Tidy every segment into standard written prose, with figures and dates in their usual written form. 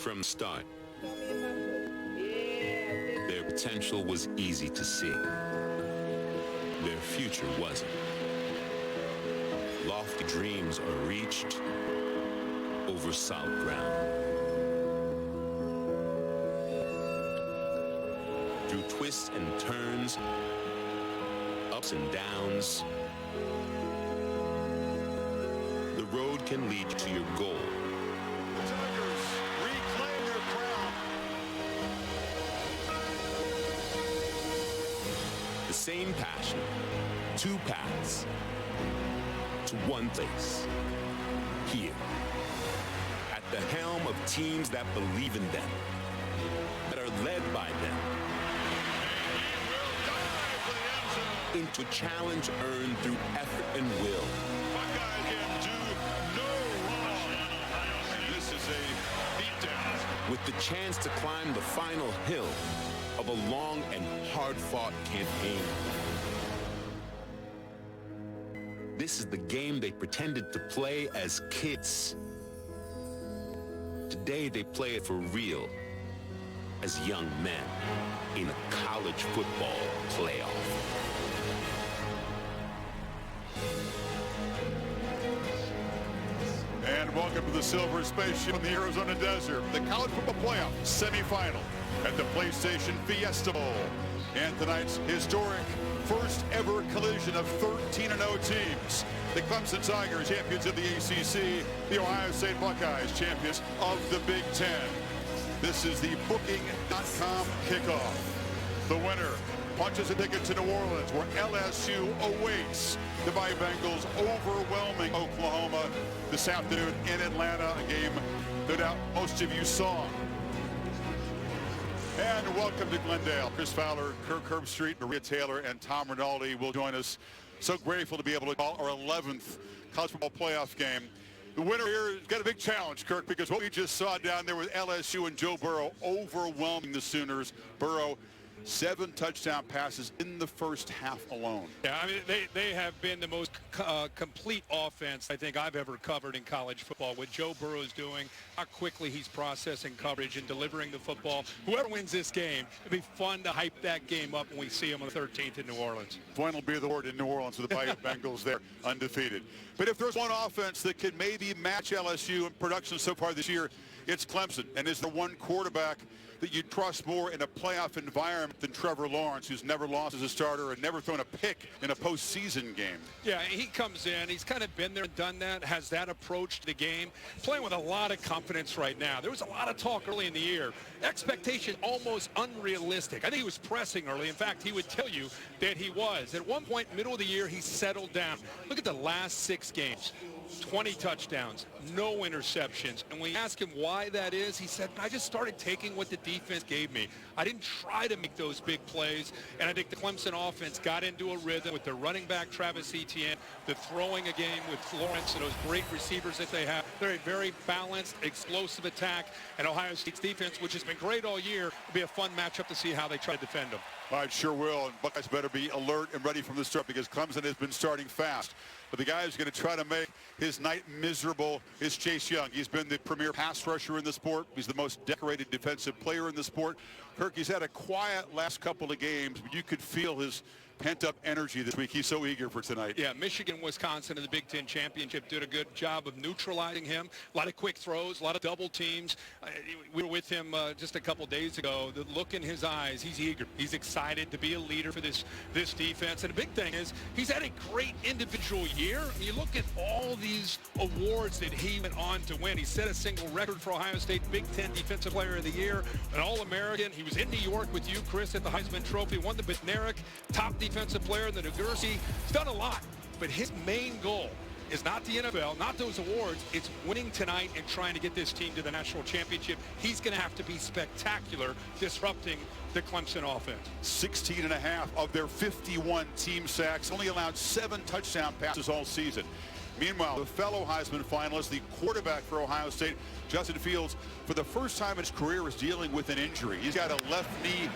From the start, their potential was easy to see. Their future wasn't. Lofty dreams are reached over solid ground. Through twists and turns, ups and downs, the road can lead you to your goal. The Tigers reclaim their crown. The same passion, two paths to one place. Here, at the helm of teams that believe in them, that are led by them. Into challenge earned through effort and will. Buckeyes can do no wrong. This is a beatdown. With the chance to climb the final hill of a long and hard-fought campaign. This is the game they pretended to play as kids. Today they play it for real as young men in a college football playoff. And welcome to the Silver Spaceship in the Arizona Desert, the college football playoff semifinal at the PlayStation Fiesta Bowl. And tonight's historic first ever collision of 13-0 teams. The Clemson Tigers, champions of the ACC, the Ohio State Buckeyes, champions of the Big Ten. This is the Booking.com kickoff. The winner punches a ticket to New Orleans, where LSU awaits the Bengals overwhelming Oklahoma this afternoon in Atlanta, a game no doubt most of you saw. And welcome to Glendale. Chris Fowler, Kirk Herbstreit, Maria Taylor, and Tom Rinaldi will join us. So grateful to be able to call our 11th college football playoff game. The winner here has got a big challenge, Kirk, because what we just saw down there with LSU and Joe Burrow overwhelming the Sooners. Burrow, 7 touchdown passes in the first half alone. Yeah, I mean, they have been the most complete offense I think I've ever covered in college football. What Joe Burrow is doing, how quickly he's processing coverage and delivering the football. Whoever wins this game, it'll be fun to hype that game up when we see them on the 13th in New Orleans. Fun will be the word in New Orleans with the Bengals there undefeated. But if there's one offense that could maybe match LSU in production so far this year, it's Clemson. And is there one quarterback that you trust more in a playoff environment than Trevor Lawrence, who's never lost as a starter and never thrown a pick in a postseason game? Yeah, he comes in. He's kind of been there and done that, has that approach to the game, playing with a lot of confidence right now. There was a lot of talk early in the year. Expectation almost unrealistic. I think he was pressing early. In fact, he would tell you that he was. At one point, middle of the year, he settled down. Look at the last 6 games. 20 touchdowns, no interceptions. And when you ask him why that is, he said, I just started taking what the defense gave me. I didn't try to make those big plays. And I think the Clemson offense got into a rhythm with their running back, Travis Etienne, the throwing a game with Lawrence and those great receivers that they have. They're a very balanced, explosive attack. And Ohio State's defense, which has been great all year, will be a fun matchup to see how they try to defend them. I sure will. And Buckeyes better be alert and ready from the start, because Clemson has been starting fast. But the guy who's going to try to make his night miserable is Chase Young. He's been the premier pass rusher in the sport. He's the most decorated defensive player in the sport. Kirk, he's had a quiet last couple of games, but you could feel his pent-up energy this week. He's so eager for tonight. Yeah, Michigan, Wisconsin in the Big Ten Championship did a good job of neutralizing him. A lot of quick throws, a lot of double teams. We were with him just a couple days ago. The look in his eyes, he's eager. He's excited to be a leader for this defense. And the big thing is he's had a great individual year. I mean, you look at all these awards that he went on to win. He set a single record for Ohio State, Big Ten Defensive Player of the Year, an All-American. He was in New York with you, Chris, at the Heisman Trophy, won the Bednarik top defensive player in the Nagurski. He's done a lot, but his main goal is not the NFL, not those awards. It's winning tonight and trying to get this team to the national championship. He's going to have to be spectacular, disrupting the Clemson offense. 16.5 of their 51 team sacks, only allowed 7 touchdown passes all season. Meanwhile, the fellow Heisman finalist, the quarterback for Ohio State, Justin Fields, for the first time in his career is dealing with an injury. He's got a left knee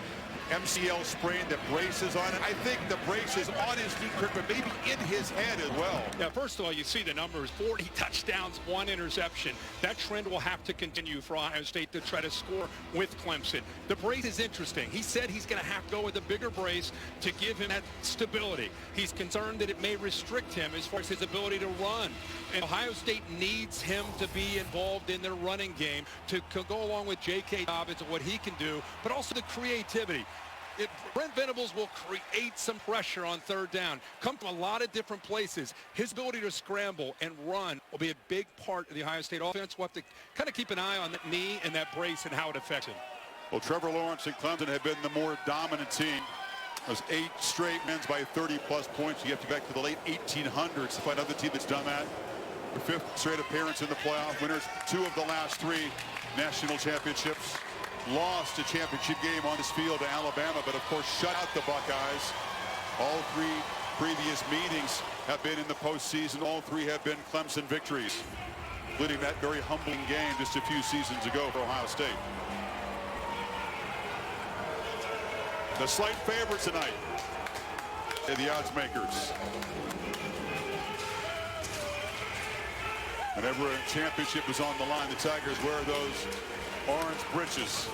MCL sprain, the brace is on it. I think the brace is on his knee, Kirk, but maybe in his head as well. Yeah, first of all, you see the numbers, 40 touchdowns, 1 interception. That trend will have to continue for Ohio State to try to score with Clemson. The brace is interesting. He said he's going to have to go with a bigger brace to give him that stability. He's concerned that it may restrict him as far as his ability to run. And Ohio State needs him to be involved in their running game to go along with J.K. Dobbins and what he can do, but also the creativity. Brent Venables will create some pressure on third down, come from a lot of different places. His ability to scramble and run will be a big part of the Ohio State offense. We'll have to kind of keep an eye on that knee and that brace and how it affects him. Well, Trevor Lawrence and Clemson have been the more dominant team. Those 8 straight wins by 30-plus points. You have to go back to the late 1800s to find another team that's done that. Their 5th straight appearance in the playoff. Winners 2 of the last 3 national championships. Lost a championship game on this field to Alabama, but of course shut out the Buckeyes. All 3 previous meetings have been in the postseason. All 3 have been Clemson victories, including that very humbling game just a few seasons ago for Ohio State. The slight favorite tonight, the odds makers. Whenever a championship is on the line, the Tigers wear those orange breeches.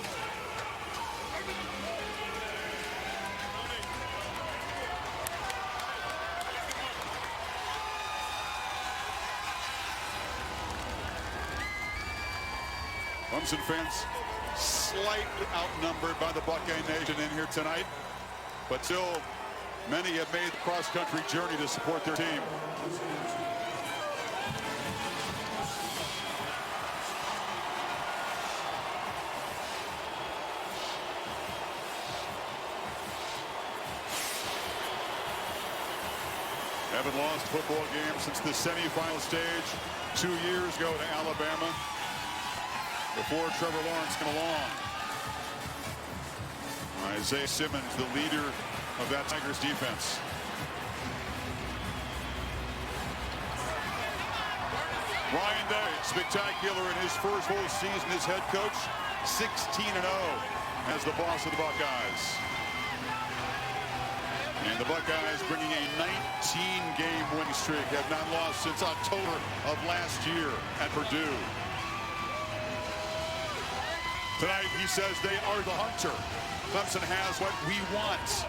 Clemson fans slightly outnumbered by the Buckeye Nation in here tonight, but still many have made the cross-country journey to support their team. Haven't lost a football game since the semifinal stage 2 years ago to Alabama, before Trevor Lawrence came along. Isaiah Simmons, the leader of that Tigers defense. Ryan Day, spectacular in his first full season as head coach, 16-0 as the boss of the Buckeyes. And the Buckeyes bringing a 19-game winning streak, have not lost since October of last year at Purdue. Tonight, he says they are the hunter. Clemson has what we want.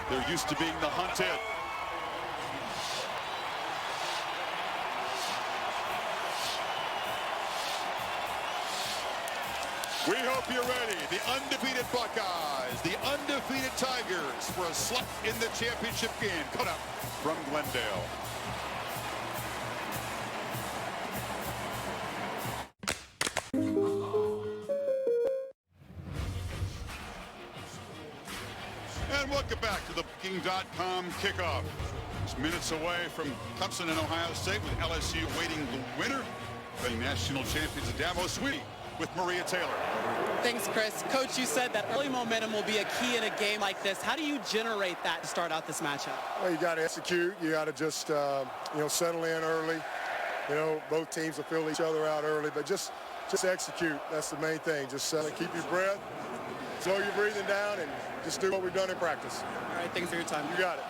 They're used to being the hunted. We hope you're ready. The undefeated Buckeyes, the undefeated Tigers for a slot in the championship game. Coming up from Glendale. And welcome back to the Booking.com kickoff. It's minutes away from Clemson and Ohio State, with LSU waiting the winner, the national champions of Davos, with Maria Taylor. Thanks, Chris. Coach, you said that early momentum will be a key in a game like this. How do you generate that to start out this matchup? Well, you got to execute. You got to just, settle in early. Both teams will fill each other out early, but just execute. That's the main thing. Just keep your breath, slow your breathing down, and just do what we've done in practice. All right, thanks for your time. You got it.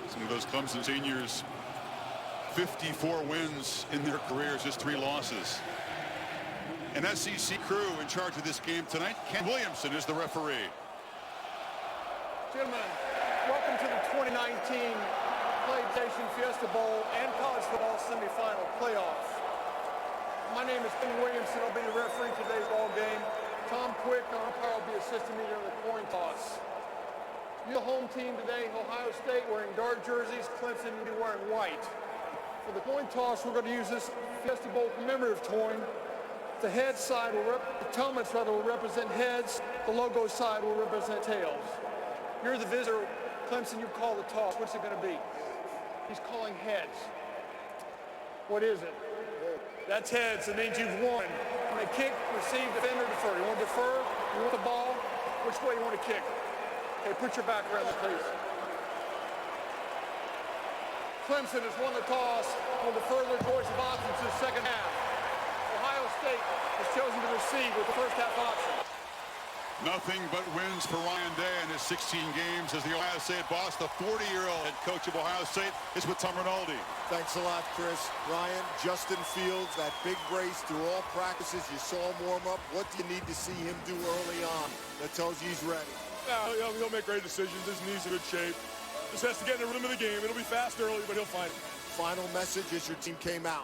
Some of those Clemson seniors, 54 wins in their careers, just 3 losses. An SEC crew in charge of this game tonight. Ken Williamson is the referee. Gentlemen, welcome to the 2019 PlayStation Fiesta Bowl and college football semifinal playoffs. My name is Ken Williamson. I'll be the referee today's ball game. Tom Quick, our umpire, will be assisting me during the coin toss. You're the home team today, Ohio State, wearing dark jerseys. Clemson, you'll be wearing white. For the coin toss, we're going to use this Fiesta Bowl commemorative coin. The head side the helmet will represent heads. The logo side will represent tails. You're the visitor. Clemson, you call the toss. What's it going to be? He's calling heads. What is it? That's heads. It means you've won. When they kick, receive, defend, or defer. You want to defer? You want the ball? Which way you want to kick? Okay, put your back around the please. Clemson has won the toss. Will defer their choice of options to the second half. Ohio State has chosen to receive with the first half option. Nothing but wins for Ryan Day in his 16 games as the Ohio State boss. The 40-year-old head coach of Ohio State is with Tom Rinaldi. Thanks a lot, Chris. Ryan, Justin Fields, that big brace through all practices. You saw him warm up. What do you need to see him do early on that tells you he's ready? He'll make great decisions. His knees in good shape. Just has to get in the rhythm of the game. It'll be fast early, but he'll find it. Final message as your team came out.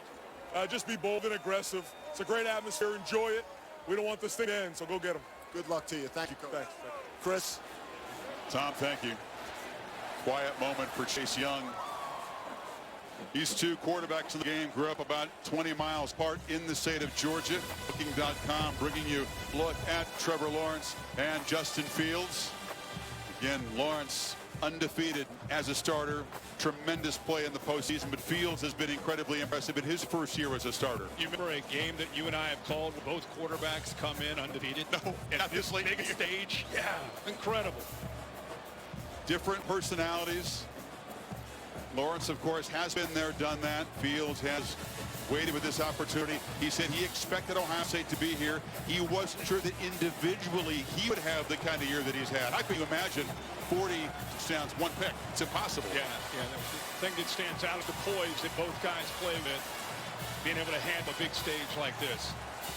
Just be bold and aggressive. It's a great atmosphere. Enjoy it. We don't want this thing to end, so go get him. Good luck to you. Thank you, Coach. Thanks. Chris. Tom, thank you. Quiet moment for Chase Young. These two quarterbacks in the game grew up about 20 miles apart in the state of Georgia. Booking.com bringing you a look at Trevor Lawrence and Justin Fields. Again, Lawrence undefeated as a starter. Tremendous play in the postseason, but Fields has been incredibly impressive in his first year as a starter. You remember a game that you and I have called where both quarterbacks come in undefeated? No, at this big stage? Yeah, incredible. Different personalities. Lawrence, of course, has been there, done that. Fields has waited with this opportunity. He said he expected Ohio State to be here. He wasn't sure that individually he would have the kind of year that he's had. I couldn't imagine 40 touchdowns, one pick. It's impossible. Yeah, the thing that stands out is the poise that both guys play with, being able to handle a big stage like this.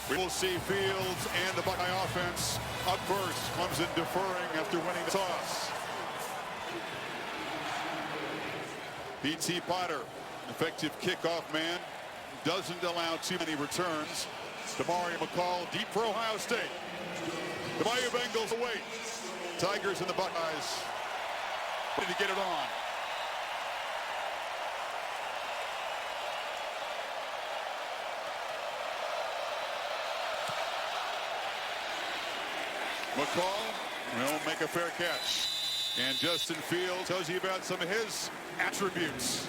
We will see Fields and the Buckeye offense up first. Clemson deferring after winning the toss. P.T. Potter, effective kickoff man, doesn't allow too many returns. Damari McCall deep for Ohio State. The Bayou Bengals await. Tigers and the Buckeyes ready to get it on. McCall will make a fair catch. And Justin Fields tells you about some of his attributes.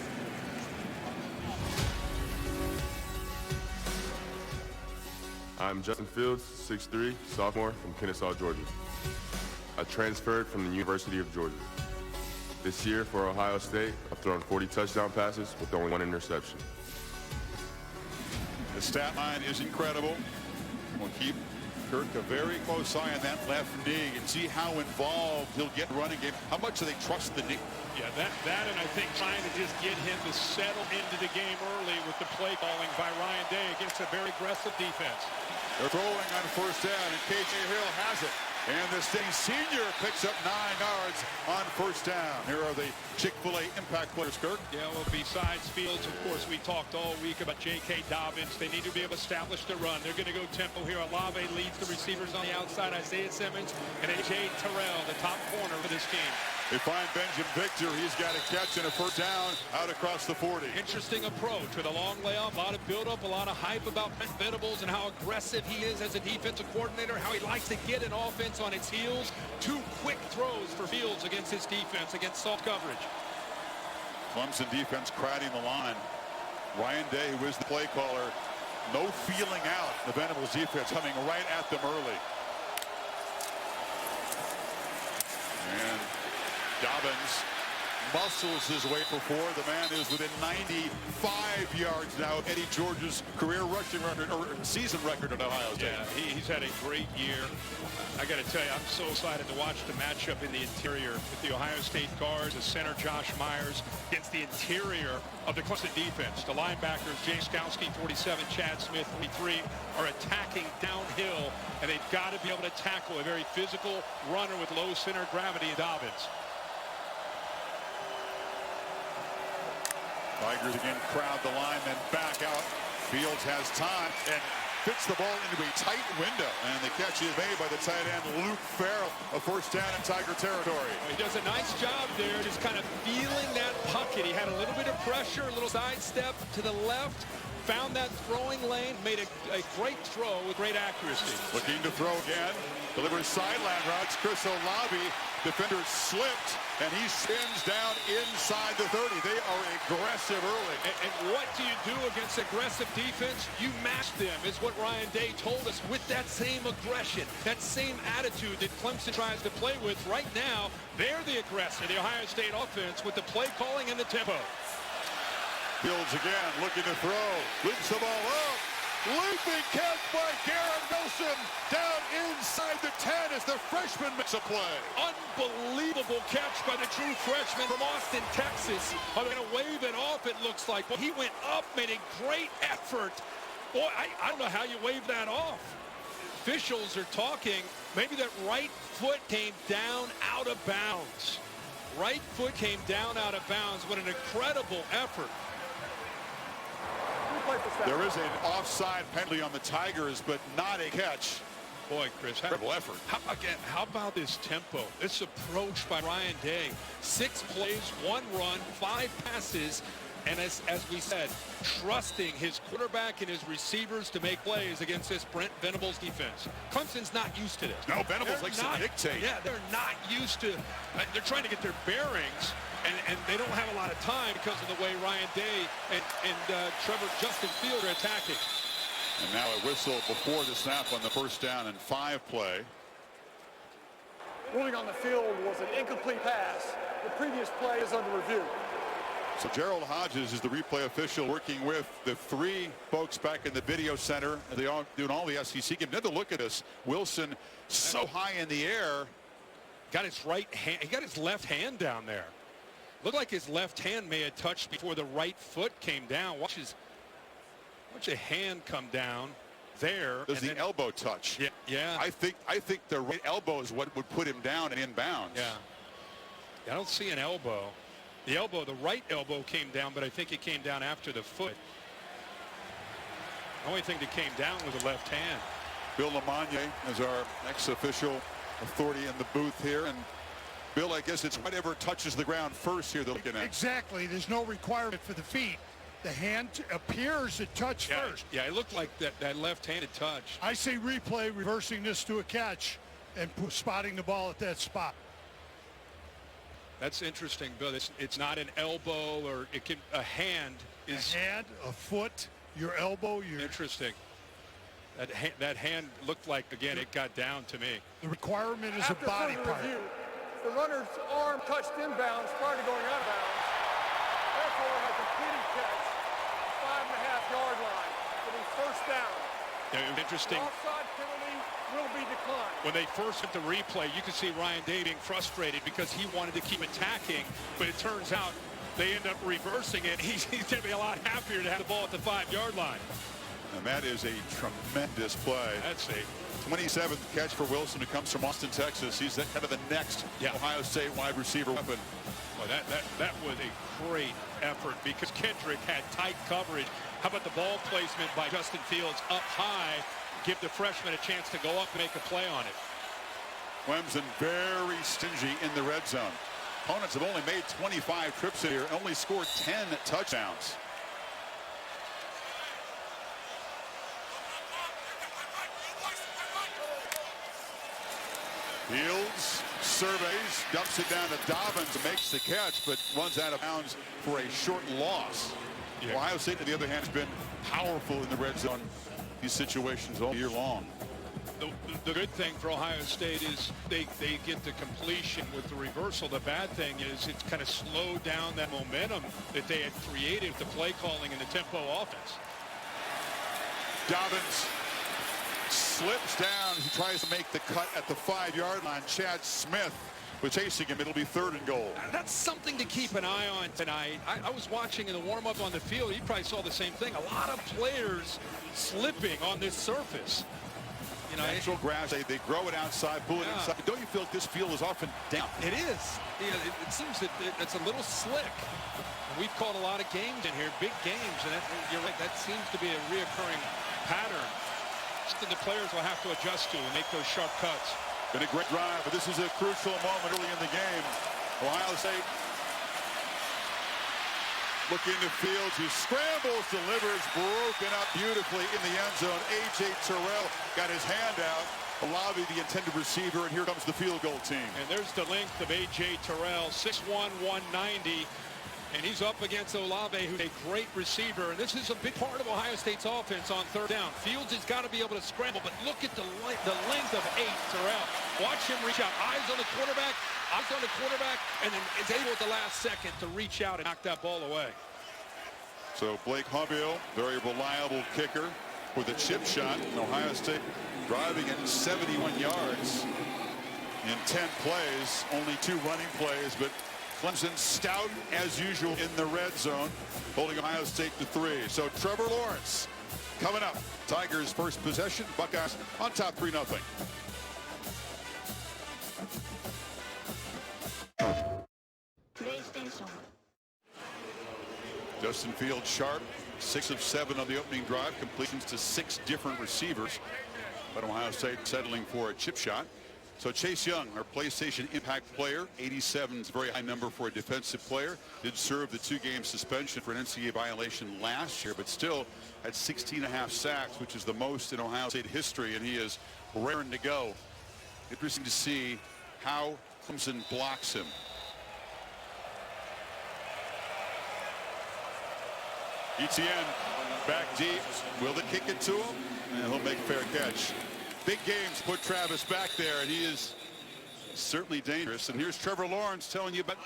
I'm Justin Fields, 6'3", sophomore from Kennesaw, Georgia. I transferred from the University of Georgia. This year for Ohio State, I've thrown 40 touchdown passes with only 1 interception. The stat line is incredible. We'll keep Kirk a very close eye on that left knee and see how involved he'll get in the running game. How much do they trust the knee? Yeah, that and I think trying to just get him to settle into the game early with the play calling by Ryan Day against a very aggressive defense. They're throwing on first down, and KJ Hill has it. And the State senior picks up 9 yards on first down. Here are the Chick-fil-A impact players, Kirk. Yeah, well, besides Fields, of course, we talked all week about J.K. Dobbins. They need to be able to establish the run. They're going to go tempo here. Olave leads the receivers on the outside. Isaiah Simmons and A.J. Terrell, the top corner for this team. They find Benjamin Victor. He's got a catch and a first down out across the 40. Interesting approach with a long layoff, a lot of build-up, a lot of hype about Brent Venables and how aggressive he is as a defensive coordinator, how he likes to get an offense on its heels. 2 quick throws for Fields against his defense, against soft coverage. Clemson defense crowding the line. Ryan Day, who is the play caller, no feeling out. The Venables defense coming right at them early. And Dobbins muscles his way for 4. The man is within 95 yards now of Eddie George's career rushing record, or season record at Ohio State. Yeah, he's had a great year. I got to tell you, I'm so excited to watch the matchup in the interior with the Ohio State guards, the center Josh Myers against the interior of the Clemson defense. The linebackers, James Skowski, 47, Chad Smith, 23, are attacking downhill, and they've got to be able to tackle a very physical runner with low center of gravity in Dobbins. Tigers again crowd the line, then back out. Fields has time and fits the ball into a tight window. And the catch is made by the tight end, Luke Farrell. A first down in Tiger territory. He does a nice job there, just kind of feeling that pocket. He had a little bit of pressure, a little sidestep to the left, found that throwing lane, made a great throw with great accuracy. Looking to throw again. Delivers sideline routes. Chris Olave, defender slipped, and he spins down inside the 30. They are aggressive early. And what do you do against aggressive defense? You match them, is what Ryan Day told us, with that same aggression, that same attitude that Clemson tries to play with. Right now, they're the aggressor, the Ohio State offense, with the play calling and the tempo. Fields again, looking to throw. Loops the ball up. Leaping catch by Garrett Wilson down inside the 10 as the freshman makes a play. Unbelievable catch by the true freshman from Austin, Texas. I'm going to wave it off, it looks like. But he went up, made a great effort. Boy, I don't know how you wave that off. Officials are talking. Maybe that right foot came down out of bounds. Right foot came down out of bounds. What an incredible effort. There is an offside penalty on the Tigers, but not a catch. Boy, Chris, incredible effort. How about this tempo? This approach by Ryan Day. 6 plays, 1 run, 5 passes, and as we said, trusting his quarterback and his receivers to make plays against this Brent Venables defense. Clemson's not used to this. No, Venables likes to dictate. Yeah, they're not used to. They're trying to get their bearings. And they don't have a lot of time because of the way Ryan Day and Justin Fields are attacking. And now a whistle before the snap on the first down and 5 play. Ruling on the field was an incomplete pass. The previous play is under review. So Gerald Hodges is the replay official working with the 3 folks back in the video center. They are doing all the SEC games. Another look at this. Wilson so high in the air. Got his right hand. He got his left hand down there. Looked like his left hand may have touched before the right foot came down. Watch a hand come down there. There's the elbow touch. Yeah. I think the right elbow is what would put him down and inbounds. Yeah. I don't see an elbow. The right elbow came down, but I think it came down after the foot. The only thing that came down was the left hand. Bill Lamagna is our next official authority in the booth here, and Bill, I guess it's whatever touches the ground first here they're looking at. Exactly. There's no requirement for the feet. The hand appears to touch first. Yeah, it looked like that left-handed touch. I say replay, reversing this to a catch and spotting the ball at that spot. That's interesting, Bill. It's not an elbow, or a hand is. A hand, a foot, your elbow. Interesting. That hand looked like, again, it got down to me. The requirement is After a body part. Review, the runner's arm touched inbounds prior to going out of bounds. Therefore, a completed catch, 5.5-yard line, getting first down. Yeah, it was interesting. The offside penalty will be declined. When they first hit the replay, you could see Ryan Day being frustrated because he wanted to keep attacking, but it turns out they end up reversing it. He's going to be a lot happier to have the ball at the 5-yard line. And that is a tremendous play. That's a 27th catch for Wilson, who comes from Austin, Texas. He's kind of the next Ohio State wide receiver weapon. Well, that was a great effort because Kendrick had tight coverage. How about the ball placement by Justin Fields up high? Give the freshman a chance to go up and make a play on it. Clemson very stingy in the red zone. Opponents have only made 25 trips in here, only scored 10 touchdowns. Fields surveys, dumps it down to Dobbins, makes the catch, but runs out of bounds for a short loss. Yeah. Ohio State, on the other hand, has been powerful in the red zone. These situations all year long. The good thing for Ohio State is they get the completion with the reversal. The bad thing is it's kind of slowed down that momentum that they had created with the play calling and the tempo offense. Dobbins slips down. He tries to make the cut at the 5-yard line. Chad Smith was chasing him. It'll be 3rd and goal. That's something to keep an eye on tonight. I was watching in the warm-up on the field. You probably saw the same thing. A lot of players slipping on this surface. You know, natural grass, they grow it outside, pull it inside. Don't you feel like this field is often damp? It is. Yeah, it seems that it's a little slick. We've called a lot of games in here, big games, and you're right, that seems to be a reoccurring pattern. Something the players will have to adjust to and make those sharp cuts. Been a great drive, but this is a crucial moment early in the game. Ohio State looking to Fields, who scrambles, delivers, broken up beautifully in the end zone. A.J. Terrell got his hand out. Olave, the intended receiver, and here comes the field goal team. And there's the length of A.J. Terrell, 6'1", 190. And he's up against Olave, who's a great receiver. And this is a big part of Ohio State's offense on 3rd down. Fields has got to be able to scramble, but look at the length of Terrell. Watch him reach out. Eyes on the quarterback, and then is able at the last second to reach out and knock that ball away. So Blake Hubbell, very reliable kicker. with a chip shot. Ohio State driving at 71 yards in 10 plays, only 2 running plays, but Clemson stout as usual in the red zone, holding Ohio State to 3. So Trevor Lawrence coming up. Tigers first possession, Buckeyes on top 3-0. Justin Fields sharp, 6 of 7 on the opening drive, completions to 6 different receivers. But Ohio State settling for a chip shot. So Chase Young, our PlayStation Impact player, 87 is a very high number for a defensive player. Did serve the 2-game suspension for an NCAA violation last year, but still had 16.5 sacks, which is the most in Ohio State history, and he is raring to go. Interesting to see how Clemson blocks him. Etienne back deep. Will they kick it to him? And he'll make fair catch. Big games put Travis back there, and he is certainly dangerous. And here's Trevor Lawrence telling you about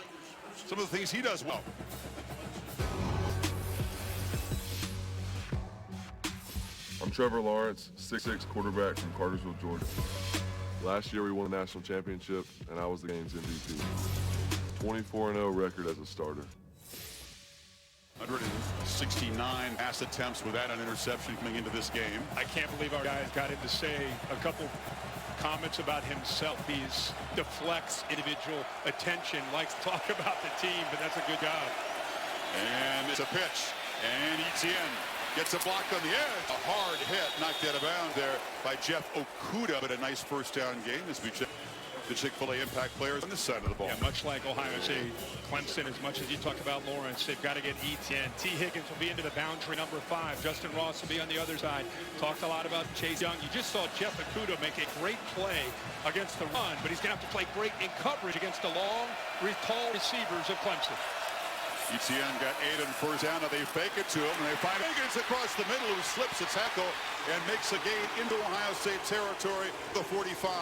some of the things he does well. I'm Trevor Lawrence, 6'6" quarterback from Cartersville, Georgia. Last year we won the national championship, and I was the game's MVP. 24-0 record as a starter. 169 pass attempts without an interception coming into this game. I can't believe our guys got him to say a couple comments about himself. He's deflects individual attention, likes to talk about the team, but that's a good job. And it's a pitch. And Etienne gets a block on the edge. A hard hit, knocked out of bounds there by Jeff Okudah, but a nice first down game as we check the Chick-fil-A Impact players on this side of the ball. Yeah, much like Ohio State, Clemson, as much as you talk about Lawrence, they've got to get Etienne. T. Higgins will be into the boundary number 5. Justin Ross will be on the other side. Talked a lot about Chase Young. You just saw Jeff Okudah make a great play against the run, but he's going to have to play great in coverage against the long, tall receivers of Clemson. Etienne got 8 on first down. Now they fake it to him, and they find Higgins across the middle, who slips a tackle and makes a gain into Ohio State territory, the 45.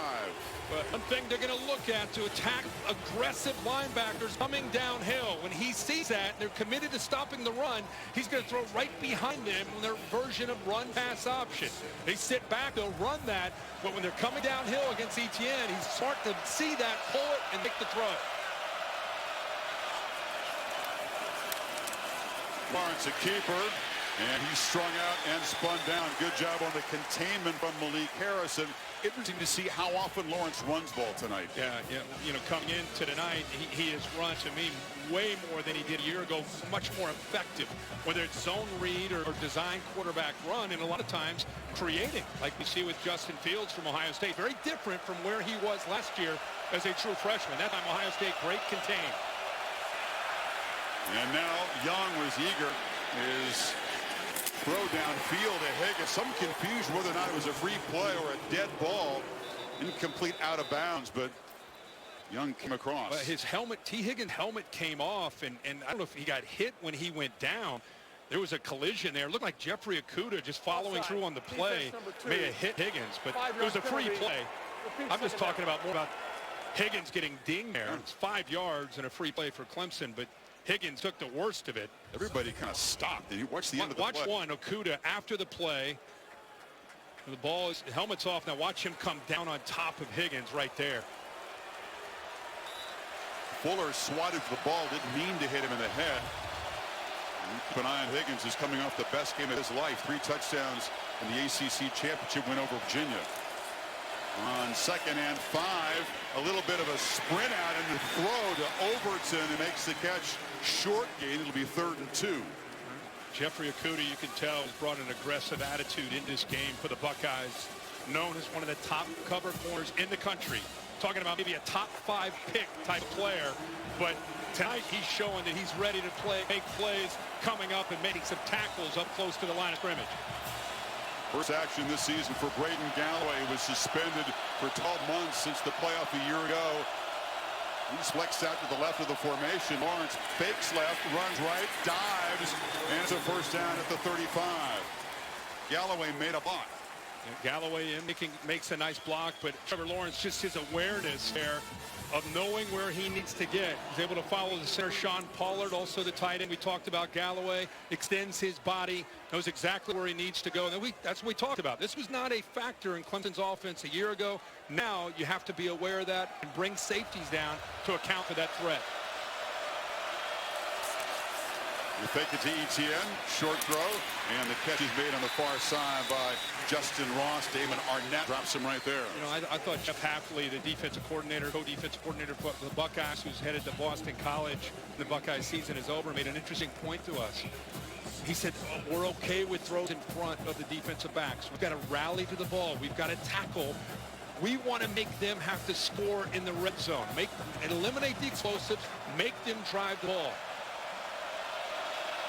But one thing they're going to look at to attack aggressive linebackers coming downhill. When he sees that and they're committed to stopping the run, he's going to throw right behind them in their version of run-pass option. They sit back, they'll run that, but when they're coming downhill against Etienne, he's smart to see that, pull it, and make the throw. Lawrence, a keeper, and he's strung out and spun down. Good job on the containment from Malik Harrison. Interesting to see how often Lawrence runs ball tonight. Yeah, you know, coming into tonight, he has run to me way more than he did a year ago, much more effective, whether it's zone read or design quarterback run, and a lot of times creating, like we see with Justin Fields from Ohio State. Very different from where he was last year as a true freshman. That time Ohio State great contain. And now Young was eager. His throw downfield to Higgins. Some confusion whether or not it was a free play or a dead ball. Incomplete, out of bounds, but Young came across. His helmet, T. Higgins' helmet came off, and I don't know if he got hit when he went down. There was a collision there. It looked like Jeffrey Okudah just following through on the play may have hit Higgins, but it was a free play. I'm just talking more about Higgins getting dinged there. It's 5 yards and a free play for Clemson, but Higgins took the worst of it. Everybody kind of stopped. And you watch the end of the play. Watch one, Okudah after the play. The ball is, helmet's off. Now watch him come down on top of Higgins right there. Fuller swatted for the ball, didn't mean to hit him in the head. Keep an eye on Higgins, is coming off the best game of his life. 3 touchdowns in the ACC championship win over Virginia. On 2nd and 5, a little bit of a sprint out and the throw to Overton, who makes the catch. Short gain. It'll be 3rd and 2. Jeffrey Okudah, you can tell, has brought an aggressive attitude in this game for the Buckeyes. Known as one of the top cover corners in the country. Talking about maybe a top 5 pick type player, but tonight he's showing that he's ready to make plays coming up and making some tackles up close to the line of scrimmage. First action this season for Braden Galloway. Was suspended for 12 months since the playoff a year ago. He's flexed out to the left of the formation. Lawrence fakes left, runs right, dives, and it's a first down at the 35. Galloway made a block. And Galloway makes a nice block, but Trevor Lawrence, just his awareness there of knowing where he needs to get. He's able to follow the center, Sean Pollard, also the tight end. We talked about Galloway, extends his body, knows exactly where he needs to go. And that's what we talked about. This was not a factor in Clemson's offense a year ago. Now you have to be aware of that and bring safeties down to account for that threat. You fake it to Etienne, short throw, and the catch is made on the far side by Justin Ross. Damon Arnett drops him right there. You know, I thought Jeff Hafley, the defensive coordinator, co-defensive coordinator for the Buckeyes, who's headed to Boston College, the Buckeyes season is over, made an interesting point to us. He said, we're okay with throws in front of the defensive backs. We've got to rally to the ball. We've got to tackle. We want to make them have to score in the red zone. Eliminate the explosives, make them drive the ball.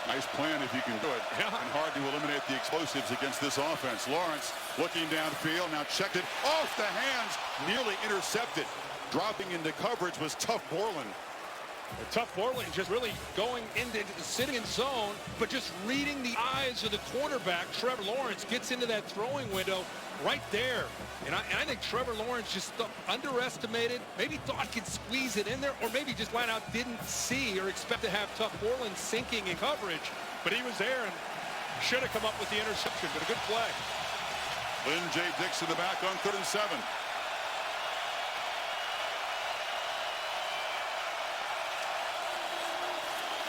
Nice plan if you can do it. Yeah. And hard to eliminate the explosives against this offense. Lawrence looking downfield, now checked it off the hands, nearly intercepted. Dropping into coverage was Tough Borland. Tough Borland just really going into sitting in zone, but just reading the eyes of the cornerback. Trevor Lawrence gets into that throwing window right there. And I think Trevor Lawrence just underestimated, maybe thought he could squeeze it in there, or maybe just flat out didn't see or expect to have Tough Borland sinking in coverage. But he was there and should have come up with the interception, but a good play. Lynn J. Dixon the back on 3rd and 7.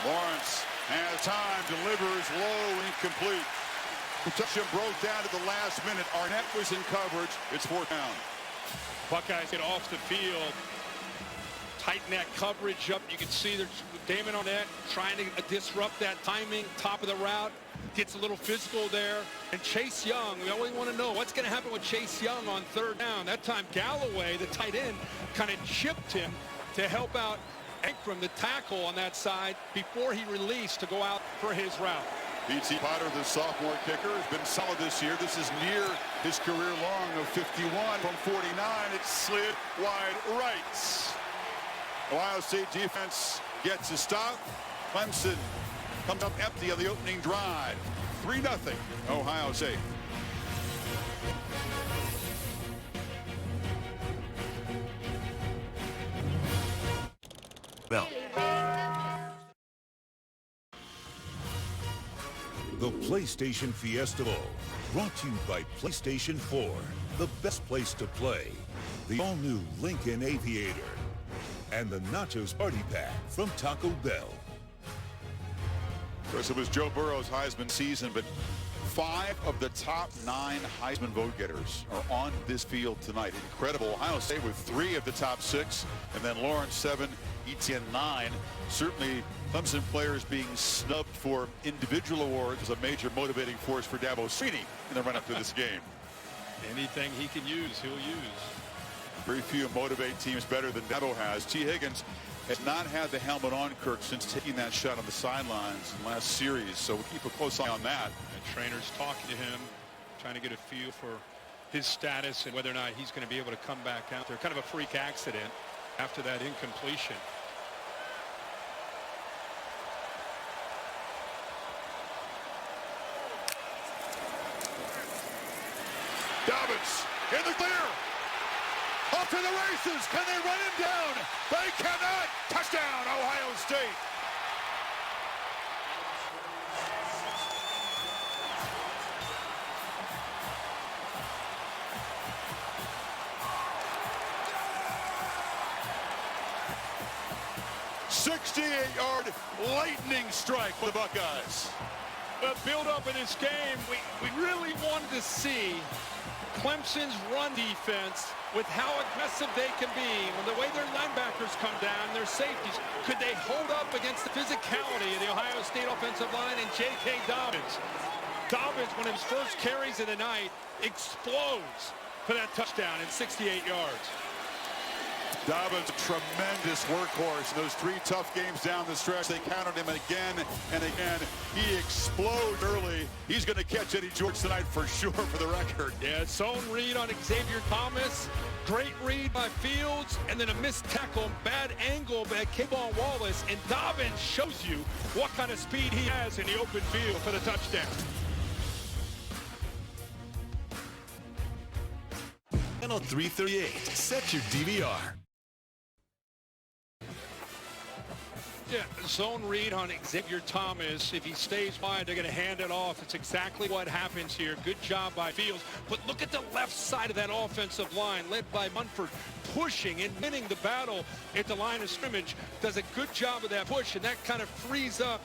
Lawrence has time, delivers low, incomplete. Protection broke down at the last minute. Arnett was in coverage. It's 4th down. Buckeyes get off the field. Tighten that coverage up. You can see there's Damon Arnett trying to disrupt that timing. Top of the route. Gets a little physical there. And Chase Young, we always want to know what's going to happen with Chase Young on 3rd down. That time Galloway, the tight end, kind of chipped him to help out Ankrum, the tackle on that side, before he released to go out for his route. B.T. Potter, the sophomore kicker, has been solid this year. This is near his career long of 51 from 49. It slid wide right. Ohio State defense gets a stop. Clemson comes up empty on the opening drive. 3-0 Ohio State. Bell. The PlayStation Fiesta Bowl, brought to you by PlayStation 4, the best place to play. The all-new Lincoln Aviator, and the Nachos Party Pack from Taco Bell. Of course, it was Joe Burrow's Heisman season, but 5 of the top 9 Heisman vote getters are on this field tonight. Incredible. Ohio State with 3 of the top 6, and then Lawrence 7, Etienne 9. Certainly Clemson players being snubbed for individual awards is a major motivating force for Dabo Swinney in the run-up to this game. Anything he can use, he'll use. Very few motivate teams better than Dabo has. T. Higgins has not had the helmet on, Kirk, since taking that shot on the sidelines in last series, so we'll keep a close eye on that. And trainers talking to him, trying to get a feel for his status and whether or not he's going to be able to come back out there. Kind of a freak accident after that incompletion. Dobbins in the clear. Off to the races. Can they run him down? They cannot. Touchdown, Ohio State. .68-yard lightning strike for the Buckeyes. But build up in this game, we really wanted to see Clemson's run defense with how aggressive they can be, when the way their linebackers come down, their safeties. Could they hold up against the physicality of the Ohio State offensive line and J.K. Dobbins? Dobbins, one of his first carries of the night, explodes for that touchdown in 68 yards. Dobbins, a tremendous workhorse in those 3 tough games down the stretch. They counted him again and again. He explodes early. He's going to catch Eddie George tonight for sure, for the record. Yeah, zone read on Xavier Thomas. Great read by Fields, and then a missed tackle, bad angle by K'Von Wallace. And Dobbins shows you what kind of speed he has in the open field for the touchdown. Channel 338. Set your DVR. Yeah, zone read on Xavier Thomas. If he stays wide, they're going to hand it off. It's exactly what happens here. Good job by Fields. But look at the left side of that offensive line, led by Munford, pushing and winning the battle at the line of scrimmage. Does a good job of that push, and that kind of frees up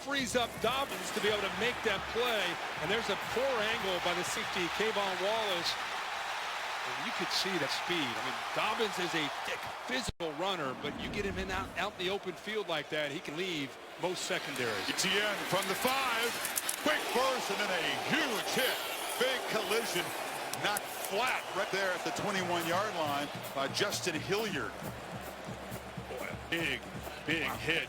Dobbins to be able to make that play. And there's a poor angle by the safety, Kayvon Wallace. And you could see that speed. I mean, Dobbins is a thick, physical runner, but you get him out in the open field like that, he can leave most secondaries. ETN from the 5. Quick burst and then a huge hit. Big collision. Knocked flat right there at the 21-yard line by Justin Hilliard. Boy, big hit.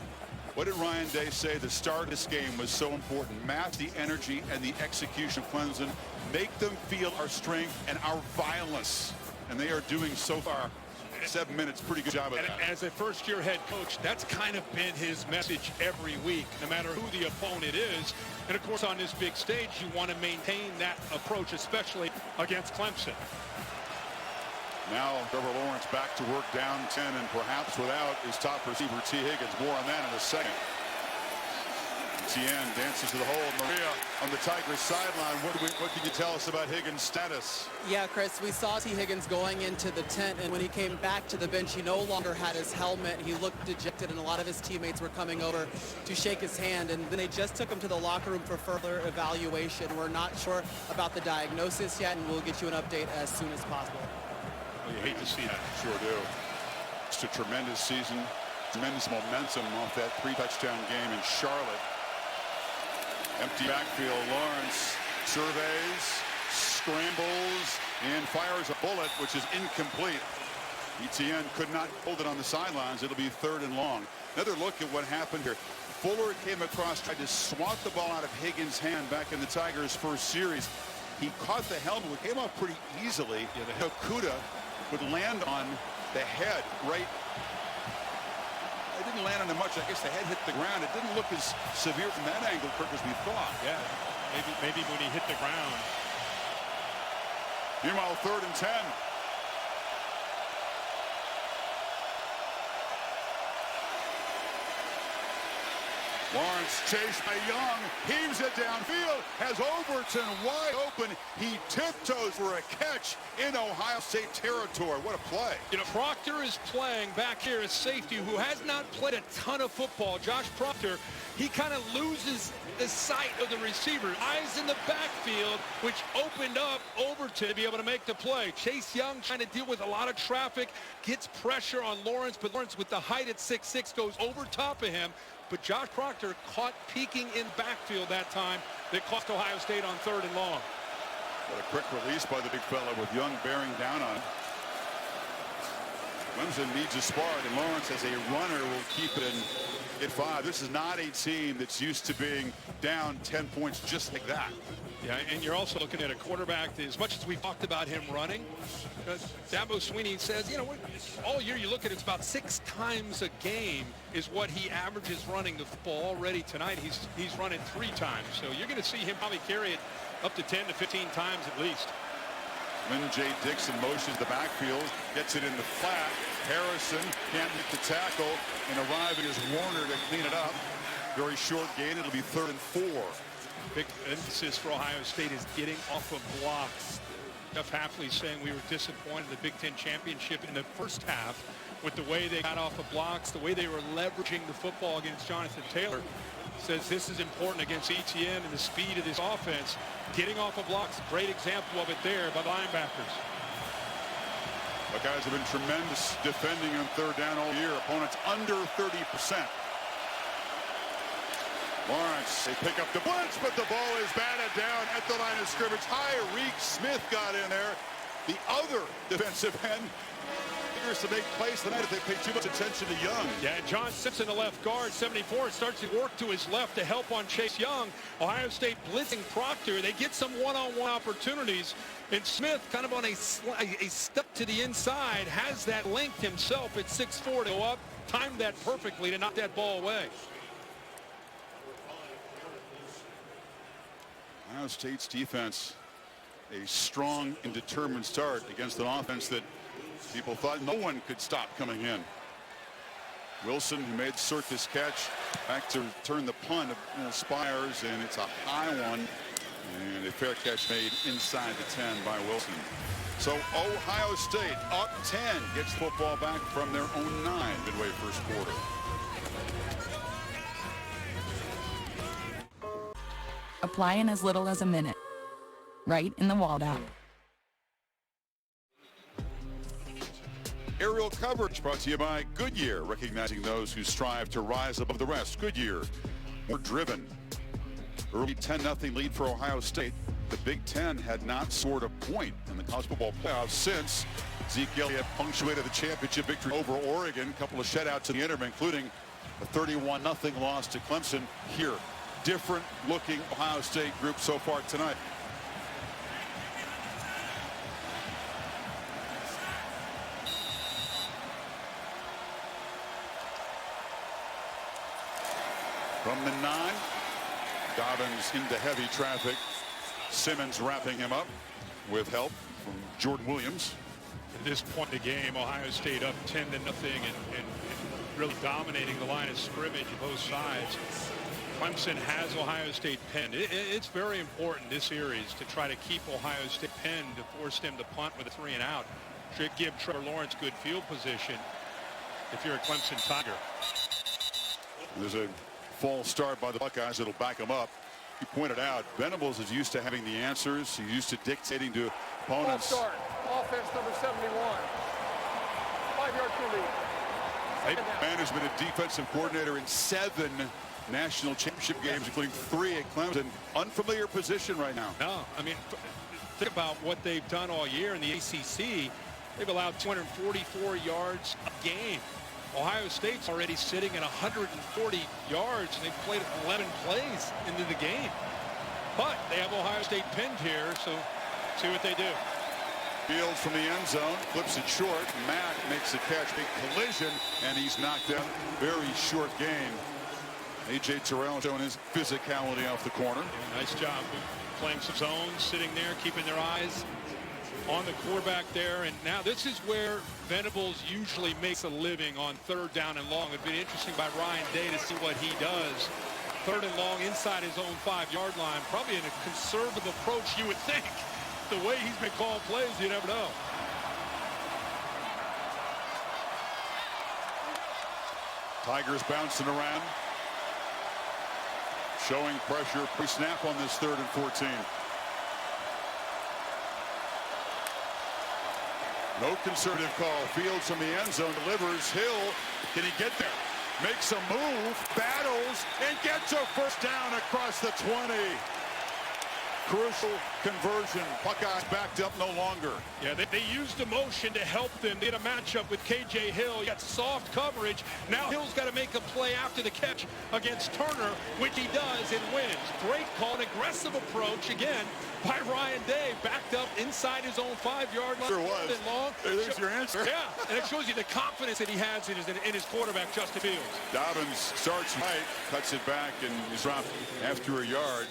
What did Ryan Day say? The start of this game was so important. Match the energy and the execution of Clemson. Make them feel our strength and our violence. And they are doing so far. 7 minutes, pretty good job of that. As a first-year head coach, that's kind of been his message every week, no matter who the opponent is. And, of course, on this big stage, you want to maintain that approach, especially against Clemson. Now, Trevor Lawrence back to work down 10, and perhaps without his top receiver, T. Higgins. More on that in a second. Etienne dances to the hole. Maria on the Tigers sideline. What can you tell us about Higgins' status? Yeah, Chris, we saw T. Higgins going into the tent, and when he came back to the bench, he no longer had his helmet. He looked dejected, and a lot of his teammates were coming over to shake his hand, and then they just took him to the locker room for further evaluation. We're not sure about the diagnosis yet, and we'll get you an update as soon as possible. Well, you hate to see that. Sure do. It's a tremendous season. Tremendous momentum off that 3-touchdown game in Charlotte. Empty backfield. Lawrence surveys, scrambles, and fires a bullet, which is incomplete. Etienne could not hold it on the sidelines. It'll be 3rd and long. Another look at what happened here. Fuller came across, tried to swat the ball out of Higgins' hand back in the Tigers' first series. He caught the helmet, which came off pretty easily. Yeah, the Kuda would land on the head right. It didn't land on him much. I guess the head hit the ground. It didn't look as severe from that angle, Kirk, as we thought. Yeah, maybe when he hit the ground. Meanwhile, 3rd and 10. Lawrence chased by Young, heaves it downfield, has Overton wide open. He tiptoes for a catch in Ohio State territory. What a play. You know, Proctor is playing back here as safety, who has not played a ton of football. Josh Proctor, he kind of loses the sight of the receiver. Eyes in the backfield, which opened up Overton to be able to make the play. Chase Young trying to deal with a lot of traffic, gets pressure on Lawrence, but Lawrence with the height at 6'6" goes over top of him. But Josh Proctor caught peeking in backfield that time that cost Ohio State on 3rd and long. What a quick release by the big fella with Young bearing down on him. Clemson needs a spark, and Lawrence as a runner will keep it at 5. This is not a team that's used to being down 10 points just like that. Yeah, and you're also looking at a quarterback that, as much as we talked about him running, Dabo Swinney says, you know, all year you look at it's about 6 times a game is what he averages running the football. Already tonight he's running 3 times. So you're going to see him probably carry it up to 10 to 15 times at least. Lynn J. Dixon motions the backfield, gets it in the flat. Harrison can't hit the tackle, and arriving is Warner to clean it up. Very short gain. It'll be 3rd and 4. Big emphasis for Ohio State is getting off of blocks. Jeff Hafley saying we were disappointed in the Big Ten Championship in the first half with the way they got off of blocks, the way they were leveraging the football against Jonathan Taylor. Says this is important against ETN and the speed of this offense. Getting off of blocks, great example of it there by the linebackers. Buckeyes have been tremendous defending on 3rd down all year. Opponents under 30%. Lawrence, they pick up the blitz, but the ball is batted down at the line of scrimmage. Tyreek Smith got in there. The other defensive end figures to make plays tonight if they pay too much attention to Young. Yeah, and John Simpson, the left guard, 74, starts to work to his left to help on Chase Young. Ohio State blitzing Proctor. They get some one-on-one opportunities. And Smith, kind of on a step to the inside, has that length himself at 6'4" to go up. Timed that perfectly to knock that ball away. Ohio State's defense, a strong and determined start against an offense that people thought no one could stop coming in. Wilson, who made circus catch, back to turn the punt, Spires, and it's a high one. And a fair catch made inside the 10 by Wilson. So Ohio State up 10 gets football back from their own 9 midway first quarter. Apply in as little as a minute. Right in the Walled app. Aerial coverage brought to you by Goodyear, recognizing those who strive to rise above the rest. Goodyear, more driven. Early 10-0 lead for Ohio State. The Big Ten had not scored a point in the college football playoffs since Zeke Elliott punctuated the championship victory over Oregon. A couple of shutouts in the interim, including a 31-0 loss to Clemson. Here, different looking Ohio State group so far tonight. From the 9, Dobbins into heavy traffic. Simmons wrapping him up with help from Jordan Williams. At this point in the game, Ohio State up 10-0 and really dominating the line of scrimmage on both sides. Clemson has Ohio State pinned. It's very important this series to try to keep Ohio State pinned to force them to punt with a 3-and-out. Should give Trevor Lawrence good field position if you're a Clemson Tiger. There's a false start by the Buckeyes. It'll back them up. You pointed out Venables is used to having the answers. He's used to dictating to opponents. False start. Offense number 71. 5-yard penalty. Man has been a defensive coordinator in 7 national championship games, including 3 at Clemson. Unfamiliar position right now. No, I mean, think about what they've done all year in the ACC. They've allowed 244 yards a game. Ohio State's already sitting at 140 yards, and they've played 11 plays into the game. But they have Ohio State pinned here, so see what they do. Fields from the end zone, flips it short. Mack makes the catch, big collision, and he's knocked down. Very short gain. A.J. Terrell showing his physicality off the corner. Yeah, nice job playing some zones, sitting there, keeping their eyes on the quarterback there. And now this is where Venables usually makes a living on 3rd down and long. It'd be interesting by Ryan Day to see what he does. 3rd and long inside his own 5-yard line. Probably in a conservative approach, you would think. The way he's been calling plays, you never know. Tigers bouncing around. Showing pressure pre-snap on this 3rd and 14. No conservative call. Fields from the end zone delivers. Hill, can he get there? Makes a move, battles, and gets a first down across the 20. Crucial conversion. Buckeyes backed up no longer. Yeah, they used the motion to help them. They had a matchup with K.J. Hill. He got soft coverage. Now Hill's got to make a play after the catch against Turner, which he does and wins. Great call, an aggressive approach again by Ryan Day, backed up inside his own 5-yard line. Sure was. Long. There's your answer. Yeah, and it shows you the confidence that he has in his quarterback, Justin Fields. Dobbins starts right, cuts it back, and he's dropped after a yard.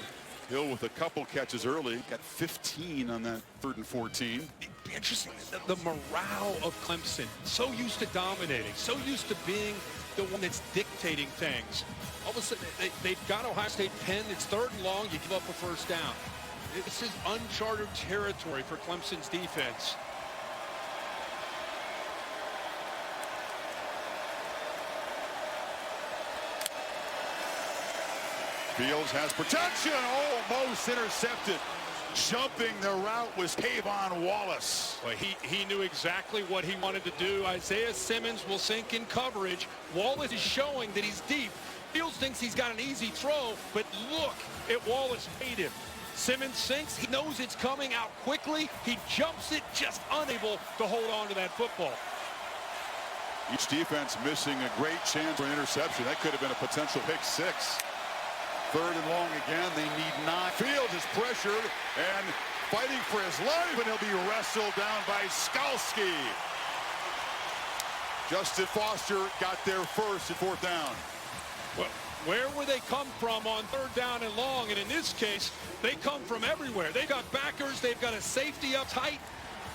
Hill with a couple catches early, got 15 on that 3rd and 14. It'd be interesting, the morale of Clemson, so used to dominating, so used to being the one that's dictating things. All of a sudden, they've got Ohio State pinned. It's 3rd and long. You give up a first down. This is uncharted territory for Clemson's defense. Fields has protection, almost intercepted. Jumping the route was Kayvon Wallace. Well, he knew exactly what he wanted to do. Isaiah Simmons will sink in coverage. Wallace is showing that he's deep. Fields thinks he's got an easy throw, but look at Wallace made him. Simmons sinks. He knows it's coming out quickly. He jumps it, just unable to hold on to that football. Each defense missing a great chance for an interception. That could have been a potential pick 6. 3rd and long again. They need not. Fields is pressured and fighting for his life, and he'll be wrestled down by Skalski. Justin Foster got there first at 4th down. Well, where will they come from on 3rd down and long? And in this case, they come from everywhere. They've got backers. They've got a safety up tight.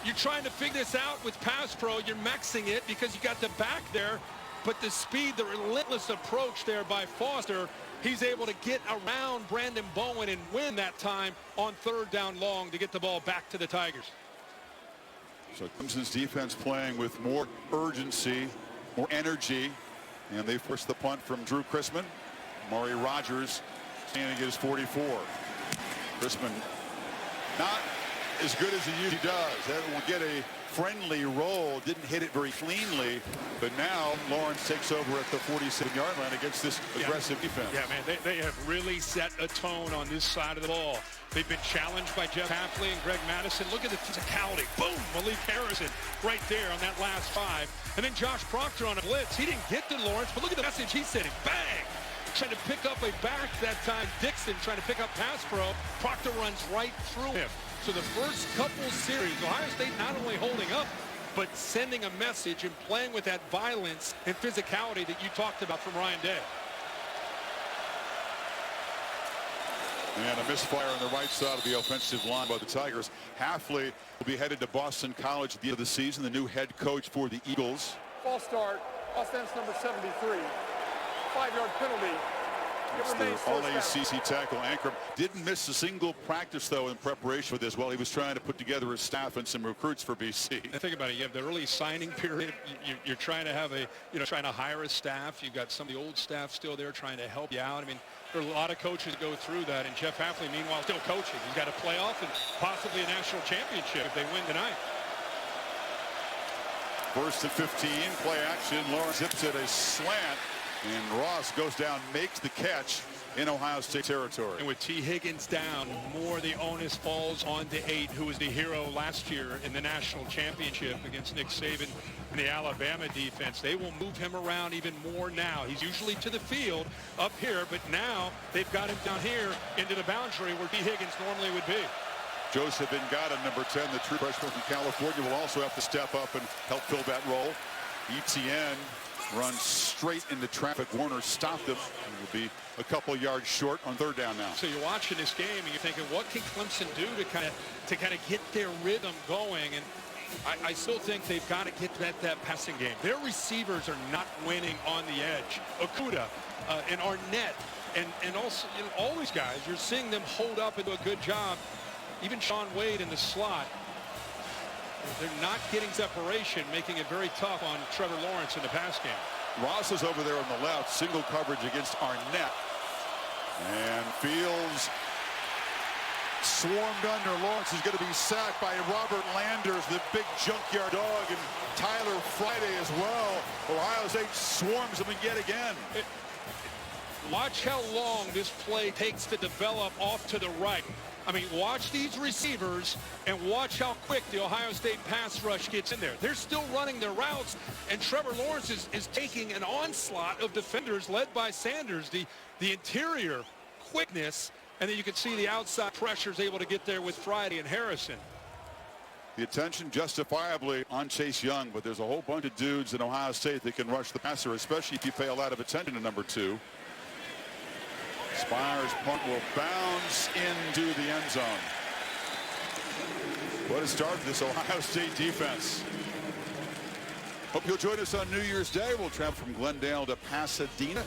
You're trying to figure this out with Pass Pro. You're maxing it because you got the back there. but the speed, the relentless approach there by Foster, he's able to get around Brandon Bowen and win that time on 3rd down long to get the ball back to the Tigers. So Clemson's defense playing with more urgency, more energy, and they forced the punt from Drew Chrisman. Maury Rogers standing at his 44. Chrisman not as good as he usually does. That will get a friendly roll. Didn't hit it very cleanly, but now Lawrence takes over at the 47-yard line against this aggressive defense. Yeah, man, they have really set a tone on this side of the ball. They've been challenged by Jeff Hafley and Greg Madison. Look at the physicality. Boom, Malik Harrison right there on that last 5. And then Josh Proctor on a blitz. He didn't get to Lawrence, but look at the message he's sending. Bang! Trying to pick up a back that time. Dixon trying to pick up pass pro. Proctor runs right through him. So the first couple series, Ohio State not only holding up, but sending a message and playing with that violence and physicality that you talked about from Ryan Day. And a misfire on the right side of the offensive line by the Tigers. Hafley will be headed to Boston College at the end of the season, the new head coach for the Eagles. False start, offense number 73. 5-yard penalty. It's the all-ACC tackle. Ankrum didn't miss a single practice, though, in preparation for this. While he was trying to put together his staff and some recruits for BC. And think about it. You have the early signing period. You're trying to have trying to hire a staff. You've got some of the old staff still there trying to help you out. I mean, there are a lot of coaches go through that. And Jeff Hafley, meanwhile, still coaching. He's got a playoff and possibly a national championship if they win tonight. 1st and 15, play action. Lawrence zips it a slant. And Ross goes down, makes the catch in Ohio State territory. And with T. Higgins down, more the onus falls on the 8, who was the hero last year in the national championship against Nick Saban and the Alabama defense. They will move him around even more now. He's usually to the field up here, but now they've got him down here into the boundary where T. Higgins normally would be. Joseph Ngata, number 10, the true freshman from California, will also have to step up and help fill that role. ETN runs straight into traffic. Warner stopped him. He will be a couple yards short on 3rd down now. So you're watching this game and you're thinking, what can Clemson do to kind of get their rhythm going? And I still think they've got to get that passing game. Their receivers are not winning on the edge. Okudah and Arnett and also all these guys, you're seeing them hold up and do a good job. Even Sean Wade in the slot. They're not getting separation, making it very tough on Trevor Lawrence in the pass game. Ross is over there on the left, single coverage against Arnett. And Fields swarmed under. Lawrence is going to be sacked by Robert Landers, the big junkyard dog, and Tyler Friday as well. Ohio State swarms him yet again. Watch how long this play takes to develop off to the right. I mean, watch these receivers and watch how quick the Ohio State pass rush gets in there. They're still running their routes, and Trevor Lawrence is taking an onslaught of defenders led by Sanders. The interior quickness, and then you can see the outside pressures able to get there with Friday and Harrison. The attention justifiably on Chase Young, but there's a whole bunch of dudes in Ohio State that can rush the passer, especially if you pay a lot of attention to number 2. Spires' punt will bounce into the end zone. What a start for this Ohio State defense. Hope you'll join us on New Year's Day. We'll travel from Glendale to Pasadena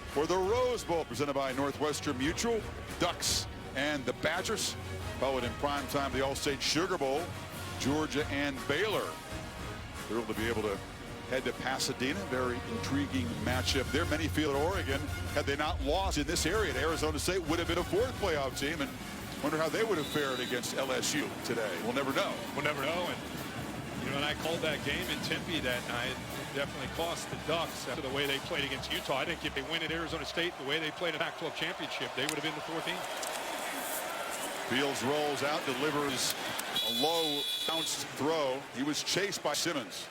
for the Rose Bowl presented by Northwestern Mutual, Ducks and the Badgers. Followed in prime time the All-State Sugar Bowl, Georgia and Baylor. Thrilled to be able to head to Pasadena. Very intriguing matchup there. Many feel that Oregon, had they not lost in this area, Arizona State would have been a 4th playoff team, and wonder how they would have fared against LSU today. We'll never know. We'll never know. And when I called that game in Tempe that night, it definitely cost the Ducks after the way they played against Utah. I think if they win at Arizona State the way they played in the Pac-12 championship, they would have been the 4th team. Fields rolls out, delivers a low bounced throw. He was chased by Simmons.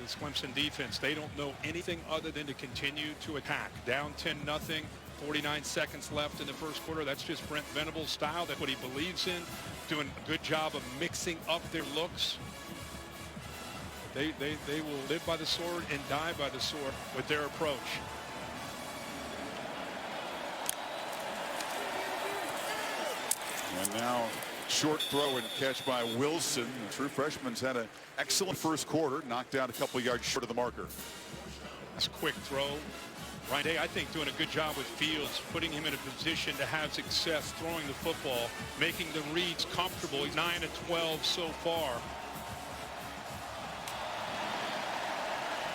This Clemson defense, they don't know anything other than to continue to attack. Down 10-0, 49 seconds left in the first quarter. That's just Brent Venables' style. That's what he believes in. Doing a good job of mixing up their looks. They will live by the sword and die by the sword with their approach. And now short throw and catch by Wilson. The true freshman's had an excellent first quarter, knocked down a couple yards short of the marker. This quick throw. Ryan Day, I think, doing a good job with Fields, putting him in a position to have success throwing the football, making the reads comfortable. He's 9 of 12 so far.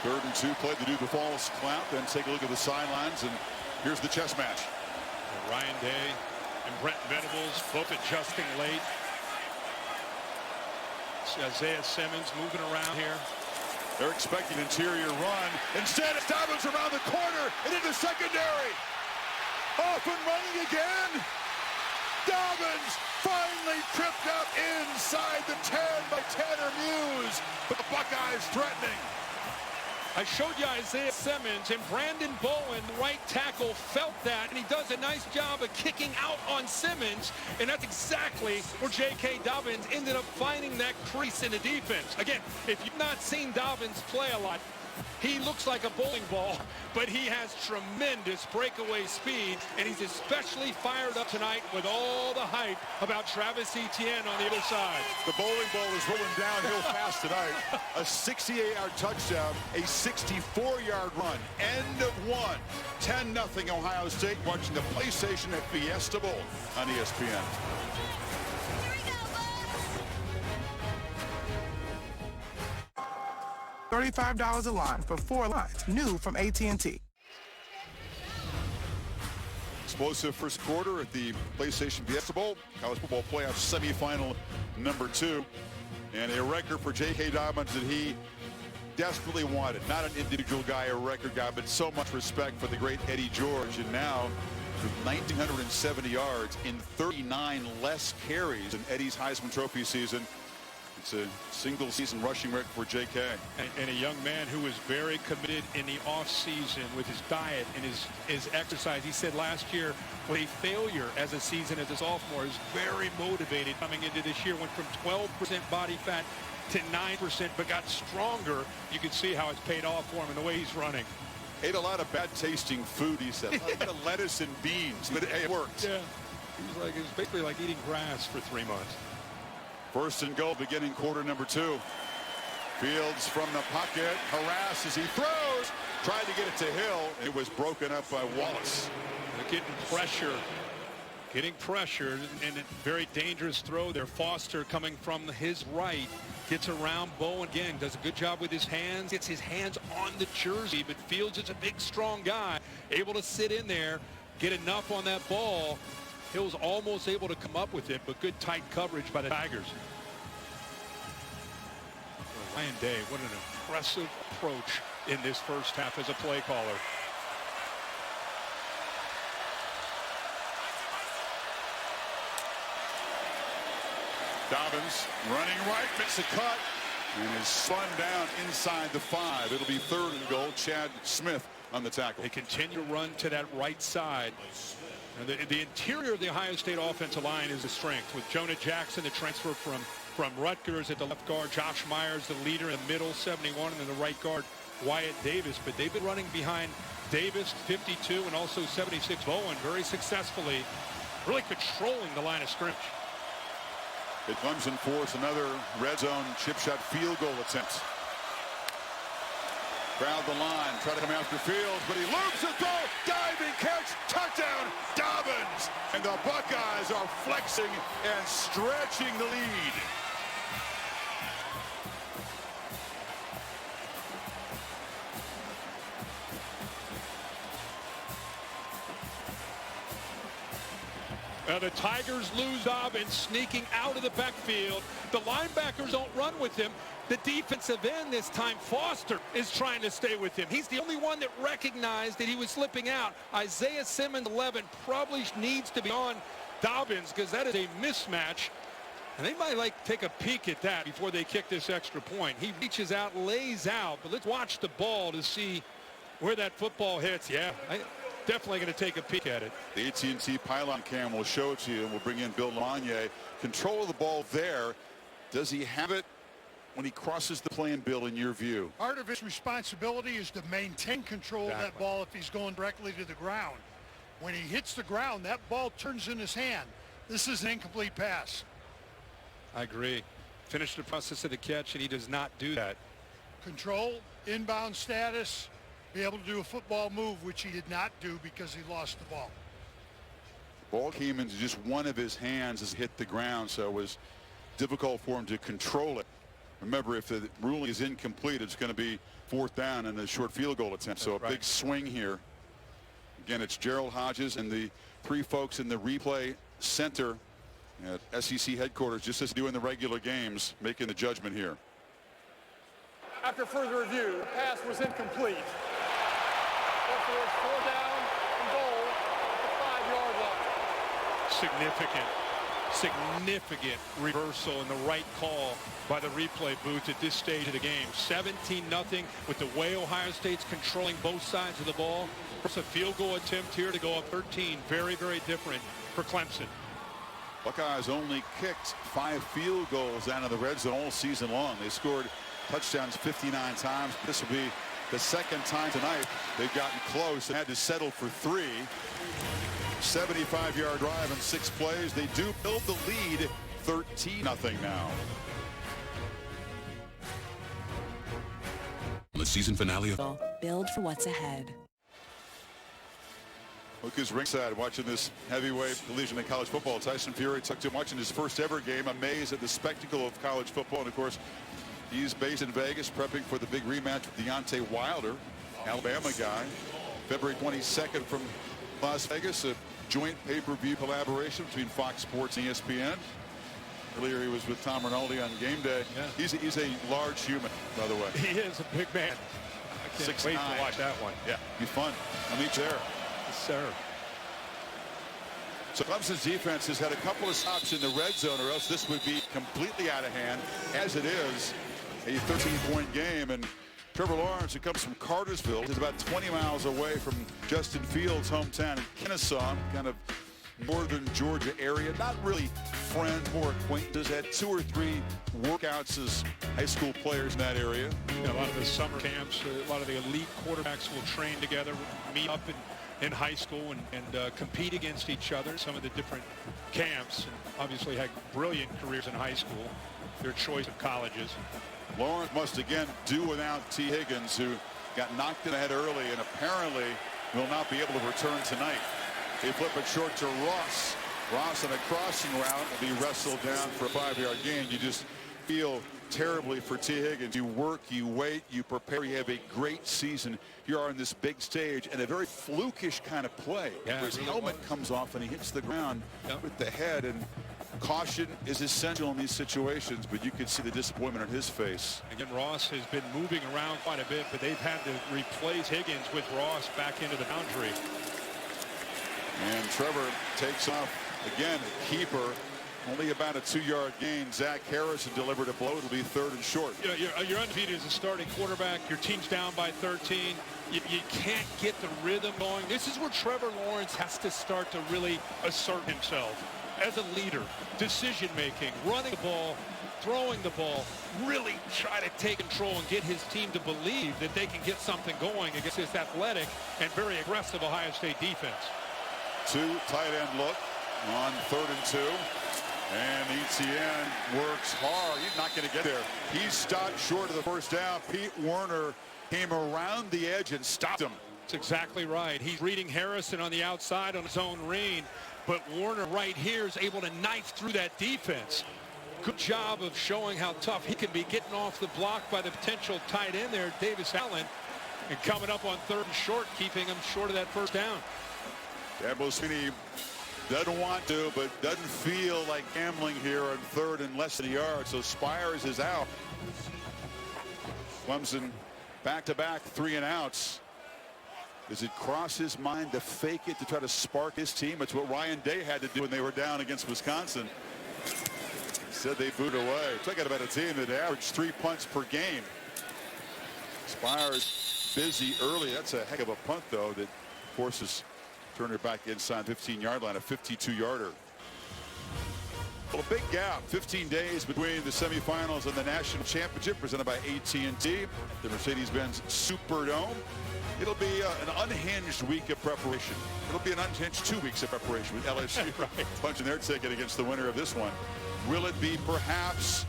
3rd and 2, play to do the false clamp, then take a look at the sidelines, and here's the chess match. Ryan Day and Brent Venables both adjusting late. Isaiah Simmons moving around here. They're expecting interior run. Instead, it's Dobbins around the corner and into secondary. Off and running again. Dobbins finally tripped up inside the 10 by Tanner Muse. But the Buckeyes threatening. I showed you Isaiah Simmons, and Brandon Bowen, the right tackle, felt that, and he does a nice job of kicking out on Simmons, and that's exactly where J.K. Dobbins ended up finding that crease in the defense. Again, if you've not seen Dobbins play a lot, he looks like a bowling ball, but he has tremendous breakaway speed, and he's especially fired up tonight with all the hype about Travis Etienne on the other side. The bowling ball is rolling downhill fast tonight. A 68-yard touchdown, a 64-yard run. End of one. 10-0 Ohio State, watching the PlayStation at Fiesta Bowl on ESPN. $35 a line for 4 lines, new from AT&T. Explosive first quarter at the PlayStation Fiesta Bowl, college football playoff semifinal number 2. And a record for J.K. Dobbins that he desperately wanted. Not an individual guy, a record guy, but so much respect for the great Eddie George. And now, with 1,970 yards in 39 less carries in Eddie's Heisman Trophy season, it's a single season rushing record for J.K. And a young man who was very committed in the offseason with his diet and his exercise. He said last year, with a failure as a season as a sophomore, is very motivated coming into this year. Went from 12% body fat to 9%, but got stronger. You can see how it's paid off for him in the way he's running. Ate a lot of bad tasting food, he said. A lot of lettuce and beans, but it worked. Yeah. It was basically like eating grass for 3 months. 1st and goal, beginning quarter number 2. Fields from the pocket, harassed as he throws. Tried to get it to Hill. It was broken up by Wallace. They're getting pressure, and a very dangerous throw there. Foster coming from his right, gets around Bowen again, does a good job with his hands, gets his hands on the jersey, but Fields is a big, strong guy, able to sit in there, get enough on that ball. Hill's almost able to come up with it, but good tight coverage by the Tigers. Ryan Day, what an impressive approach in this first half as a play caller. Dobbins running right, makes a cut, and is spun down inside the 5. It'll be 3rd and goal. Chad Smith on the tackle. They continue to run to that right side. And the interior of the Ohio State offensive line is a strength, with Jonah Jackson, the transfer from Rutgers, at the left guard, Josh Myers, the leader in the middle, 71, and then the right guard, Wyatt Davis. But they've been running behind Davis, 52, and also 76, Bowen, very successfully, really controlling the line of scrimmage. It Clemson force another red zone chip shot field goal attempt. Crowd the line, try to come after Fields, but he loops the throw, diving catch, touchdown, Dobbins! And the Buckeyes are flexing and stretching the lead. The Tigers lose Dobbins, sneaking out of the backfield. The linebackers don't run with him. The defensive end this time, Foster, is trying to stay with him. He's the only one that recognized that he was slipping out. Isaiah Simmons, 11, probably needs to be on Dobbins, because that is a mismatch. And they might take a peek at that before they kick this extra point. He reaches out, lays out, but let's watch the ball to see where that football hits. Yeah, definitely going to take a peek at it. The AT&T pylon cam will show it to you, and we'll bring in Bill Lamagna. Control of the ball there. Does he have it when he crosses the plane, Bill, in your view? Part of his responsibility is to maintain control of that ball if he's going directly to the ground. When he hits the ground, that ball turns in his hand. This is an incomplete pass. I agree. Finished the process of the catch, and he does not do that. Control, inbound status, be able to do a football move, which he did not do because he lost the ball. Ball came into just one of his hands as it hit the ground, so it was difficult for him to control it. Remember, if the ruling is incomplete, it's going to be 4th down and a short field goal attempt. So a big swing here. Again, it's Gerald Hodges and the 3 folks in the replay center at SEC headquarters, just as they do in the regular games, making the judgment here. After further review, the pass was incomplete. Therefore, it's 4 down and goal at the 5-yard line. Significant reversal and the right call by the replay booth at this stage of the game. 17-0 with the way Ohio State's controlling both sides of the ball. It's a field goal attempt here to go up 13. Very, very different for Clemson. Buckeyes only kicked 5 field goals out of the red zone all season long. They scored touchdowns 59 times. This will be the 2nd time tonight they've gotten close and had to settle for 3. 75-yard drive in 6 plays. They do build the lead 13-0 now. The season finale of Build for what's ahead. Look who's ringside watching this heavyweight collision in college football. Tyson Fury took too much in his first ever game, amazed at the spectacle of college football. And of course, he's based in Vegas, prepping for the big rematch with Deontay Wilder, Alabama guy. February 22nd from Las Vegas, a joint pay-per-view collaboration between Fox Sports and ESPN. Earlier he was with Tom Rinaldi on game day. Yeah. He's a large human, by the way. He is a big man. I can't wait to watch that one. Yeah, be fun. I'll meet you there. Yes, sir. So Clemson's defense has had a couple of stops in the red zone, or else this would be completely out of hand. As it is, a 13-point game. And Trevor Lawrence, who comes from Cartersville, is about 20 miles away from Justin Fields' hometown in Kennesaw, kind of northern Georgia area. Not really friends, more acquaintances. Had 2 or 3 workouts as high school players in that area. A lot of the summer camps, a lot of the elite quarterbacks will train together, meet up in high school and compete against each other. Some of the different camps, and obviously had brilliant careers in high school, their choice of colleges. Lawrence must again do without T. Higgins, who got knocked in the head early and apparently will not be able to return tonight. They flip it short to Ross. Ross on a crossing route will be wrestled down for a 5-yard gain. You just feel terribly for T. Higgins. You work, you wait, you prepare, you have a great season. You are on this big stage and a very flukish kind of play. Yeah, his helmet comes off and he hits the ground with the head, and caution is essential in these situations, but you can see the disappointment on his face. Again, Ross has been moving around quite a bit, but they've had to replace Higgins with Ross back into the boundary. And Trevor takes off again, keeper. Only about a 2-yard gain. Zach Harrison delivered a blow. It'll be 3rd and short. You know, you're undefeated as a starting quarterback. Your team's down by 13. You can't get the rhythm going. This is where Trevor Lawrence has to start to really assert himself as a leader. Decision-making, running the ball, throwing the ball, really try to take control and get his team to believe that they can get something going against this athletic and very aggressive Ohio State defense. 2 tight end look on 3rd and 2. And Etienne works hard. He's not going to get there. He stopped short of the first down. Pete Werner came around the edge and stopped him. That's exactly right. He's reading Harrison on the outside on his own read, but Werner right here is able to knife through that defense. Good job of showing how tough he can be, getting off the block by the potential tight end there, Davis Allen, and coming up on 3rd and short, keeping him short of that first down. Dabo Swinney doesn't want to, but doesn't feel like gambling here on 3rd and less than a yard. So Spires is out. Clemson back-to-back 3 and outs. Does it cross his mind to fake it to try to spark his team? It's what Ryan Day had to do when they were down against Wisconsin. Said they boot away. Talking about a team that averaged 3 punts per game. Spires busy early. That's a heck of a punt, though, that forces Turner back inside 15-yard line, a 52-yarder. Well, a big gap, 15 days between the semifinals and the national championship, presented by AT&T, the Mercedes-Benz Superdome. It'll be an unhinged week of preparation. It'll be an unhinged 2 weeks of preparation with LSU punching their ticket against the winner of this one. Will it be perhaps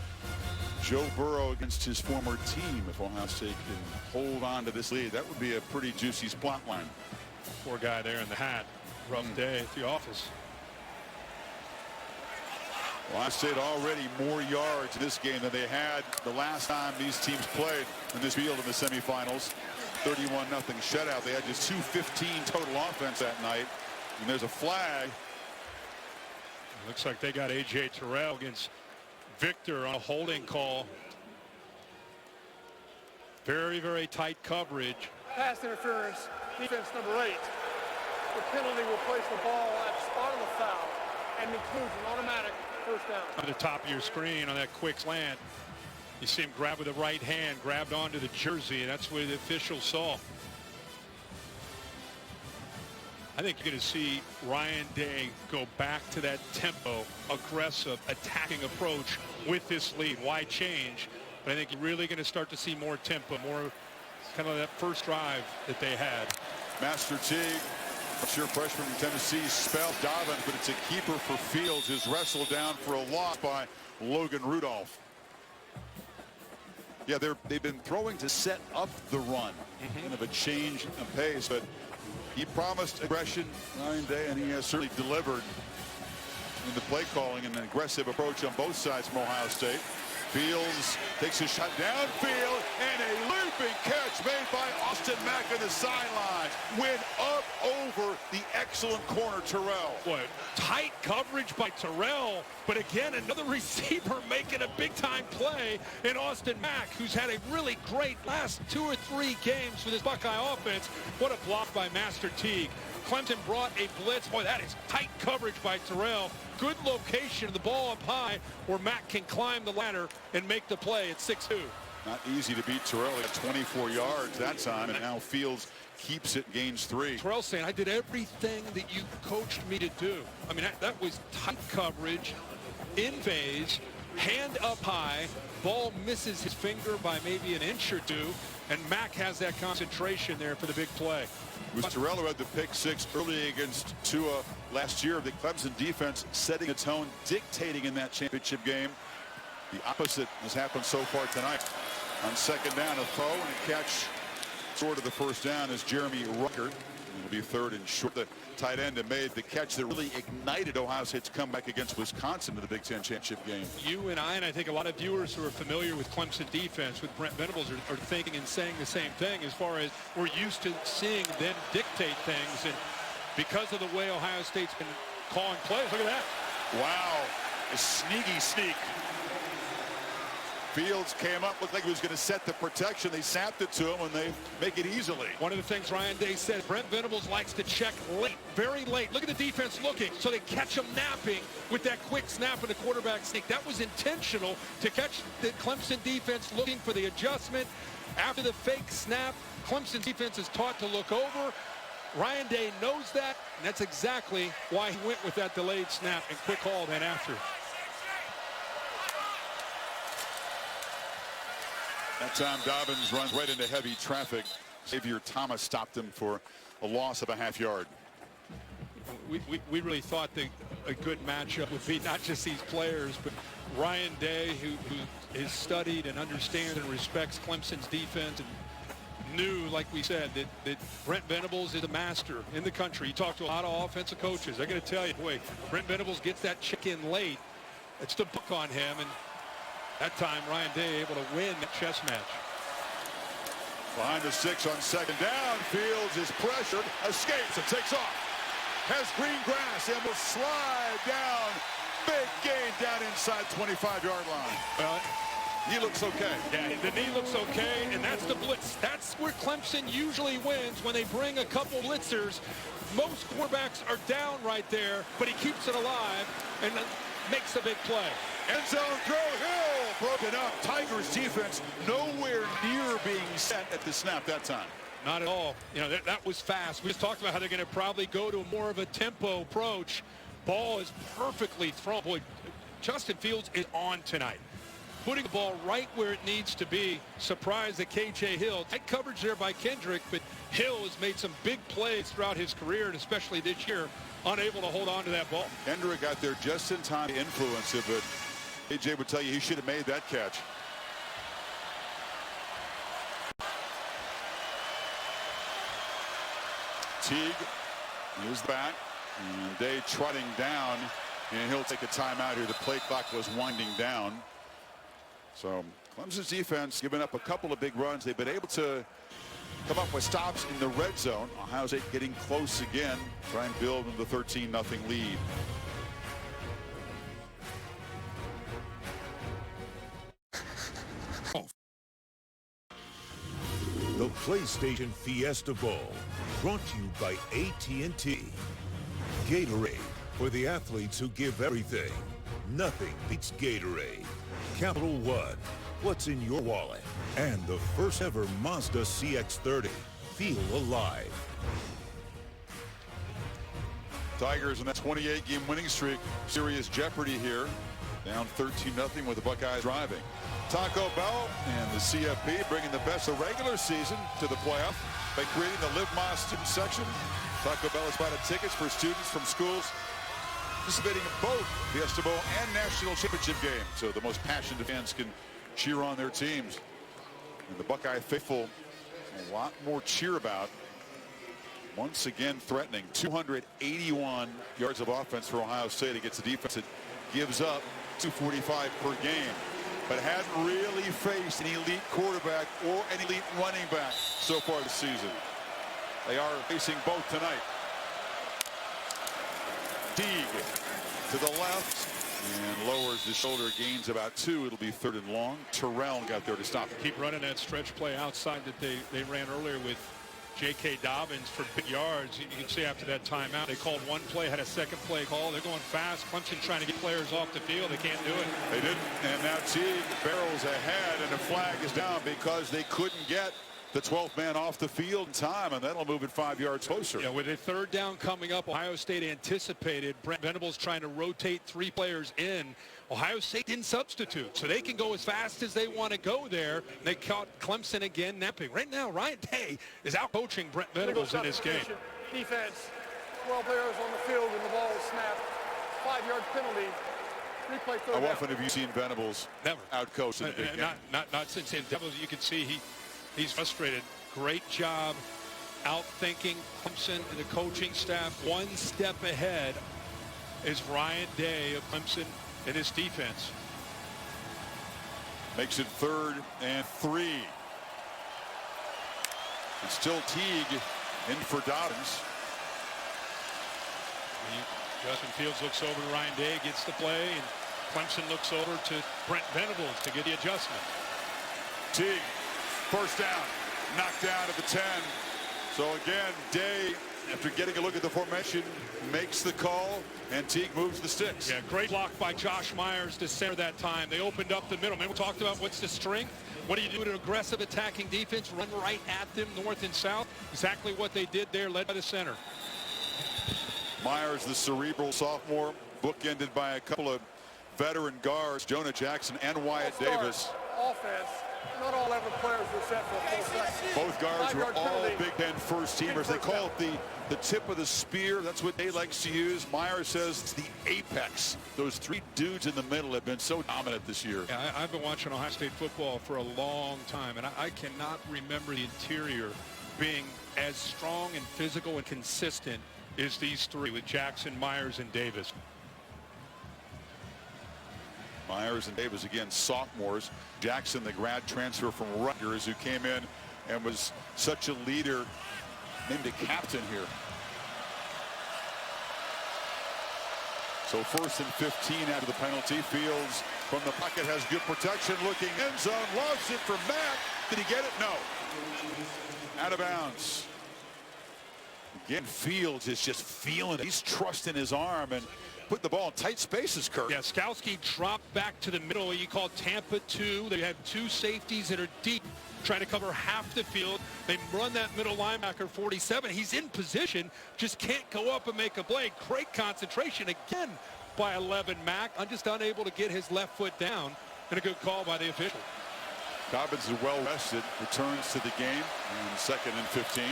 Joe Burrow against his former team. If Ohio State can hold on to this lead, that would be a pretty juicy spot line. Poor guy there in the hat. Rough day at the office. Ohio State already more yards in this game than they had the last time these teams played in this field in the semifinals. 31-0 shutout. They had just 215 total offense that night. And there's a flag. Looks like they got A.J. Terrell against Victor on a holding call. Very, very tight coverage. Pass interference, defense number 8. The penalty will place the ball at the spot of the foul and includes an automatic first down. On the top of your screen on that quick slant, you see him grab with the right hand, grabbed onto the jersey, and that's where the official saw. I think you're going to see Ryan Day go back to that tempo, aggressive, attacking approach with this lead. Why change? But I think you're really going to start to see more tempo, more kind of that first drive that they had. Master Teague, sure freshman from Tennessee, spelled Dobbins, but it's a keeper for Fields, is wrestled down for a loss by Logan Rudolph. Yeah, they've been throwing to set up the run. Kind of a change of pace, but he promised aggression, Ryan Day, and he has certainly delivered in the play calling and an aggressive approach on both sides from Ohio State. Fields takes a shot downfield, and a looping catch made by Austin Mack on the sideline. Went up over the excellent corner, Terrell. What tight coverage by Terrell, but again, another receiver making a big-time play in Austin Mack, who's had a really great last 2 or 3 games for this Buckeye offense. What a block by Master Teague. Clemson brought a blitz. Boy, that is tight coverage by Terrell. Good location, the ball up high where Mack can climb the ladder and make the play at 6-2. Not easy to beat Terrell at 24 yards that time, and now Fields keeps it, gains 3. Terrell saying, I did everything that you coached me to do. I mean, that was tight coverage, in phase, hand up high, ball misses his finger by maybe an inch or 2, and Mack has that concentration there for the big play. It was Terrell who had the pick 6 early against Tua last year. The Clemson defense setting a tone, dictating in that championship game. The opposite has happened so far tonight. On second down, a throw and a catch short of the first down is Jeremy Ruckert. It'll be 3rd and short. The tight end that made the catch that really ignited Ohio State's comeback against Wisconsin in the Big Ten championship game. You and I think a lot of viewers who are familiar with Clemson defense, with Brent Venables, are thinking and saying the same thing, as far as we're used to seeing them dictate things. And because of the way Ohio State's been calling plays, look at that. Wow, a sneaky sneak. Fields came up, looked like he was going to set the protection. They snapped it to him, and they make it easily. One of the things Ryan Day said, Brent Venables likes to check late, very late. Look at the defense looking, so they catch him napping with that quick snap and the quarterback sneak. That was intentional to catch the Clemson defense looking for the adjustment. After the fake snap, Clemson defense is taught to look over. Ryan Day knows that, and that's exactly why he went with that delayed snap and quick call then after. That time Dobbins runs right into heavy traffic. Xavier Thomas stopped him for a loss of a half yard. We really thought that a good matchup would be not just these players, but Ryan Day, who is studied and understands and respects Clemson's defense, and knew, like we said, that Brent Venables is a master in the country. You talk to a lot of offensive coaches. They're going to tell you, boy, Brent Venables gets that check in late. It's the book on him, and that time, Ryan Day able to win the chess match. Behind the 6 on second down. Fields is pressured, escapes, and takes off. Has green grass and will slide down. Big gain down inside 25-yard line. Well, he looks okay. Yeah, the knee looks okay, and that's the blitz. That's where Clemson usually wins, when they bring a couple blitzers. Most quarterbacks are down right there, but he keeps it alive and makes a big play. End zone throw, Hill, broken up. Tigers defense nowhere near being set at the snap that time. Not at all. You know, that was fast. We just talked about how they're going to probably go to more of a tempo approach. Ball is perfectly thrown. Boy, Justin Fields is on tonight, putting the ball right where it needs to be. Surprised at KJ Hill. Tight coverage there by Kendrick, but Hill has made some big plays throughout his career, and especially this year, unable to hold on to that ball. Kendrick got there just in time to influence it, but AJ would tell you he should have made that catch. Teague is back. And Day trotting down, and he'll take a timeout here. The play clock was winding down. So Clemson's defense giving up a couple of big runs. They've been able to come up with stops in the red zone. Ohio State getting close again, try and build in the 13-0 lead. The PlayStation Fiesta Bowl, brought to you by AT&T. Gatorade, for the athletes who give everything. Nothing beats Gatorade. Capital One, what's in your wallet? And the first ever Mazda CX-30. Feel alive. Tigers in that 28-game winning streak. Serious jeopardy here. Down 13-0 with the Buckeyes driving. Taco Bell and the CFP bringing the best of regular season to the playoff by creating the Live Mas student section. Taco Bell has provided tickets for students from schools participating in both Fiesta Bowl and National Championship games, so the most passionate fans can cheer on their teams. And the Buckeye faithful, a lot more cheer about. Once again threatening. 281 yards of offense for Ohio State against a defense that gives up 245 per game, but hadn't really faced an elite quarterback or an elite running back so far this season. They are facing both tonight. Teague to the left and lowers the shoulder, gains about 2. It'll be 3rd and long. Terrell got there to stop it. Keep running that stretch play outside that they ran earlier with J.K. Dobbins for big yards. You can see after that timeout, they called one play, had a second play call. They're going fast. Clemson trying to get players off the field. They can't do it. They didn't. And now Teague barrels ahead, and the flag is down because they couldn't get the 12th man off the field in time, and that'll move it 5 yards closer. Yeah, with a 3rd down coming up, Ohio State anticipated Brent Venables trying to rotate 3 players in. Ohio State didn't substitute, so they can go as fast as they want to go there. They caught Clemson again napping. Right now, Ryan Day is out coaching Brent Venables in this game. Defense, 12 players on the field, and the ball is snapped. 5-yard penalty. Replay 3rd down. How often have you seen Venables out coached in a big game? Not since Venables. You can see he's frustrated. Great job out-thinking Clemson and the coaching staff. One step ahead is Ryan Day of Clemson and his defense. Makes it 3rd and 3. It's still Teague in for Dobbins. Justin Fields looks over to Ryan Day, gets the play, and Clemson looks over to Brent Venables to get the adjustment. Teague, 1st down, knocked down at the 10. So again, Day, after getting a look at the formation, makes the call, and Teague moves the sticks. Yeah, great block by Josh Myers to center that time. They opened up the middle. Man, we talked about what's the strength. What do you do with an aggressive attacking defense? Run right at them, north and south. Exactly what they did there, led by the center. Myers, the cerebral sophomore, bookended by a couple of veteran guards, Jonah Jackson and Wyatt Davis. Offense. Not all 11 players were set for a full second. Both guards were all Big Ten first-teamers. They call it the tip of the spear. That's what Day likes to use. Myers says it's the apex. Those 3 dudes in the middle have been so dominant this year. Yeah, I've been watching Ohio State football for a long time, and I cannot remember the interior being as strong and physical and consistent as these 3 with Jackson, Myers, and Davis. Myers and Davis, again, sophomores. Jackson, the grad transfer from Rutgers, who came in and was such a leader, named a captain here. So 1st and 15 out of the penalty. Fields from the pocket has good protection, looking end zone, lost it for Mack. Did he get it? No. Out of bounds. Again, Fields is just feeling it. He's trusting his arm and put the ball in tight spaces, Kurt. Yeah, Skowski dropped back to the middle. You call Tampa 2. They have 2 safeties that are deep, trying to cover half the field. They run that middle linebacker 47. He's in position, just can't go up and make a play. Great concentration again by 11 Mack. I'm just unable to get his left foot down, and a good call by the official. Dobbins is well rested, returns to the game, and 2nd and 15.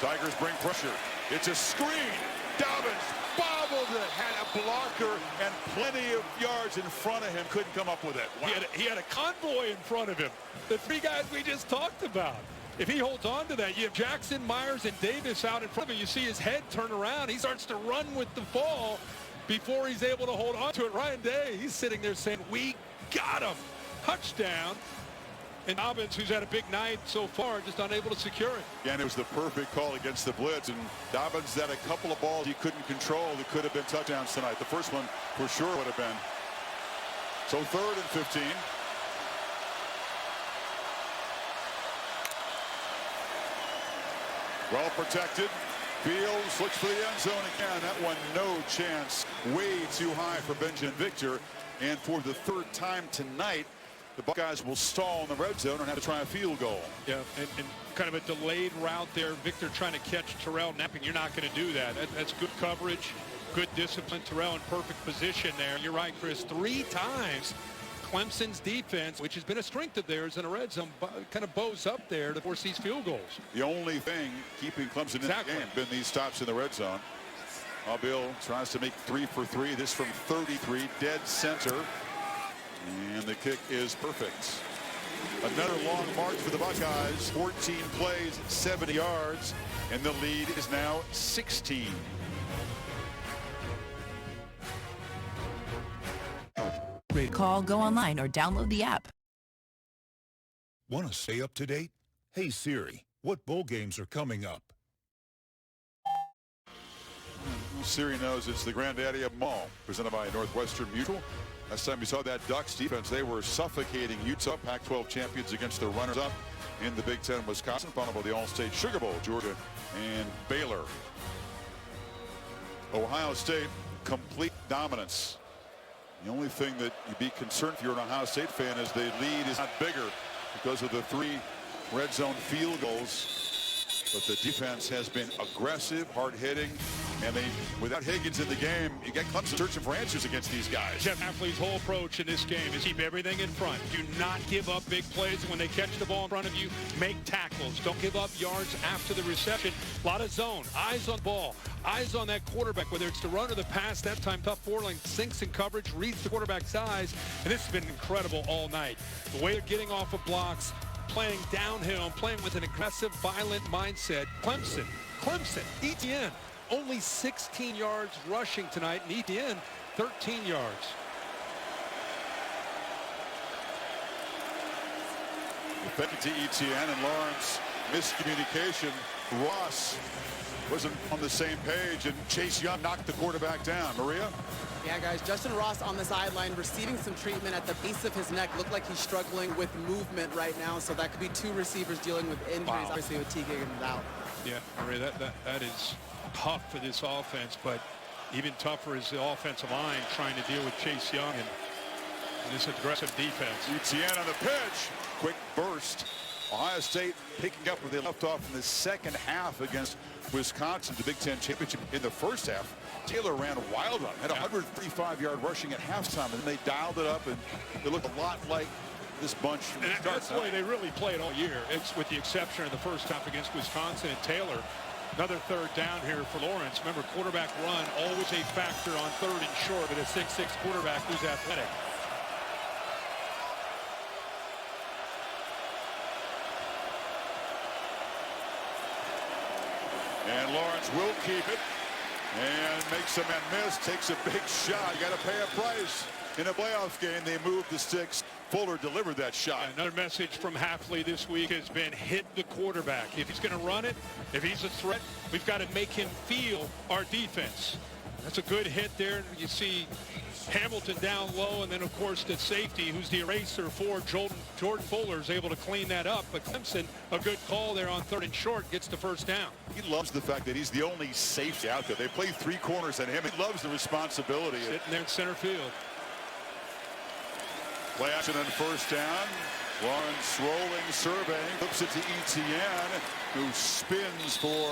Tigers bring pressure. It's a screen. Dobbins bobbled it, had a blocker and plenty of yards in front of him, couldn't come up with it. Wow. He had a convoy in front of him. The 3 guys we just talked about. If he holds on to that, you have Jackson, Myers, and Davis out in front of him. You see his head turn around. He starts to run with the ball before he's able to hold on to it. Ryan Day, he's sitting there saying, we got him. Touchdown. And Dobbins, who's had a big night so far, just unable to secure it. Again, it was the perfect call against the blitz, and Dobbins had a couple of balls he couldn't control that could have been touchdowns tonight. The first one for sure would have been. So 3rd and 15. Well protected. Fields looks for the end zone again. That one, no chance. Way too high for Benjamin Victor. And for the 3rd time tonight, the Buckeyes will stall in the red zone and have to try a field goal. Yeah, and kind of a delayed route there. Victor trying to catch Terrell napping. You're not going to do that. That's good coverage, good discipline. Terrell in perfect position there. You're right, Chris. 3 times Clemson's defense, which has been a strength of theirs in a red zone, kind of bows up there to force these field goals. The only thing keeping Clemson in the game been these stops in the red zone. Bill tries to make 3 for 3. This from 33, dead center. And the kick is perfect. Another long march for the Buckeyes. 14 plays, 70 yards, and the lead is now 16. Call, go online, or download the app. Want to stay up to date? Hey Siri, what bowl games are coming up? Siri knows it's the granddaddy of them all. Presented by Northwestern Mutual. Last time we saw that Ducks defense, they were suffocating Utah. Pac-12 champions against the runners-up in the Big Ten, Wisconsin, followed by the All-State Sugar Bowl, Georgia and Baylor. Ohio State, complete dominance. The only thing that you'd be concerned if you're an Ohio State fan is the lead is not bigger because of the 3 red zone field goals. But the defense has been aggressive, hard-hitting, and without Higgins in the game, you got Clemson searching for answers against these guys. Jeff Hafley's whole approach in this game is keep everything in front. Do not give up big plays. When they catch the ball in front of you, make tackles. Don't give up yards after the reception. A lot of zone. Eyes on ball. Eyes on that quarterback, whether it's the run or the pass. That time, tough four-lane sinks in coverage, reads the quarterback's eyes, and this has been incredible all night. The way they're getting off of blocks, playing downhill, playing with an aggressive, violent mindset. Clemson, ETN, only 16 yards rushing tonight, and ETN, 13 yards. Effective to ETN and Lawrence. Miscommunication. Ross wasn't on the same page, and Chase Young knocked the quarterback down. Maria? Yeah, guys, Justin Ross on the sideline receiving some treatment at the base of his neck. Looked like he's struggling with movement right now, so that could be 2 receivers dealing with injuries. Wow. Obviously with T. Higgins out. Yeah, Maria, that is tough for this offense, but even tougher is the offensive line trying to deal with Chase Young and this aggressive defense. ETN on the pitch. Quick burst. Ohio State picking up where they left off in the second half against Wisconsin, the Big Ten championship. In the first half, Taylor ran wild on it, had 135-yard rushing at halftime, and they dialed it up, and it looked a lot like this bunch from the start. That's the way they really played all year. It's with the exception of the first half against Wisconsin and Taylor. Another 3rd down here for Lawrence. Remember, quarterback run, always a factor on 3rd and short, but a 6'6" quarterback who's athletic. And Lawrence will keep it and makes a man miss, takes a big shot. You got to pay a price. In a playoff game, they moved the sticks. Fuller delivered that shot. Another message from Hafley this week has been hit the quarterback. If he's going to run it, if he's a threat, we've got to make him feel our defense. That's a good hit there. You see Hamilton down low, and then, of course, the safety, who's the eraser for Jordan Fuller, is able to clean that up. But Clemson, a good call there on 3rd and short, gets the 1st down. He loves the fact that he's the only safety out there. They play 3 corners at him. He loves the responsibility. Sitting there in center field. Play action on 1st down. Lawrence rolling, surveying, flips it to ETN, who spins for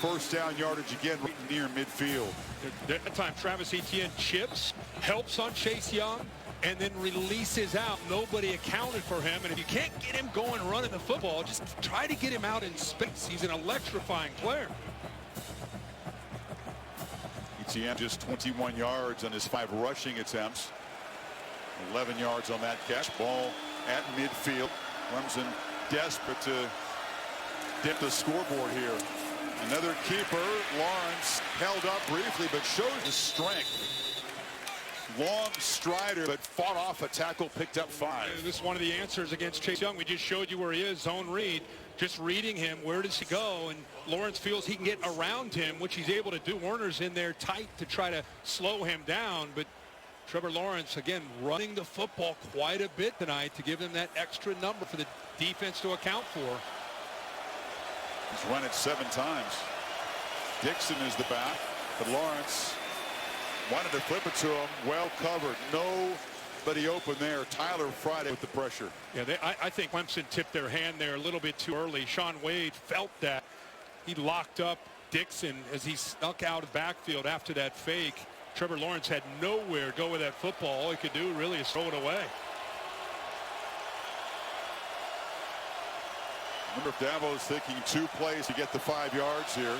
1st down yardage again right near midfield. That time, Travis Etienne chips, helps on Chase Young, and then releases out. Nobody accounted for him, and if you can't get him going running the football, just try to get him out in space. He's an electrifying player. Etienne just 21 yards on his 5 rushing attempts. 11 yards on that catch. Ball at midfield. Clemson desperate to dip the scoreboard here. Another keeper. Lawrence held up briefly, but shows the strength. Long strider, but fought off a tackle, picked up 5. This is one of the answers against Chase Young. We just showed you where he is, zone read. Just reading him, where does he go? And Lawrence feels he can get around him, which he's able to do. Warner's in there tight to try to slow him down, but Trevor Lawrence, again, running the football quite a bit tonight to give him that extra number for the defense to account for. He's run it 7 times. Dixon is the back, but Lawrence wanted to flip it to him. Well covered. Nobody open there. Tyler Friday with the pressure. Yeah, I think Clemson tipped their hand there a little bit too early. Shaun Wade felt that. He locked up Dixon as he snuck out of backfield after that fake. Trevor Lawrence had nowhere to go with that football. All he could do really is throw it away. I wonder if Davo's thinking 2 plays to get the 5 yards here.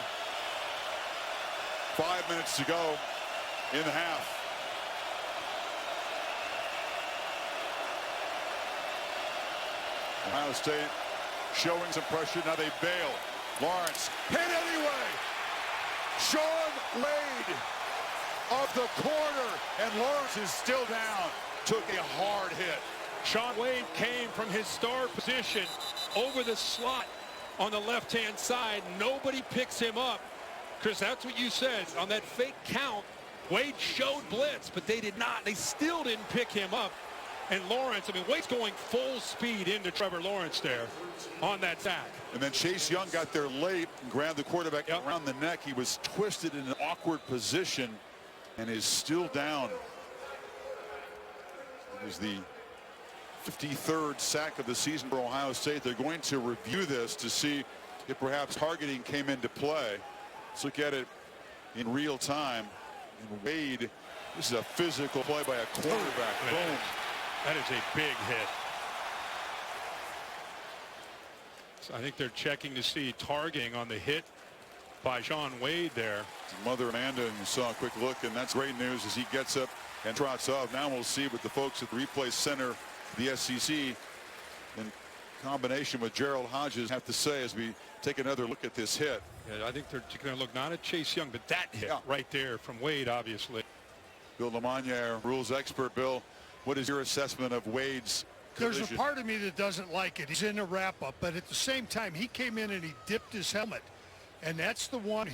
5 minutes to go in the half. Ohio State showing some pressure. Now they bail. Lawrence hit anyway. Shaun Wade of the corner, and Lawrence is still down. Took a hard hit. Shaun Wade came from his star position over the slot on the left-hand side. Nobody picks him up. Chris, that's what you said. On that fake count, Wade showed blitz, but they did not. They still didn't pick him up. And Lawrence, I mean, Wade's going full speed into Trevor Lawrence there on that sack. And then Chase Young got there late and grabbed the quarterback around the neck. He was twisted in an awkward position and is still down. It was the 53rd sack of the season for Ohio State. They're going to review this to see if perhaps targeting came into play. Let's look at it in real time. And Wade, this is a physical play by a quarterback. Boom. That is a big hit. So I think they're checking to see targeting on the hit by Shaun Wade there. Mother Amanda, and you saw a quick look, and that's great news as he gets up and trots off. Now we'll see what the folks at the replay center, the SEC, in combination with Gerald Hodges, have to say as we take another look at this hit. Yeah, I think they're going to look not at Chase Young, but that hit right there from Wade, obviously. Bill LeMonier, rules expert. Bill, what is your assessment of Wade's collision? There's a part of me that doesn't like it. He's in a wrap-up, but at the same time, he came in and he dipped his helmet. And that's the one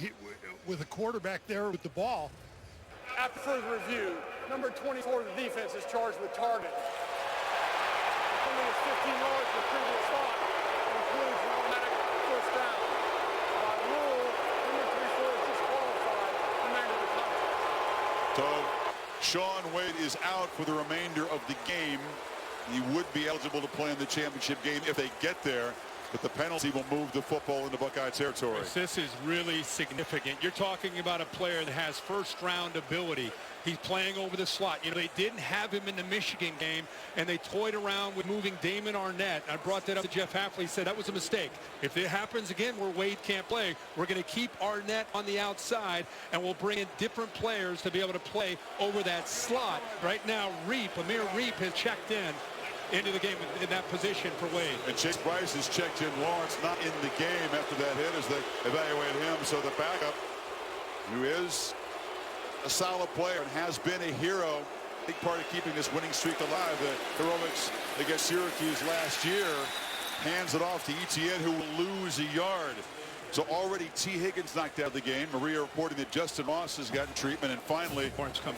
with a quarterback there with the ball. After further review, number 24 of the defense is charged with targeting. Only is 15 yards for previous thought. Includes an automatic first down. By rule, number 24 is disqualified. Remainder of the contest. So Shaun Wade is out for the remainder of the game. He would be eligible to play in the championship game if they get there, but the penalty will move the football into Buckeye territory. This is really significant. You're talking about a player that has first-round ability. He's playing over the slot. You know, they didn't have him in the Michigan game, and they toyed around with moving Damon Arnett. I brought that up to Jeff Hafley. He said that was a mistake. If it happens again where Wade can't play, we're going to keep Arnett on the outside, and we'll bring in different players to be able to play over that slot. Right now, Amir Reep has checked in into the game in that position for Wade. And Chase Bryce has checked in. Lawrence not in the game after that hit as they evaluate him. So the backup, who is a solid player and has been a hero, big part of keeping this winning streak alive. The heroics against Syracuse last year, hands it off to Etienne, who will lose a yard. So already T. Higgins knocked out of the game. Maria reporting that Justin Moss has gotten treatment. And finally, a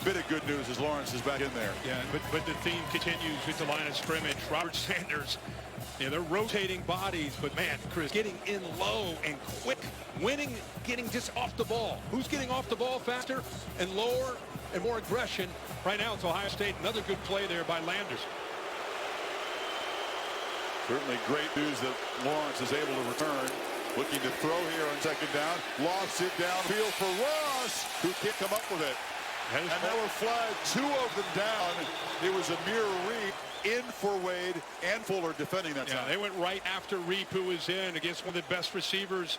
bit of good news as Lawrence is back in there. Yeah, but the theme continues with the line of scrimmage. Robert Sanders, they're rotating bodies, but man, Chris, getting in low and quick, winning, getting just off the ball. Who's getting off the ball faster and lower and more aggression? Right now it's Ohio State. Another good play there by Landers. Certainly great news that Lawrence is able to return. Looking to throw here on second down. Lost it downfield for Ross, who can't come up with it. And they were flagged, 2 of them down. It was Amir Reep in for Wade and Fuller defending that time. They went right after Reep, who was in against one of the best receivers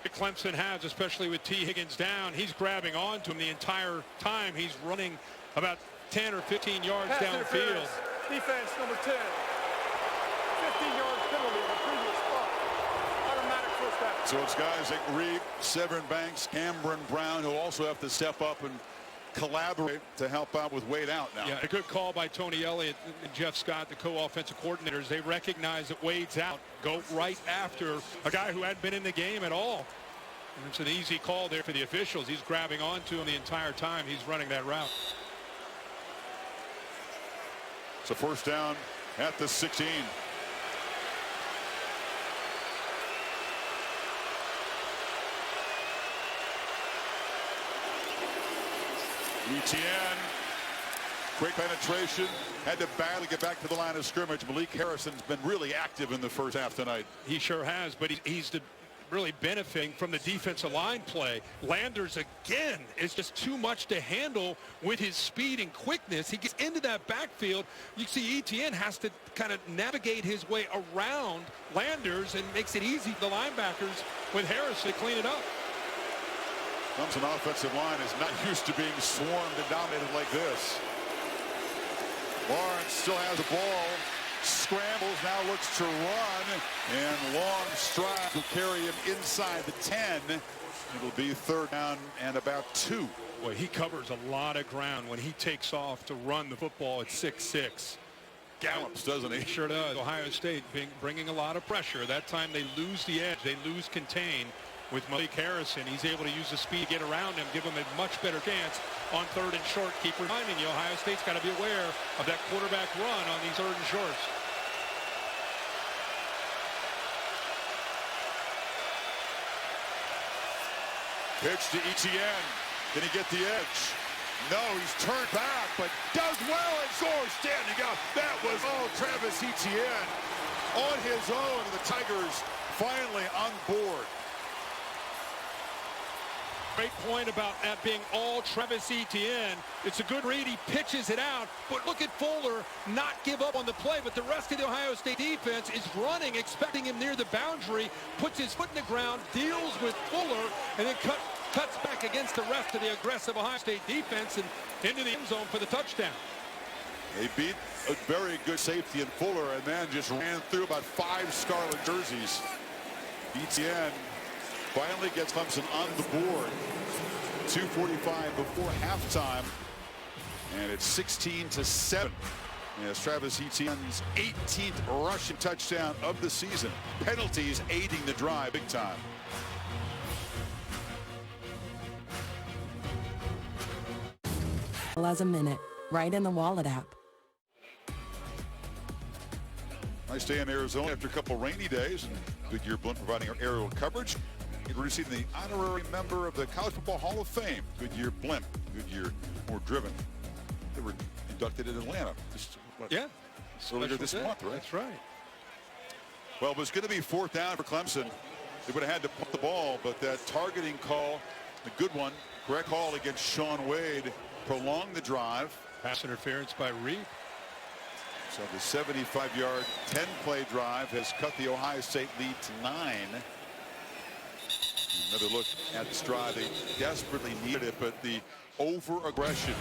that Clemson has, especially with T. Higgins down. He's grabbing onto him the entire time. He's running about 10 or 15 yards downfield. Defense number 10. 15-yard penalty on the previous spot. Automatic first down. So it's guys like Reed, Severn Banks, Cameron Brown who also have to step up and collaborate to help out with Wade out now. Yeah, a good call by Tony Elliott and Jeff Scott, the co-offensive coordinators. They recognize that Wade's out. Go right after a guy who hadn't been in the game at all. And it's an easy call there for the officials. He's grabbing onto him the entire time he's running that route. So first down at the 16. Etienne, great penetration, had to battle to get back to the line of scrimmage. Malik Harrison's been really active in the first half tonight. He sure has, but he's really benefiting from the defensive line play. Landers again is just too much to handle with his speed and quickness. He gets into that backfield. You see Etienne has to kind of navigate his way around Landers and makes it easy for the linebackers with Harrison to clean it up. Clemson offensive line is not used to being swarmed and dominated like this. Lawrence still has the ball. Scrambles, now looks to run. And long stride will carry him inside the 10. It'll be third down and about 2. Boy, he covers a lot of ground when he takes off to run the football at 6'6". Gallops, doesn't he? He sure does. Ohio State bringing a lot of pressure. That time they lose the edge. They lose contain. With Malik Harrison, he's able to use the speed to get around him, give him a much better chance on third and short. Keep reminding you, Ohio State's got to be aware of that quarterback run on these third and shorts. Pitch to Etienne. Can he get the edge? No, he's turned back, but does well and scores. Standing up. That was all Travis Etienne on his own. The Tigers finally on board. Great point about that being all Travis Etienne. It's a good read. He pitches it out. But look at Fuller not give up on the play. But the rest of the Ohio State defense is running, expecting him near the boundary, puts his foot in the ground, deals with Fuller, and then cuts back against the rest of the aggressive Ohio State defense and into the end zone for the touchdown. They beat a very good safety in Fuller and then just ran through about 5 scarlet jerseys. Etienne finally gets Clemson on the board. 2:45 before halftime, and it's 16-7. Yes, Travis Etienne's 18th rushing touchdown of the season. Penalties aiding the drive big time. As a minute, right in the Wallet app. Nice day in Arizona after a couple rainy days, and Goodyear Blimp providing our aerial coverage. Introducing the honorary member of the College Football Hall of Fame, Goodyear Blimp. Goodyear more driven. They were inducted in Atlanta. Earlier this month, right? That's right. Well, it was going to be fourth down for Clemson. They would have had to pump the ball, but that targeting call, the good one, correct call against Shaun Wade, prolonged the drive. Pass interference by Reed. So the 75-yard, 10-play drive has cut the Ohio State lead to 9. Another look at this drive. They desperately needed it, but the over-aggression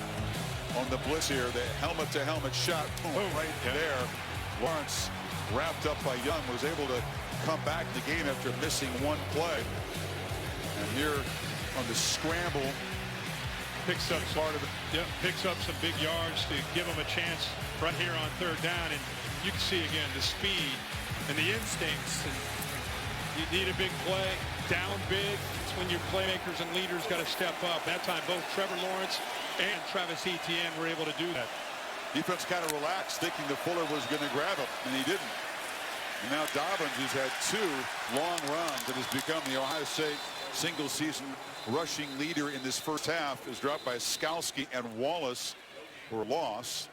on the blitz here, the helmet-to-helmet shot, boom, right there. Lawrence, wrapped up by Young, was able to come back in the game after missing one play. And here on the scramble, picks up part of it. Yeah, picks up some big yards to give him a chance right here on third down. And you can see again the speed and the instincts. And you need a big play, down big. It's when your playmakers and leaders got to step up. That time both Trevor Lawrence and Travis Etienne were able to do that. Defense kind of relaxed, thinking that Fuller was going to grab him, and he didn't. And now Dobbins, who's had 2 long runs and has become the Ohio State single-season rushing leader in this first half, is dropped by Skalski and Wallace for a loss.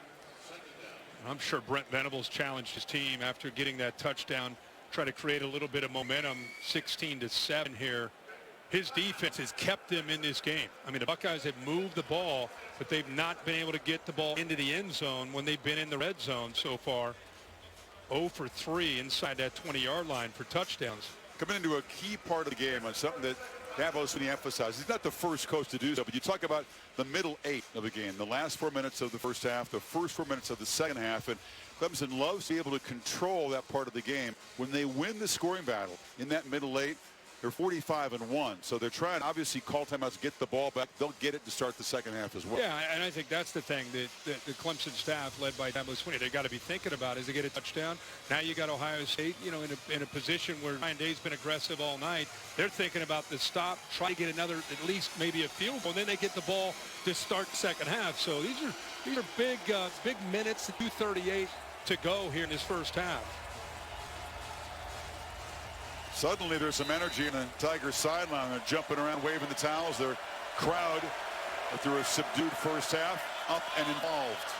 I'm sure Brent Venables challenged his team after getting that touchdown, try to create a little bit of momentum. 16-7 here. His defense has kept them in this game. I mean, the Buckeyes have moved the ball, but they've not been able to get the ball into the end zone when they've been in the red zone so far. 0 for 3 inside that 20-yard line for touchdowns. Coming into a key part of the game on something that Davos when he emphasized. He's not the first coach to do so, but you talk about the middle 8 of the game, the last 4 minutes of the first half, the first 4 minutes of the second half, and Clemson loves to be able to control that part of the game. When they win the scoring battle in that middle 8, They're 45-1, so they're trying to obviously call timeouts, get the ball back. They'll get it to start the second half as well. Yeah, and I think that's the thing that the Clemson staff, led by Dabo Swinney, they got to be thinking about is to get a touchdown. Now you got Ohio State, you know, in a position where Ryan Day's been aggressive all night. They're thinking about the stop, try to get another, at least maybe a field goal, and then they get the ball to start the second half. So these are big minutes, 2:38 to go here in this first half. Suddenly there's some energy in the Tigers sideline. They're jumping around, waving the towels. Their crowd, after a subdued first half, up and involved.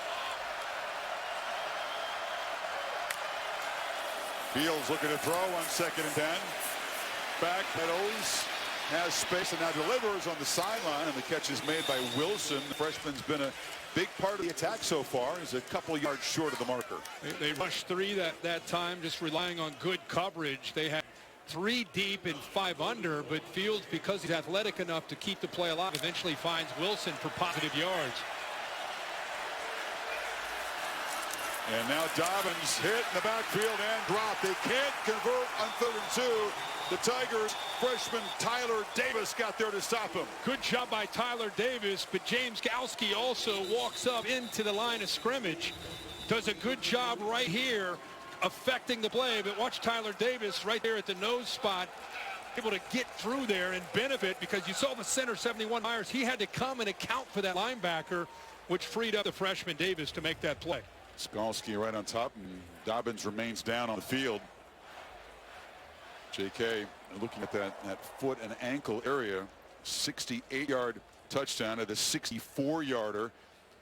Fields looking to throw on 2nd and 10. Back, Meadows has space and now delivers on the sideline, and the catch is made by Wilson. The freshman's been a big part of the attack so far. He's a couple yards short of the marker. They rushed 3 that time, just relying on good coverage. They had 3 deep and 5 under, but Fields, because he's athletic enough to keep the play alive, eventually finds Wilson for positive yards. And now Dobbins hit in the backfield and dropped. They can't convert on 3rd and 2. The Tigers freshman Tyler Davis got there to stop him. Good job by Tyler Davis, but James Gowski also walks up into the line of scrimmage. Does a good job right here affecting the play, but watch Tyler Davis right there at the nose spot, able to get through there and benefit, because you saw the center, 71 Myers, he had to come and account for that linebacker, which freed up the freshman Davis to make that play. Skalski right on top, and Dobbins remains down on the field. JK looking at that foot and ankle area. 68-yard touchdown at a 64-yarder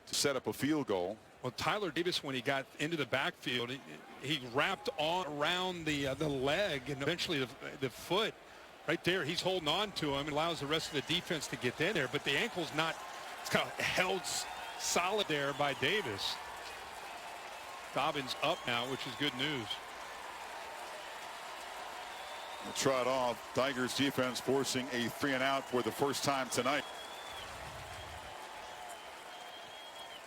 to set up a field goal. Well, Tyler Davis, when he got into the backfield, he wrapped on around the leg and eventually the foot right there. He's holding on to him and allows the rest of the defense to get in there, but the ankle's not, it's kind of held solid there by Davis. Dobbins up now, which is good news. We'll trot off. Tigers defense forcing a 3-and-out for the first time tonight.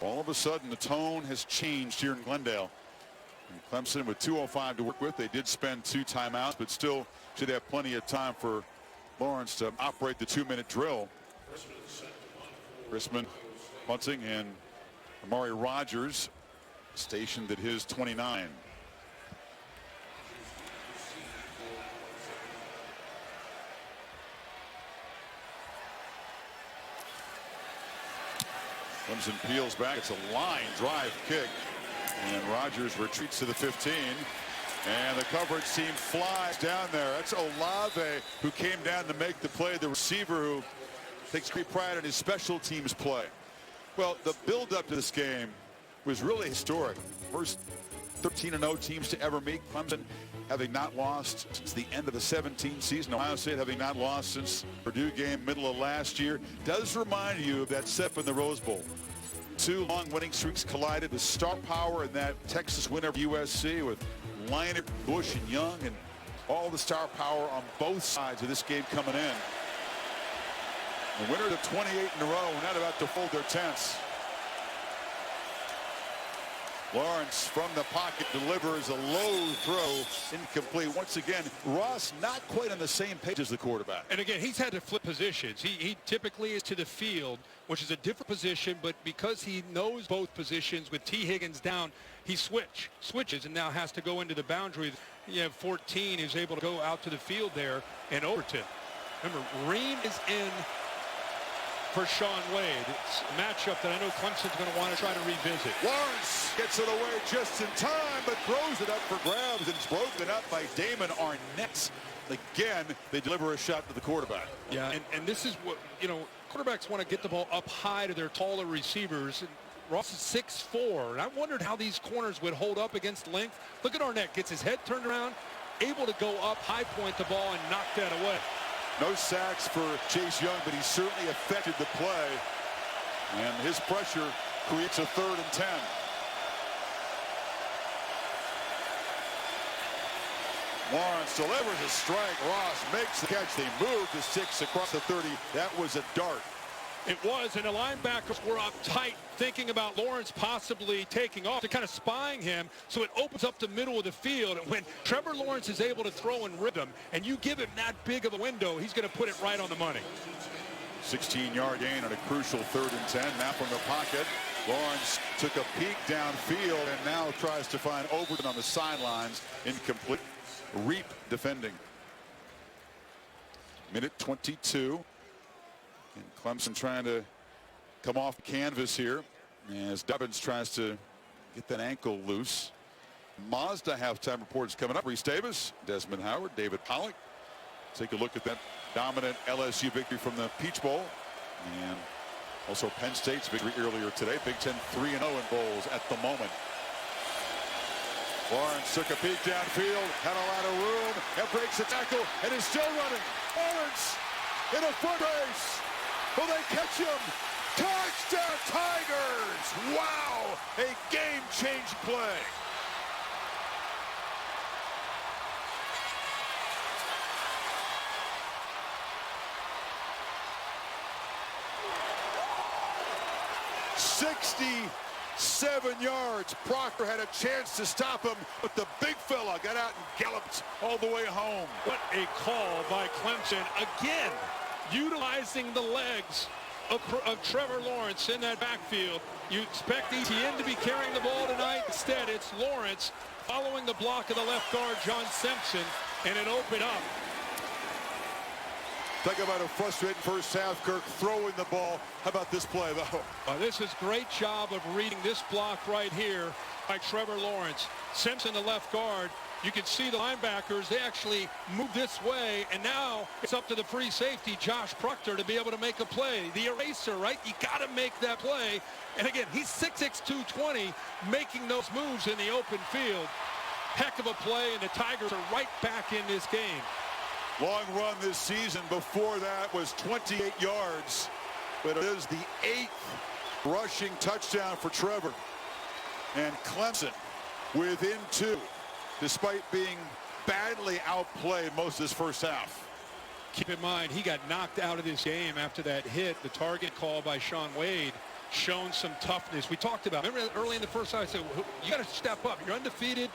All of a sudden, the tone has changed here in Glendale. And Clemson with 2:05 to work with. They did spend 2 timeouts, but still should have plenty of time for Lawrence to operate the 2-minute drill. Chrisman punting, and Amari Rogers stationed at his 29. Clemson peels back. It's a line drive kick, and Rogers retreats to the 15, and the coverage team flies down there. That's Olave, who came down to make the play, the receiver who takes great pride in his special teams play. Well, the build-up to this game was really historic. First 13-0 teams to ever meet. Clemson having not lost since the end of the 17 season. Ohio State having not lost since Purdue game middle of last year. Does remind you of that set in the Rose Bowl. 2 long winning streaks collided. The star power in that Texas win over USC with Leinart, Bush, and Young, and all the star power on both sides of this game coming in. The winner of 28 in a row, not about to fold their tents. Lawrence from the pocket delivers a low throw, incomplete. Once again, Ross not quite on the same page as the quarterback. And again, he's had to flip positions. He typically is to the field, which is a different position, but because he knows both positions with T. Higgins down, he switches and now has to go into the boundary. You have 14 who's able to go out to the field there in Overton. Remember, Ream is in for Sean Wade. It's a matchup that I know Clemson's going to want to try to revisit. Lawrence gets it away just in time, but throws it up for grabs, and it's broken up by Damon Arnett. Again, they deliver a shot to the quarterback. Yeah, and this is what, you know, quarterbacks want to get the ball up high to their taller receivers. And Ross is 6'4", and I wondered how these corners would hold up against length. Look at Arnett, gets his head turned around, able to go up, high point the ball, and knock that away. No sacks for Chase Young, but he certainly affected the play. And his pressure creates a 3rd and 10. Lawrence delivers a strike. Ross makes the catch. They move to 6 across the 30. That was a dart. It was, and the linebackers were up tight, thinking about Lawrence possibly taking off. They're kind of spying him, so it opens up the middle of the field. And when Trevor Lawrence is able to throw in rhythm, and you give him that big of a window, he's going to put it right on the money. 16-yard gain on a crucial 3rd and 10. Now from the pocket, Lawrence took a peek downfield and now tries to find Overton on the sidelines. Incomplete. Reap defending. Minute 22. And Clemson trying to come off the canvas here as Dobbins tries to get that ankle loose. Mazda halftime reports coming up. Reese Davis, Desmond Howard, David Pollock. Take a look at that dominant LSU victory from the Peach Bowl, and also Penn State's victory earlier today. Big Ten 3-0 in bowls at the moment. Lawrence took a peek downfield, had a lot of room, and breaks the tackle, and is still running. Lawrence in a foot race. Will they catch him? Touchdown Tigers! Wow, a game-changing play. "67 yards. Proctor had a chance to stop him, but the big fella got out and galloped all the way home." What a call by Clemson. Again, utilizing the legs of Trevor Lawrence in that backfield. You expect ETN to be carrying the ball tonight. Instead, it's Lawrence following the block of the left guard, John Simpson, and it opened up. Talk about a frustrating first half. Kirk throwing the ball. How about this play, though? This is great job of reading this block right here by Trevor Lawrence. Simpson, the left guard. You can see the linebackers. They actually move this way, and now it's up to the free safety, Josh Proctor, to be able to make a play. The eraser, right? You got to make that play. And again, he's 6'6", 220, making those moves in the open field. Heck of a play, and the Tigers are right back in this game. Long run this season. Before that was 28 yards. But it is the 8th rushing touchdown for Trevor. And Clemson within 2, despite being badly outplayed most of this first half. Keep in mind, he got knocked out of this game after that hit. The target call by Sean Wade shown some toughness. We talked about, remember early in the first half, I said, you got to step up. You're undefeated.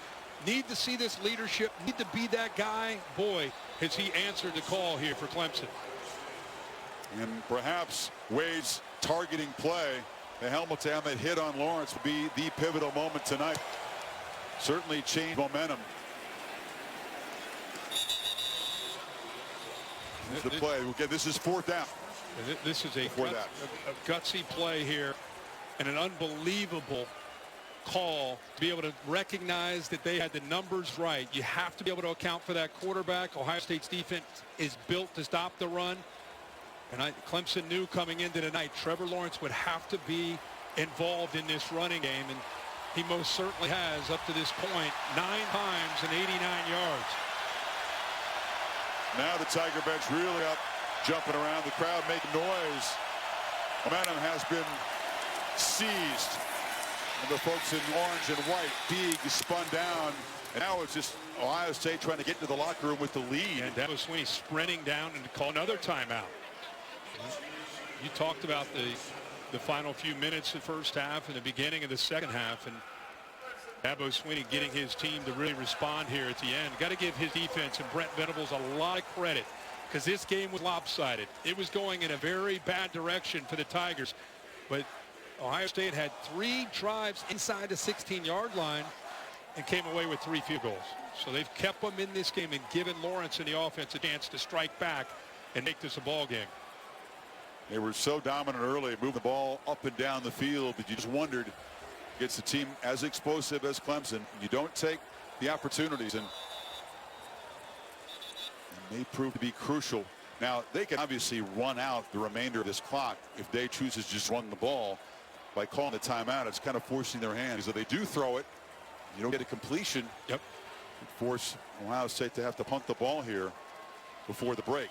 Need to see this leadership. Need to be that guy. Boy, has he answered the call here for Clemson. And perhaps Wade's targeting play, the helmet-to-helmet hit on Lawrence, will be the pivotal moment tonight. Certainly changed momentum. The play. This is 4th down. This is a gutsy play here, and an unbelievable call to be able to recognize that they had the numbers right. You have to be able to account for that quarterback. Ohio State's defense is built to stop the run. And Clemson knew coming into tonight, Trevor Lawrence would have to be involved in this running game, and he most certainly has up to this point, 9 times and 89 yards. Now the Tiger bench really up, jumping around, the crowd making noise. Momentum has been seized. And the folks in orange and white, Teague spun down, and now it's just Ohio State trying to get to the locker room with the lead. And that was Sweeney sprinting down and call another timeout. You talked about the final few minutes of the first half and the beginning of the second half, and Dabo Swinney getting his team to really respond here at the end. Got to give his defense and Brent Venables a lot of credit, because this game was lopsided. It was going in a very bad direction for the Tigers, but Ohio State had 3 drives inside the 16-yard line and came away with 3 field goals. So they've kept them in this game and given Lawrence and the offense a chance to strike back and make this a ball game. They were so dominant early, moving the ball up and down the field, but you just wondered, against a team as explosive as Clemson, you don't take the opportunities, and they prove to be crucial. Now, they can obviously run out the remainder of this clock if they chooses to just run the ball. By calling the timeout, it's kind of forcing their hand. So they do throw it, you don't get a completion. Yep. Force Ohio State to have to punt the ball here before the break.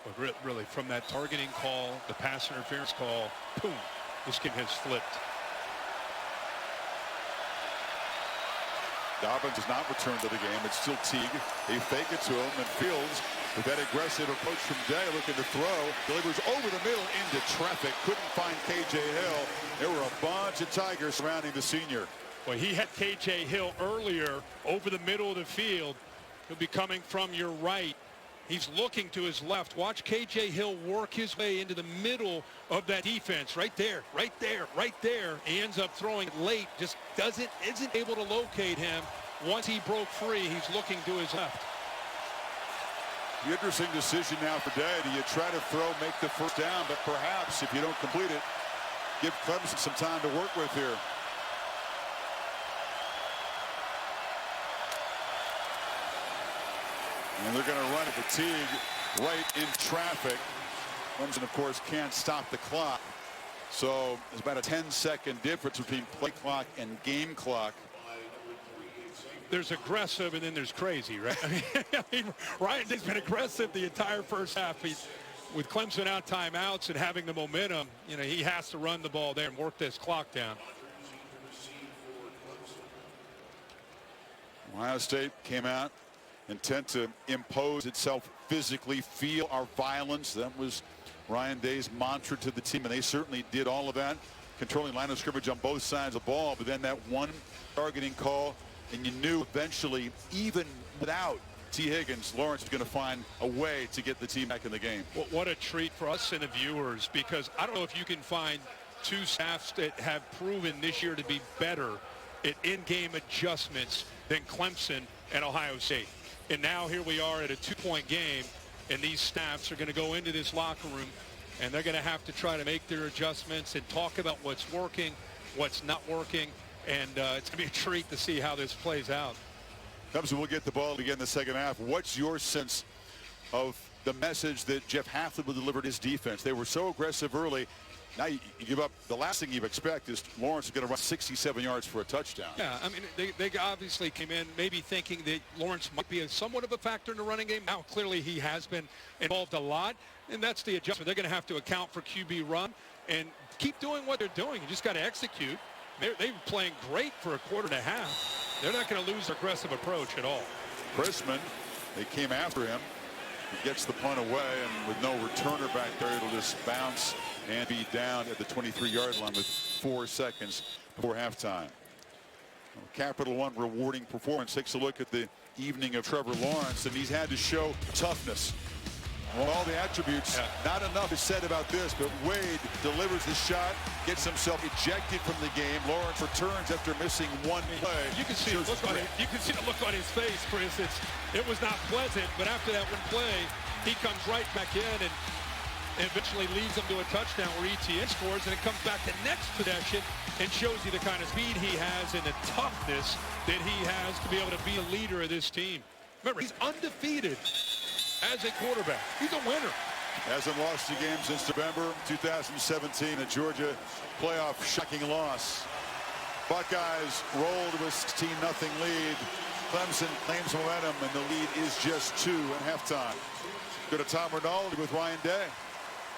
But really, from that targeting call, the pass interference call, boom, this game has flipped. Dobbins has not returned to the game. It's still Teague. They fake it to him, and Fields, with that aggressive approach from Day, looking to throw, delivers over the middle into traffic. Couldn't find K.J. Hill. There were a bunch of Tigers surrounding the senior. Well, he had K.J. Hill earlier over the middle of the field. He'll be coming from your right. He's looking to his left. Watch K.J. Hill work his way into the middle of that defense. Right there, right there, right there. He ends up throwing it late. Just isn't able to locate him. Once he broke free, he's looking to his left. The interesting decision now for Day. Do you try to throw, make the first down, but perhaps if you don't complete it, give Clemson some time to work with here. And they're going to run it to Teague right in traffic. Clemson, of course, can't stop the clock. So there's about a 10-second difference between play clock and game clock. There's aggressive and then there's crazy, right? I mean, Ryan Day's been aggressive the entire first half. With Clemson out timeouts and having the momentum, you know, he has to run the ball there and work this clock down. Ohio State came out intent to impose itself physically, feel our violence. That was Ryan Day's mantra to the team, and they certainly did all of that, controlling line of scrimmage on both sides of the ball. But then that one targeting call, and you knew eventually, even without T. Higgins, Lawrence was going to find a way to get the team back in the game. Well, what a treat for us and the viewers, because I don't know if you can find two staffs that have proven this year to be better at in-game adjustments than Clemson and Ohio State. And now here we are at a 2-point game, and these staffs are going to go into this locker room, and they're going to have to try to make their adjustments and talk about what's working, what's not working, and it's going to be a treat to see how this plays out. Clemson will get the ball again in the second half. What's your sense of the message that Jeff Haflin will deliver to his defense? They were so aggressive early. Now you give up. The last thing you expect is Lawrence is going to run 67 yards for a touchdown. Yeah, I mean, they obviously came in maybe thinking that Lawrence might be somewhat of a factor in the running game. Now, clearly, he has been involved a lot, and that's the adjustment. They're going to have to account for QB run and keep doing what they're doing. You just got to execute. They've been playing great for a quarter and a half. They're not going to lose their aggressive approach at all. Chrisman, they came after him. He gets the punt away, and with no returner back there, it'll just bounce and be down at the 23-yard line with 4 seconds before halftime. Capital One rewarding performance. Takes a look at the evening of Trevor Lawrence, and he's had to show toughness. Well, all the attributes, not enough is said about this, but Wade delivers the shot, gets himself ejected from the game. Lawrence returns after missing one play. You can see the look on it. You can see the look on his face, Chris. It was not pleasant, but after that one play, he comes right back in and eventually leads them to a touchdown where ETN scores, and it comes back the next possession and shows you the kind of speed he has and the toughness that he has to be able to be a leader of this team. Remember, he's undefeated as a quarterback. He's a winner. Hasn't lost a game since November 2017, a Georgia playoff shocking loss. Buckeyes rolled with a 16-0 lead. Clemson claims momentum, and the lead is just 2 at halftime. Go to Tom Rinaldi with Ryan Day.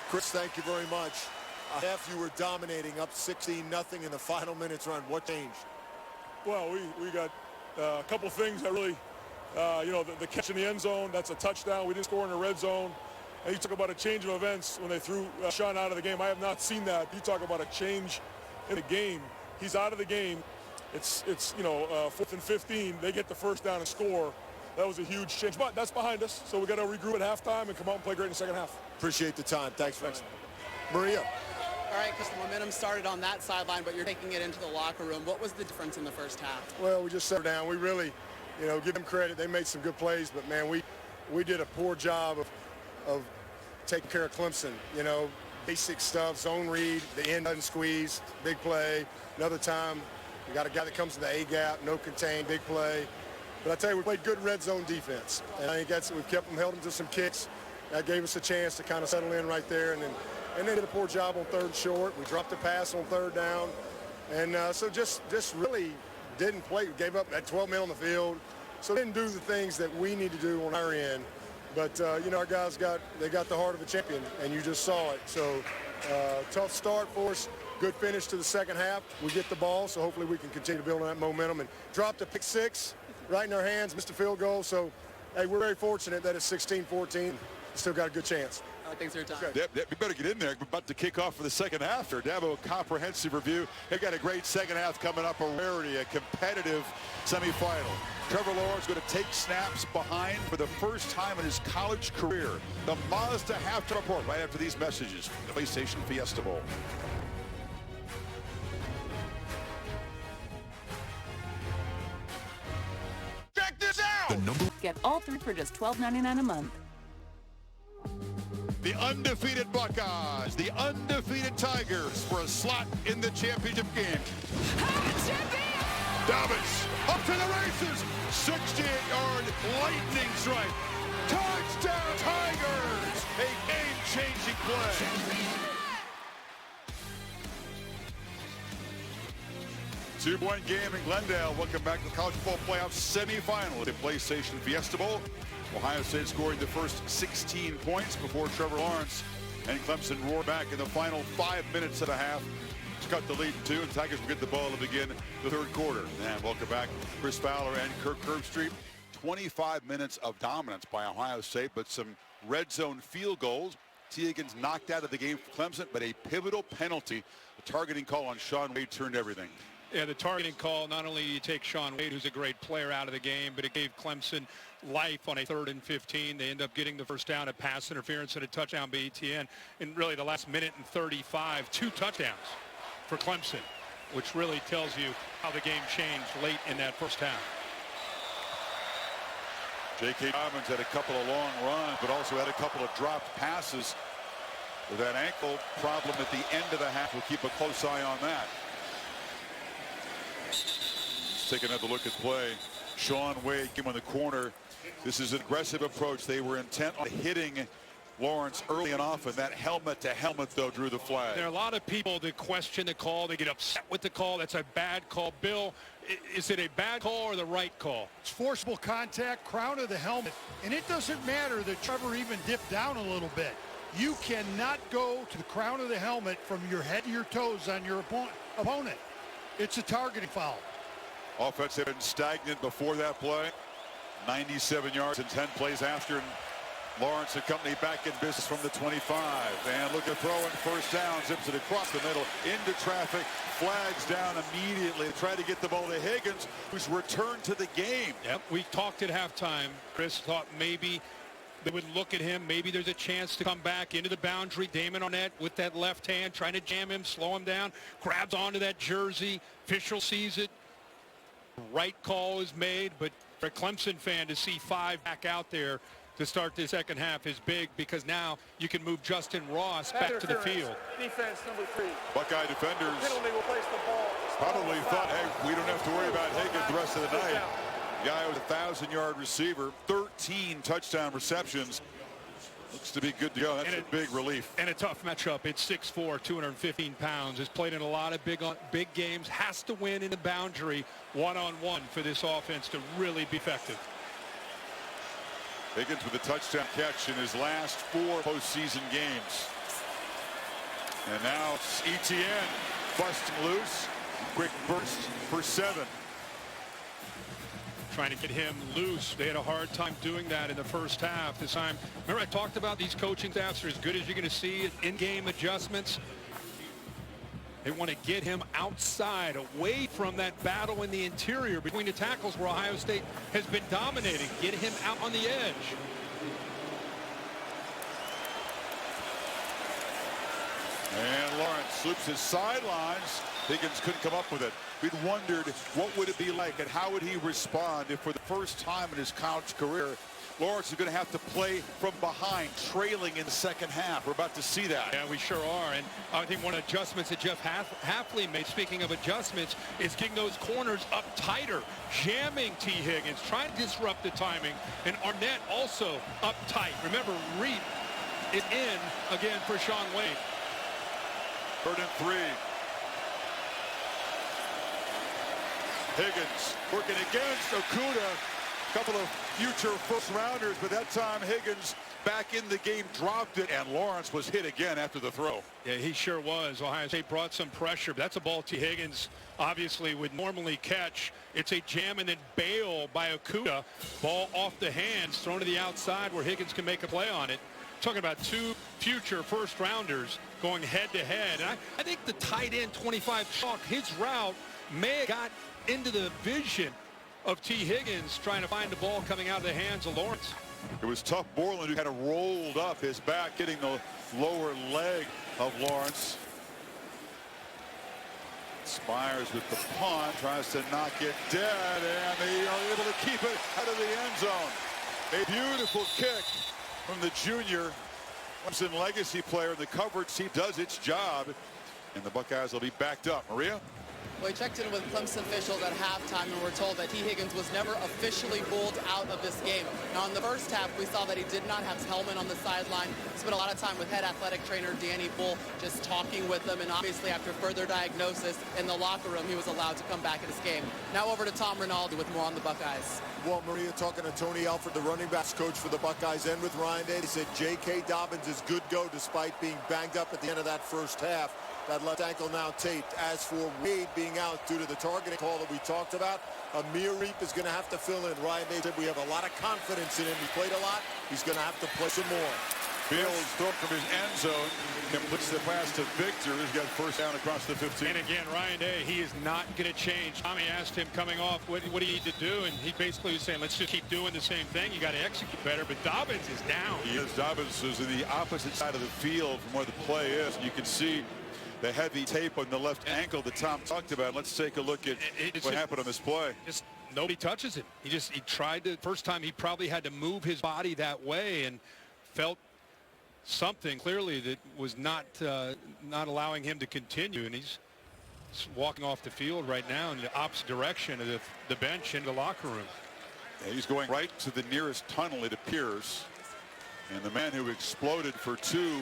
Chris, thank you very much. Half you were dominating, up 16-0 in the final minutes run. What changed? Well, we got a couple things that really, the catch in the end zone, that's a touchdown. We didn't score in the red zone. And you talk about a change of events when they threw Sean out of the game. I have not seen that. You talk about a change in the game. He's out of the game. It's 4th and 15. They get the first down and score. That was a huge change. But that's behind us, so we got to regroup at halftime and come out and play great in the second half. Appreciate the time. Thanks, Rex. Maria. All right, because the momentum started on that sideline, but you're taking it into the locker room. What was the difference in the first half? Well, we just settled down. We really, give them credit. They made some good plays, but, man, we did a poor job of taking care of Clemson. Basic stuff, zone read, the end doesn't squeeze, big play. Another time, we got a guy that comes to the A-gap, no contain, big play. But I tell you, we played good red zone defense. And I think we've kept them, held them to some kicks. That gave us a chance to kind of settle in right there. And they did a poor job on 3rd and short. We dropped the pass on 3rd down. And so just really didn't play. We gave up at 12 men on the field. So didn't do the things that we need to do on our end. But, you know, our guys got the heart of a champion, and you just saw it. So tough start for us. Good finish to the second half. We get the ball, so hopefully we can continue to build on that momentum. And dropped a pick six right in our hands, missed a field goal. So, hey, we're very fortunate that it's 16-14. Still got a good chance. Thanks for your time. We better get in there. We're about to kick off for the second half here. Dabo, a comprehensive review. They've got a great second half coming up, a rarity, a competitive semifinal. Trevor Lawrence going to take snaps behind for the first time in his college career. The Mazda halftime report right after these messages from the PlayStation Fiesta Bowl. Check this out! Get all three for just $12.99 a month. The undefeated Buckeyes, the undefeated Tigers for a slot in the championship game. Dobbins up to the races. 68-yard lightning strike. Touchdown Tigers! A game-changing play. Two-point game in Glendale. Welcome back to the College Football Playoff semifinal at the PlayStation Fiesta Bowl. Ohio State scoring the first 16 points before Trevor Lawrence and Clemson roar back in the final 5 minutes of the half to cut the lead to 2, and Tigers will get the ball to begin the third quarter. And welcome back Chris Fowler and Kirk Herbstreit. 25 minutes of dominance by Ohio State, but some red zone field goals. T. Higgins knocked out of the game for Clemson, but a pivotal penalty. The targeting call on Shaun Wade turned everything. Yeah, the targeting call, not only you take Shaun Wade, who's a great player, out of the game, but it gave Clemson life on a 3rd and 15. They end up getting the first down, a pass interference, and a touchdown by ETN. In really the last minute and 35, 2 touchdowns for Clemson, which really tells you how the game changed late in that first half. J.K. Dobbins had a couple of long runs, but also had a couple of dropped passes. With that ankle problem at the end of the half, we'll keep a close eye on that. Let's take another look at play. Shaun Wade came on the corner. This is an aggressive approach. They were intent on hitting Lawrence early and often. That helmet to helmet, though, drew the flag. There are a lot of people that question the call. They get upset with the call. That's a bad call. Bill, is it a bad call or the right call? It's forcible contact, crown of the helmet. And it doesn't matter that Trevor even dipped down a little bit. You cannot go to the crown of the helmet from your head to your toes on your opponent. It's a targeting foul. Offense had been stagnant before that play. 97 yards in 10 plays after. And Lawrence and company back in business from the 25. And look at throwing first down. Zips it across the middle into traffic. Flags down immediately. Try to get the ball to Higgins, who's returned to the game. Yep, we talked at halftime. Chris thought maybe they would look at him. Maybe there's a chance to come back into the boundary. Damon Arnett with that left hand, trying to jam him, slow him down. Grabs onto that jersey. Official sees it. Right call is made, but for a Clemson fan to see 5 back out there to start the second half is big, because now you can move Justin Ross back to the field. Defense number 3. Buckeye defenders Penalty will place the ball. probably thought, hey, we don't have to worry about Higgins the rest of the night. Guy was a 1,000-yard receiver, 13 touchdown receptions. Looks to be good to go. That's a big relief. And a tough matchup. It's 6'4", 215 pounds. Has played in a lot of big games. Has to win in the boundary one-on-one for this offense to really be effective. Higgins with a touchdown catch in his last 4 postseason games. And now it's ETN busting loose. Quick burst for 7. Trying to get him loose. They had a hard time doing that in the first half. This time, remember I talked about these coaching staffs are as good as you're going to see in-game adjustments. They want to get him outside, away from that battle in the interior between the tackles where Ohio State has been dominating. Get him out on the edge. And Lawrence loops his sidelines. Higgins couldn't come up with it. We'd wondered what would it be like and how would he respond if for the first time in his college career Lawrence is going to have to play from behind, trailing in the second half. We're about to see that. Yeah, we sure are. And I think one of the adjustments that Jeff Hafley made, speaking of adjustments, is getting those corners up tighter, jamming T. Higgins, trying to disrupt the timing. And Arnett also up tight. Remember, Reed is in again for Shaun Wade. 3rd and 3. Higgins working against Okudah. couple of future first-rounders, but that time Higgins back in the game dropped it, and Lawrence was hit again after the throw. Yeah, he sure was. Ohio State brought some pressure, but that's a ball T. Higgins obviously would normally catch. It's a jam and then bail by Okuda. Ball off the hands, thrown to the outside where Higgins can make a play on it. Talking about two future first-rounders going head-to-head. And I think the tight end 25 chalk, his route may have got into the vision of T. Higgins trying to find the ball coming out of the hands of Lawrence. It was tough. Borland, who kind of rolled up his back, hitting the lower leg of Lawrence. Spires with the punt, tries to knock it dead, and they are able to keep it out of the end zone. A beautiful kick from the junior Clemson legacy player. The coverage team does its job, and the Buckeyes will be backed up. Maria? Well, we checked in with Clemson officials at halftime, and we're told that T. Higgins was never officially ruled out of this game. Now, in the first half, we saw that he did not have his helmet on the sideline. Spent a lot of time with head athletic trainer Danny Bull, just talking with him, and obviously after further diagnosis in the locker room, he was allowed to come back in this game. Now over to Tom Rinaldi with more on the Buckeyes. Well, Maria, talking to Tony Alford, the running backs coach for the Buckeyes, and with Ryan Day, they said J.K. Dobbins is good go despite being banged up at the end of that first half. That left ankle now taped. As for Wade being out due to the targeting call that we talked about, Amir Reep is going to have to fill in. Ryan Day said we have a lot of confidence in him. He played a lot. He's going to have to play some more. Fields thrown from his end zone, completes the pass to Victor. He's got first down across the 15. And again, Ryan Day, he is not going to change. Tommy asked him coming off, what do you need to do? And he basically was saying, let's just keep doing the same thing. You got to execute better. But Dobbins is down. He is. Dobbins is in the opposite side of the field from where the play is. You can see the heavy tape on the left ankle that Tom talked about. Let's take a look at what happened on this play. Just nobody touches him. He tried to, first time he probably had to move his body that way and felt something clearly that was not allowing him to continue, and he's walking off the field right now in the opposite direction of the bench in the locker room. Yeah, he's going right to the nearest tunnel, it appears, and the man who exploded for two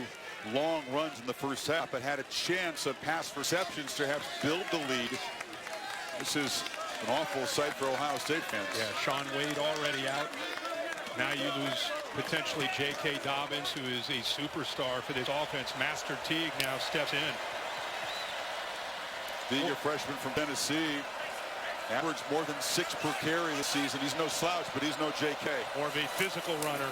long runs in the first half but had a chance of pass receptions to have build the lead. This is an awful sight for Ohio State fans. Yeah, Sean Wade already out. Now you lose potentially J.K. Dobbins, who is a superstar for this offense. Master Teague now steps in. Being a freshman from Tennessee, averaged more than 6 per carry this season. He's no slouch, but he's no J.K. More of a physical runner.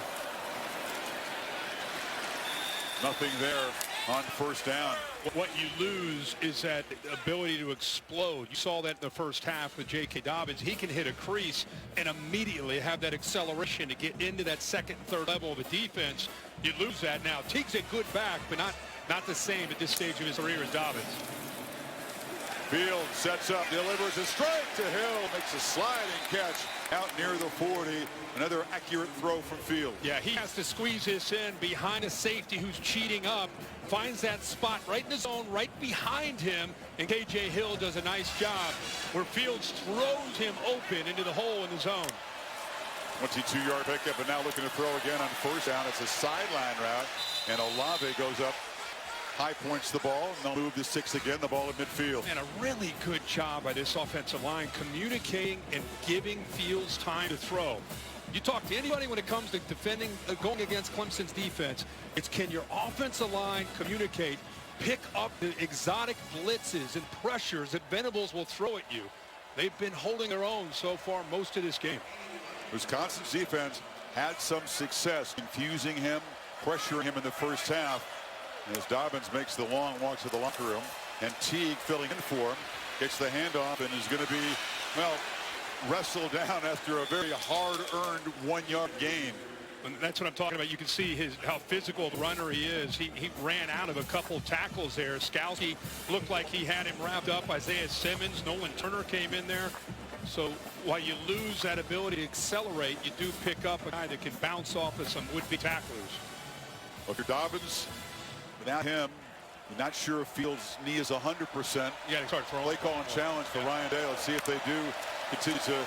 Nothing there on first down. What you lose is that ability to explode. You saw that in the first half with J.K. Dobbins. He can hit a crease and immediately have that acceleration to get into that second, third level of a defense. You lose that now. Teague's a good back, but not the same at this stage of his career as Dobbins. Field sets up, delivers it straight to Hill, makes a sliding catch out near the 40. Another accurate throw from Field. Yeah, he has to squeeze this in behind a safety who's cheating up, finds that spot right in the zone, right behind him, and K.J. Hill does a nice job where Fields throws him open into the hole in the zone. 22-yard pickup, and now looking to throw again on first down. It's a sideline route, and Olave goes up. High points the ball, and they'll move to 6 again, the ball at midfield. And a really good job by this offensive line communicating and giving Fields time to throw. You talk to anybody when it comes to defending, going against Clemson's defense, it's can your offensive line communicate, pick up the exotic blitzes and pressures that Venables will throw at you. They've been holding their own so far most of this game. Wisconsin's defense had some success confusing him, pressuring him in the first half. As Dobbins makes the long walk to the locker room, and Teague filling in for him, gets the handoff and is going to be, well, wrestled down after a very hard-earned 1-yard gain. And that's what I'm talking about. You can see how physical the runner he is. He ran out of a couple tackles there. Skalski looked like he had him wrapped up. Isaiah Simmons, Nolan Turner came in there. So while you lose that ability to accelerate, you do pick up a guy that can bounce off of some would-be tacklers. Look at Dobbins. Without him, you're not sure if Fields' knee is 100%. You got to start throwing. Play call and challenge for Ryan Day. Let's see if they do continue to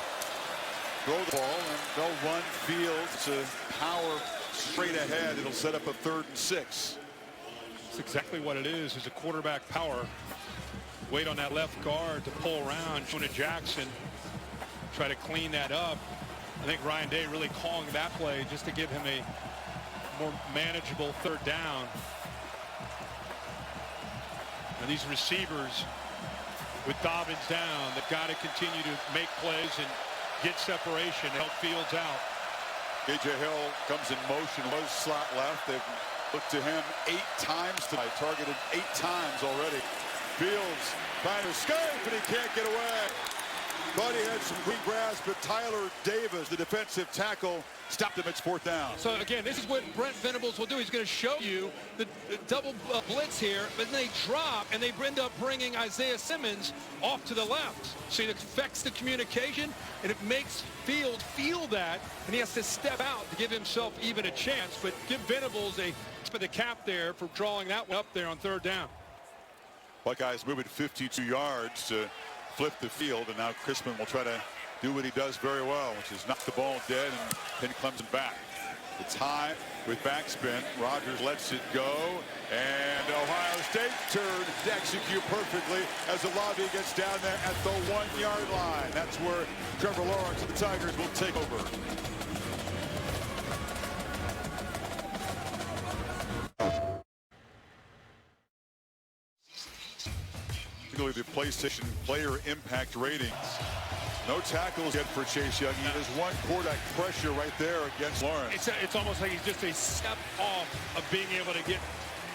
throw the ball, and they'll run Fields to power straight ahead. It'll set up a 3rd and 6. That's exactly what it is a quarterback power. Wait on that left guard to pull around. Jonah Jackson try to clean that up. I think Ryan Day really calling that play just to give him a more manageable third down. And these receivers with Dobbins down, they've got to continue to make plays and get separation, help Fields out. A.J. Hill comes in motion, was slot left. They've looked to him 8 times tonight, targeted 8 times already. Fields trying to escape, and he can't get away. Thought he had some green grass, but Tyler Davis, the defensive tackle, stopped him. It's 4th down. So again, this is what Brent Venables will do. He's going to show you the double blitz here, but then they drop, and they end up bringing Isaiah Simmons off to the left. So it affects the communication, and it makes Field feel that, and he has to step out to give himself even a chance. But give Venables a tip of the cap there for drawing that one up there on 3rd down. Buckeyes moving 52 yards to flip the field, and now Crispin will try to do what he does very well, which is knock the ball dead and pin Clemson back. It's high with backspin. Rogers lets it go, and Ohio State turned to execute perfectly as Olave gets down there at the 1-yard line. That's where Trevor Lawrence and the Tigers will take over. Particularly the PlayStation player impact ratings. No tackles yet for Chase Young. He has 1 quarterback pressure right there against Lawrence. It's almost like he's just a step off of being able to get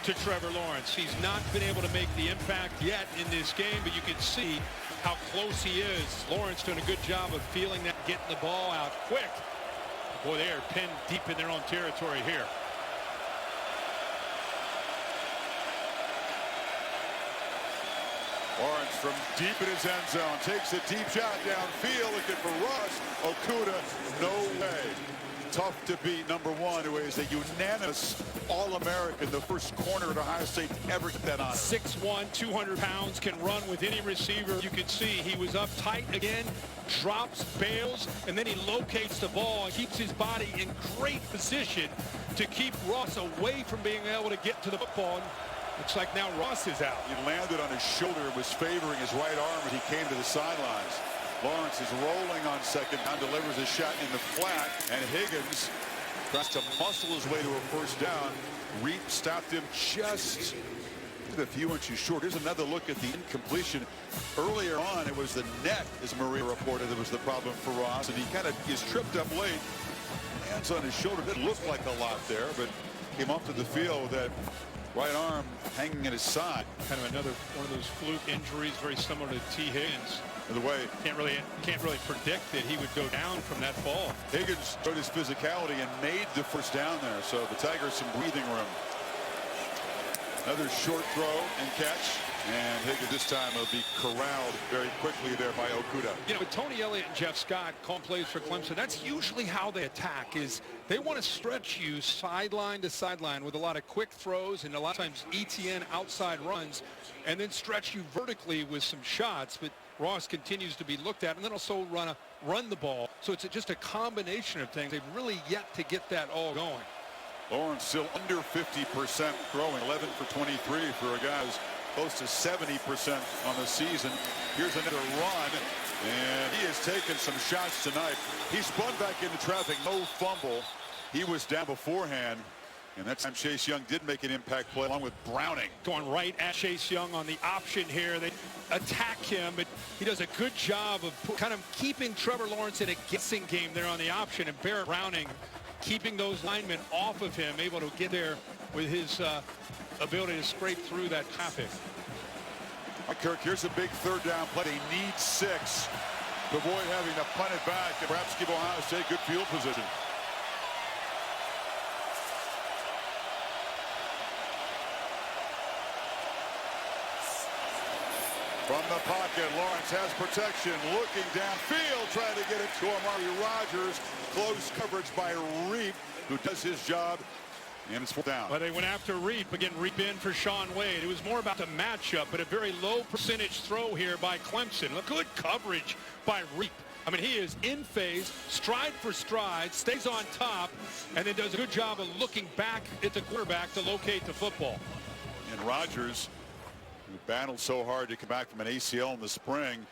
to Trevor Lawrence. He's not been able to make the impact yet in this game, but you can see how close he is. Lawrence doing a good job of feeling that, getting the ball out quick. Boy, they are pinned deep in their own territory here. Lawrence from deep in his end zone takes a deep shot downfield, looking for Ross. Okuda, no way. Tough to beat number 1, who is a unanimous All-American, the first corner at Ohio State ever get that on. 6'1", 200 pounds, can run with any receiver. You can see he was up tight again, drops, bails, and then he locates the ball and keeps his body in great position to keep Ross away from being able to get to the football. Looks like now Ross is out. He landed on his shoulder and was favoring his right arm as he came to the sidelines. Lawrence is rolling on 2nd down, delivers a shot in the flat, and Higgins tries to muscle his way to a 1st down. Reap stopped him just a few inches short. Here's another look at the incompletion. Earlier on, it was the net, as Maria reported, that was the problem for Ross, and he kind of is tripped up late. Hands on his shoulder. Didn't look like a lot there, but came up to the field with that right arm hanging at his side. Kind of another one of those fluke injuries, very similar to T. Higgins. By the way, can't really predict that he would go down from that fall. Higgins showed his physicality and made the 1st down there, so the Tigers some breathing room. Another short throw and catch, and Higgins this time will be corralled very quickly there by Okuda. You know, with Tony Elliott and Jeff Scott calling plays for Clemson, that's usually how they attack. Is they want to stretch you sideline to sideline with a lot of quick throws and a lot of times ETN outside runs, and then stretch you vertically with some shots. But Ross continues to be looked at, and then also run the ball. So it's just a combination of things. They've really yet to get that all going. Lawrence still under 50% throwing, 11 for 23 for a guy who's close to 70% on the season. Here's another run, and he has taken some shots tonight. He spun back into traffic, no fumble. He was down beforehand, and that time Chase Young did make an impact play along with Browning. Going right at Chase Young on the option here. They attack him, but he does a good job of kind of keeping Trevor Lawrence in a guessing game there on the option, and Barrett Browning keeping those linemen off of him, able to get there with his ability to scrape through that traffic. Kirk, here's a big 3rd down play. They need 6 to avoid having to punt it back and perhaps give Ohio State good field position. From the pocket, Lawrence has protection, looking downfield, trying to get it to Amari Rogers. Close coverage by Reap, who does his job, and it's 4th down. Well, they went after Reap. Again, Reap in for Sean Wade. It was more about the matchup, but a very low percentage throw here by Clemson. Good coverage by Reap. I mean, he is in phase, stride for stride, stays on top, and then does a good job of looking back at the quarterback to locate the football. And Rogers, who battled so hard to come back from an ACL in the spring,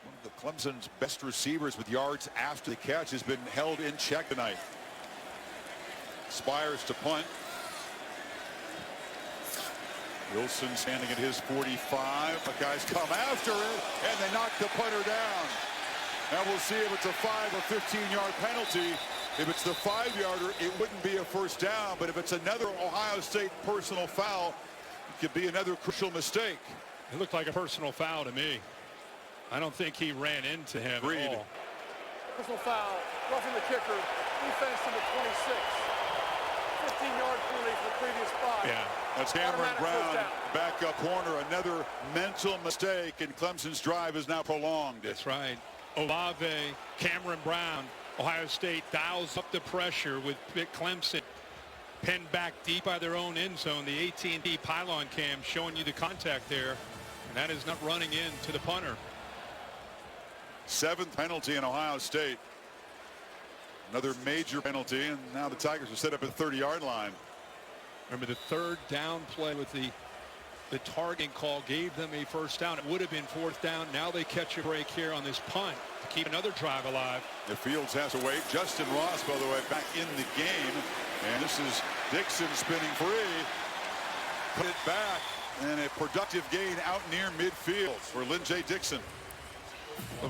One of Clemson's best receivers with yards after the catch has been held in check tonight. Spires to punt. Wilson standing at his 45. Buckeyes come after it, and they knock the punter down. Now we'll see if it's a 5 or 15-yard penalty. If it's the 5-yarder, it wouldn't be a first down, but if it's another Ohio State personal foul, it could be another crucial mistake. It looked like a personal foul to me. I don't think he ran into him Agreed. at all. Personal foul, roughing the kicker, defense number 26. 15-yard penalty for the previous 5. Yeah. That's Cameron Brown, backup corner. Another mental mistake, and Clemson's drive is now prolonged. That's right. Olave, Cameron Brown, Ohio State dials up the pressure with Clemson pinned back deep by their own end zone. The AT&T pylon cam showing you the contact there, and that is not running in to the punter. 7th penalty in Ohio State. Another major penalty, and now the Tigers are set up at the 30-yard line. Remember, the 3rd down play with the targeting call gave them a first down. It would have been 4th down. Now they catch a break here on this punt to keep another drive alive. The Fields has to wait. Justin Ross, by the way, back in the game. And this is Dixon spinning free. Put it back, and a productive gain out near midfield for Lynn J. Dixon.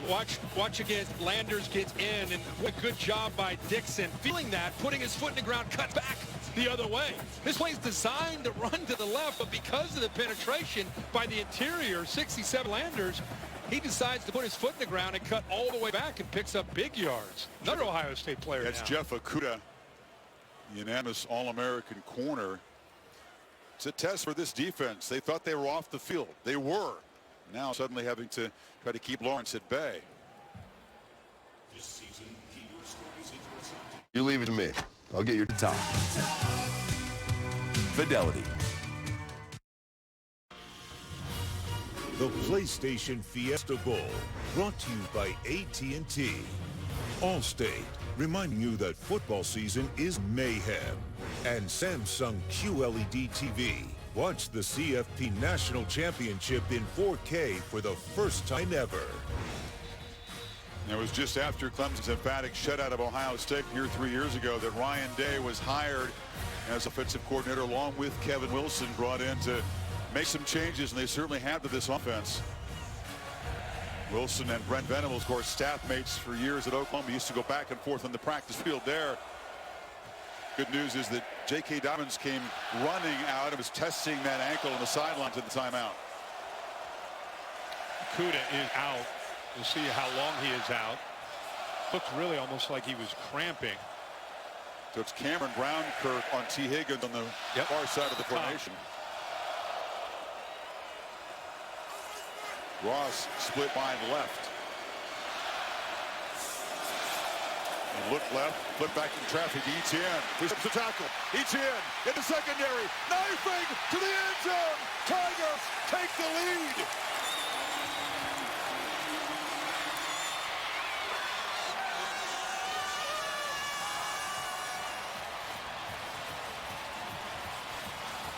Watch again. Landers gets in, and what a good job by Dixon. Feeling that, putting his foot in the ground, cut back the other way. This play's designed to run to the left, but because of the penetration by the interior, 67 Landers, he decides to put his foot in the ground and cut all the way back and picks up big yards. Another Ohio State player. That's now. Jeff Okudah, unanimous All-American corner. It's a test for this defense. They thought they were off the field. They were. Now suddenly having to try to keep Lawrence at bay. You leave it to me. I'll get your top. Fidelity. The PlayStation Fiesta Bowl, brought to you by AT&T. Allstate, reminding you that football season is mayhem. And Samsung QLED TV. Watch the CFP National Championship in 4K for the first time ever. It was just after Clemson's emphatic shutout of Ohio State here 3 years ago that Ryan Day was hired as offensive coordinator, along with Kevin Wilson, brought in to make some changes, and they certainly have to this offense. Wilson and Brent Venables, of course, staff mates for years at Oklahoma. Used to go back and forth on the practice field there. Good news is that J.K. Dobbins came running out and was testing that ankle on the sidelines at the timeout. Kuda is out. We'll see how long he is out. Looked really almost like he was cramping. So it's Cameron Brown, Kirk, on T. Higgins on the far side of the formation. Ross split wide left. He looked left, flip back in traffic. Etienne, who's the tackle. Etienne in the secondary, knifing to the end zone. Tigers take the lead.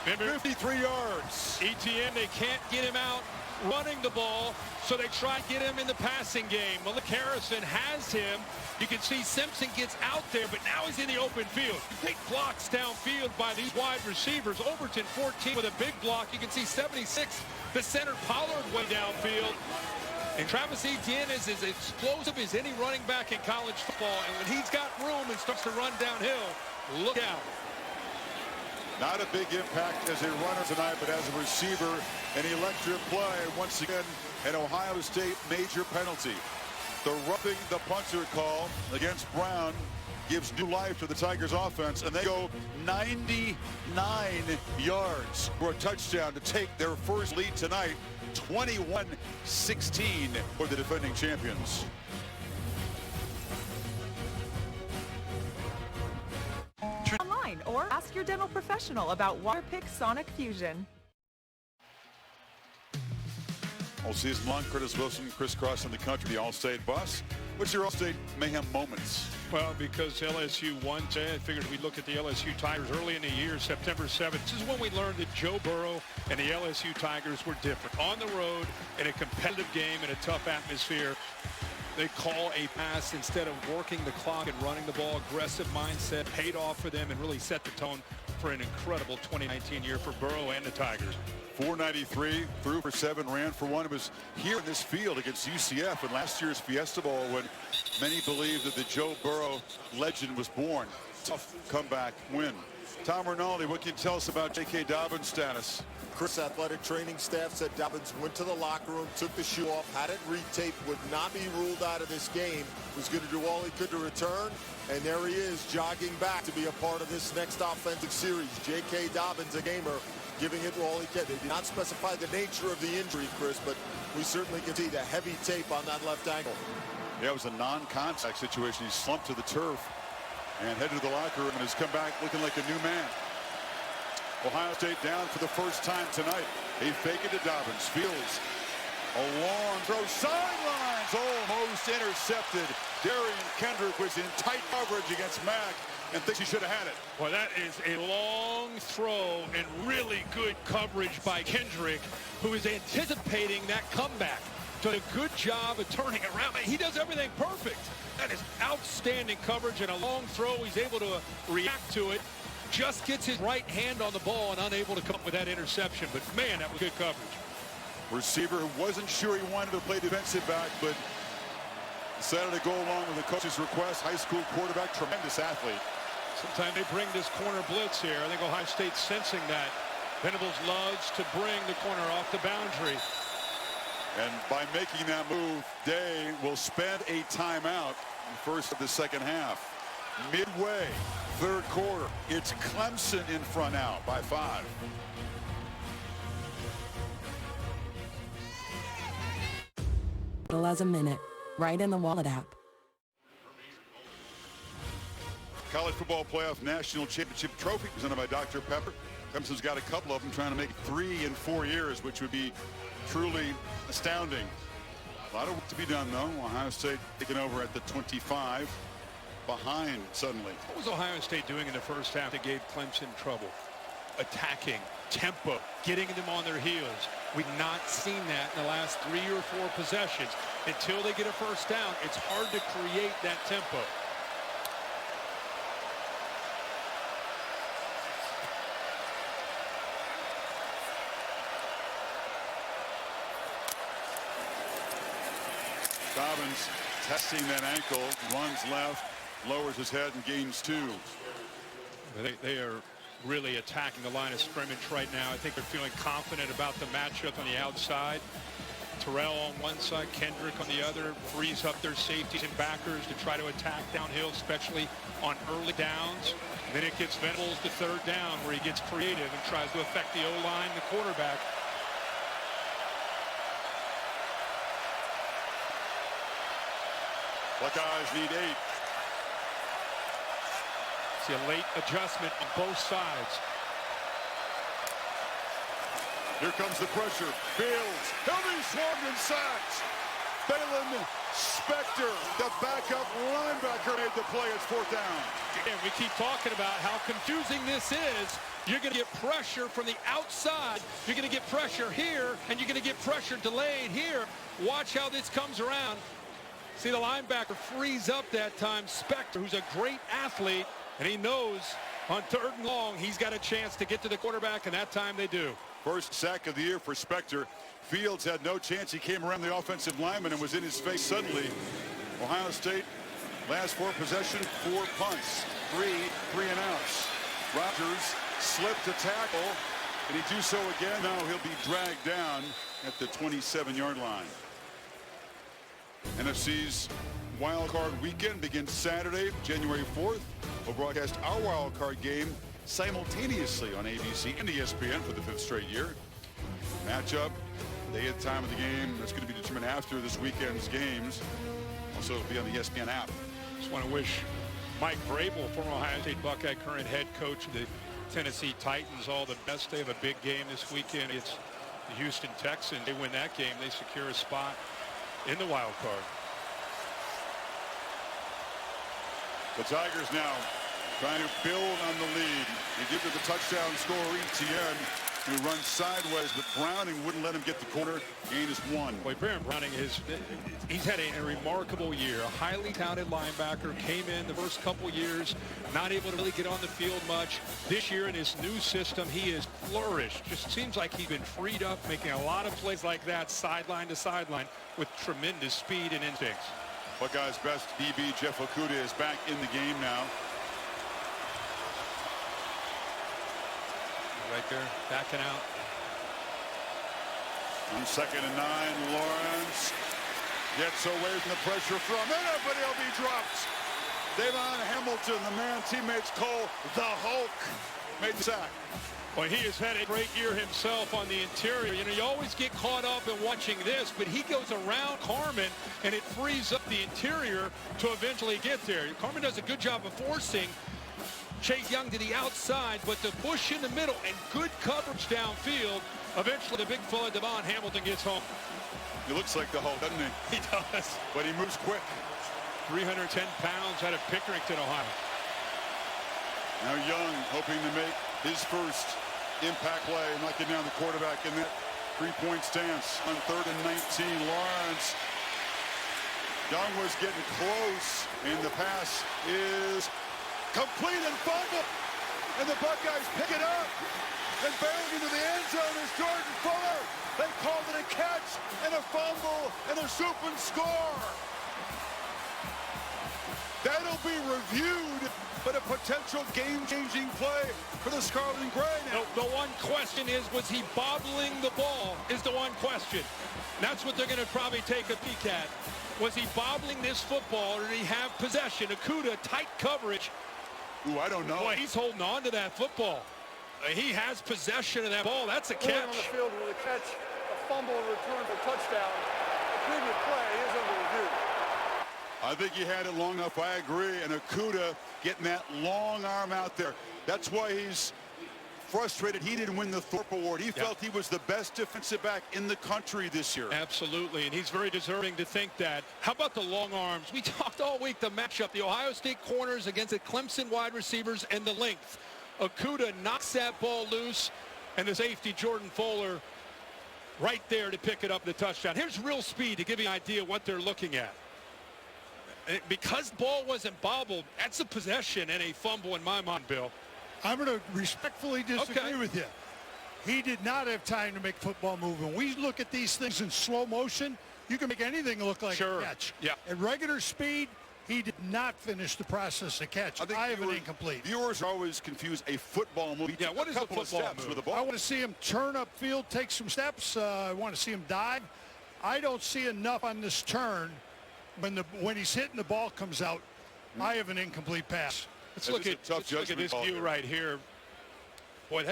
Remember, 53 yards. Etienne, they can't get him out running the ball, so they try to get him in the passing game. Malik Harrison has him. You can see Simpson gets out there, but now he's in the open field. Big blocks downfield by these wide receivers. Overton 14 with a big block. You can see 76, the center Pollard way downfield. And Travis Etienne is as explosive as any running back in college football. And when he's got room and starts to run downhill, look out. Not a big impact as a runner tonight, but as a receiver, an electric play. Once again, an Ohio State major penalty. The roughing the punter call against Brown gives new life to the Tigers offense, and they go 99 yards for a touchdown to take their first lead tonight, 21-16 for the defending champions. Online or ask your dental professional about Waterpik Sonic Fusion. All season long, Curtis Wilson crisscrossing the country, the All-State bus. What's your All-State mayhem moments? Well, because LSU won, I figured we'd look at the LSU Tigers early in the year, September 7th. This is when we learned that Joe Burrow and the LSU Tigers were different. On the road, in a competitive game, in a tough atmosphere, they call a pass instead of working the clock and running the ball. Aggressive mindset paid off for them and really set the tone for an incredible 2019 year for Burrow and the Tigers. 493, threw for 7, ran for 1. It was here in this field against UCF in last year's Fiesta Bowl when many believed that the Joe Burrow legend was born. Tough comeback win. Tom Rinaldi, what can you tell us about J.K. Dobbins' status? Chris, athletic training staff said Dobbins went to the locker room, took the shoe off, had it retaped, would not be ruled out of this game, was going to do all he could to return, and there he is jogging back to be a part of this next offensive series. J.K. Dobbins, a gamer, giving it all he can. They did not specify the nature of the injury, Chris, but we certainly can see the heavy tape on that left ankle. Yeah, it was a non-contact situation. He slumped to the turf and headed to the locker room and has come back looking like a new man. Ohio State down for the first time tonight. They fake it to Dobbins. Fields a long throw, sidelines, almost intercepted. Darian Kendrick was in tight coverage against Mack and thinks he should have had it. Well, that is a long throw and really good coverage by Kendrick, who is anticipating that comeback. Did a good job of turning around. He does everything perfect. That is outstanding coverage and a long throw. He's able to react to it. Just gets his right hand on the ball and unable to come up with that interception. But, man, that was good coverage. Receiver who wasn't sure he wanted to play defensive back, but decided to go along with the coach's request. High school quarterback, tremendous athlete. Sometimes they bring this corner blitz here. I think Ohio State's sensing that. Venables loves to bring the corner off the boundary. And by making that move, Day will spend a timeout in the first of the second half. Midway, third quarter, it's Clemson in front now by 5. Little as a minute, right in the wallet app. College Football Playoff National Championship Trophy presented by Dr. Pepper. Clemson's got a couple of them, trying to make it 3 in 4 years, which would be truly astounding. A lot of work to be done, though. Ohio State taking over at the 25. Behind suddenly. What was Ohio State doing in the first half that gave Clemson trouble? Attacking, tempo, getting them on their heels. We've not seen that in the last 3 or 4 possessions. Until they get a first down, it's hard to create that tempo. Dobbins testing that ankle, runs left, lowers his head and gains 2. They are really attacking the line of scrimmage right now. I think they're feeling confident about the matchup on the outside. Terrell on one side, Kendrick on the other, frees up their safeties and backers to try to attack downhill, especially on early downs. And then it gets Venables to third down where he gets creative and tries to affect the O-line, the quarterback. Buckeyes need 8. See a late adjustment on both sides. Here comes the pressure. Fields. He'll be swarmed and sacked. Balin Spector, the backup linebacker, made the play. It's 4th down. And we keep talking about how confusing this is. You're going to get pressure from the outside. You're going to get pressure here, and you're going to get pressure delayed here. Watch how this comes around. See, the linebacker frees up that time. Spector, who's a great athlete, and he knows on 3rd and long he's got a chance to get to the quarterback, and that time they do. First sack of the year for Spector. Fields had no chance. He came around the offensive lineman and was in his face suddenly. Ohio State, last 4 possessions, 4 punts, 3 and outs. Rogers slipped a tackle, and he do so again. Now he'll be dragged down at the 27-yard line. NFC's Wild Card Weekend begins Saturday, January 4th. We'll broadcast our Wild Card game simultaneously on ABC and ESPN for the 5th straight year. Matchup, day and time of the game, that's going to be determined after this weekend's games. Also, it'll be on the ESPN app. Just want to wish Mike Vrabel, former Ohio State Buckeye, current head coach of the Tennessee Titans, all the best. They have a big game this weekend. It's the Houston Texans. They win that game, they secure a spot in the wild card. The Tigers now trying to build on the lead. They give to the touchdown scorer Etienne, who runs sideways, but Browning wouldn't let him get the corner. Gain is 1. Boy, Baron Browning he's had a remarkable year. A highly talented linebacker, came in the first couple years, not able to really get on the field much. This year in his new system, he has flourished. Just seems like he's been freed up, making a lot of plays like that, sideline to sideline, with tremendous speed and instincts. Buckeyes' best DB, Jeff Okudah, is back in the game now. Right there, backing out. On 2nd and 9, Lawrence gets away from the pressure from it, but he'll be dropped. Davon Hamilton, the man teammates call the Hulk, made the sack. Well, he has had a great year himself on the interior. You know, you always get caught up in watching this, but he goes around Carman, and it frees up the interior to eventually get there. Carman does a good job of forcing Chase Young to the outside, but the push in the middle and good coverage downfield. Eventually, the big fella, Davon Hamilton, gets home. He looks like the Hulk, doesn't he? He does. But he moves quick. 310 pounds out of Pickerington, Ohio. Now Young hoping to make his first impact play, knocking down the quarterback in that three-point stance on 3rd and 19. Lawrence. Young was getting close, and the pass is complete and fumble. And the Buckeyes pick it up. And barreling into the end zone is Jordan Fuller. They called it a catch and a fumble and a swoop and score. That'll be reviewed, but a potential game-changing play for the Scarlet and Gray now. The one question is, was he bobbling the ball is the one question. That's what they're going to probably take a peek at. Was he bobbling this football, or did he have possession? Okudah, tight coverage. Ooh, I don't know. Boy, he's holding on to that football. He has possession of that ball. That's a catch. On the field with a catch, a fumble, and return for a touchdown. The previous play is under review. I think he had it long enough. I agree. And Okudah getting that long arm out there. That's why he's frustrated he didn't win the Thorpe Award. He felt he was the best defensive back in the country this year. Absolutely, and he's very deserving to think that. How about the long arms? We talked all week, the matchup, the Ohio State corners against the Clemson wide receivers and the length. Okudah knocks that ball loose, and the safety, Jordan Fuller, right there to pick it up the touchdown. Here's real speed to give you an idea what they're looking at. Because the ball wasn't bobbled, that's a possession and a fumble in my mind, Bill. I'm going to respectfully disagree with you. He did not have time to make football move. When we look at these things in slow motion, you can make anything look like a catch. Yeah. At regular speed, he did not finish the process of catch. I have an incomplete. Viewers always confuse a football move. Yeah, what is a football move? With the ball. I want to see him turn upfield, take some steps. I want to see him dive. I don't see enough on this turn. When he's hitting, the ball comes out. I have an incomplete pass. Let's look at this view right here. Boy,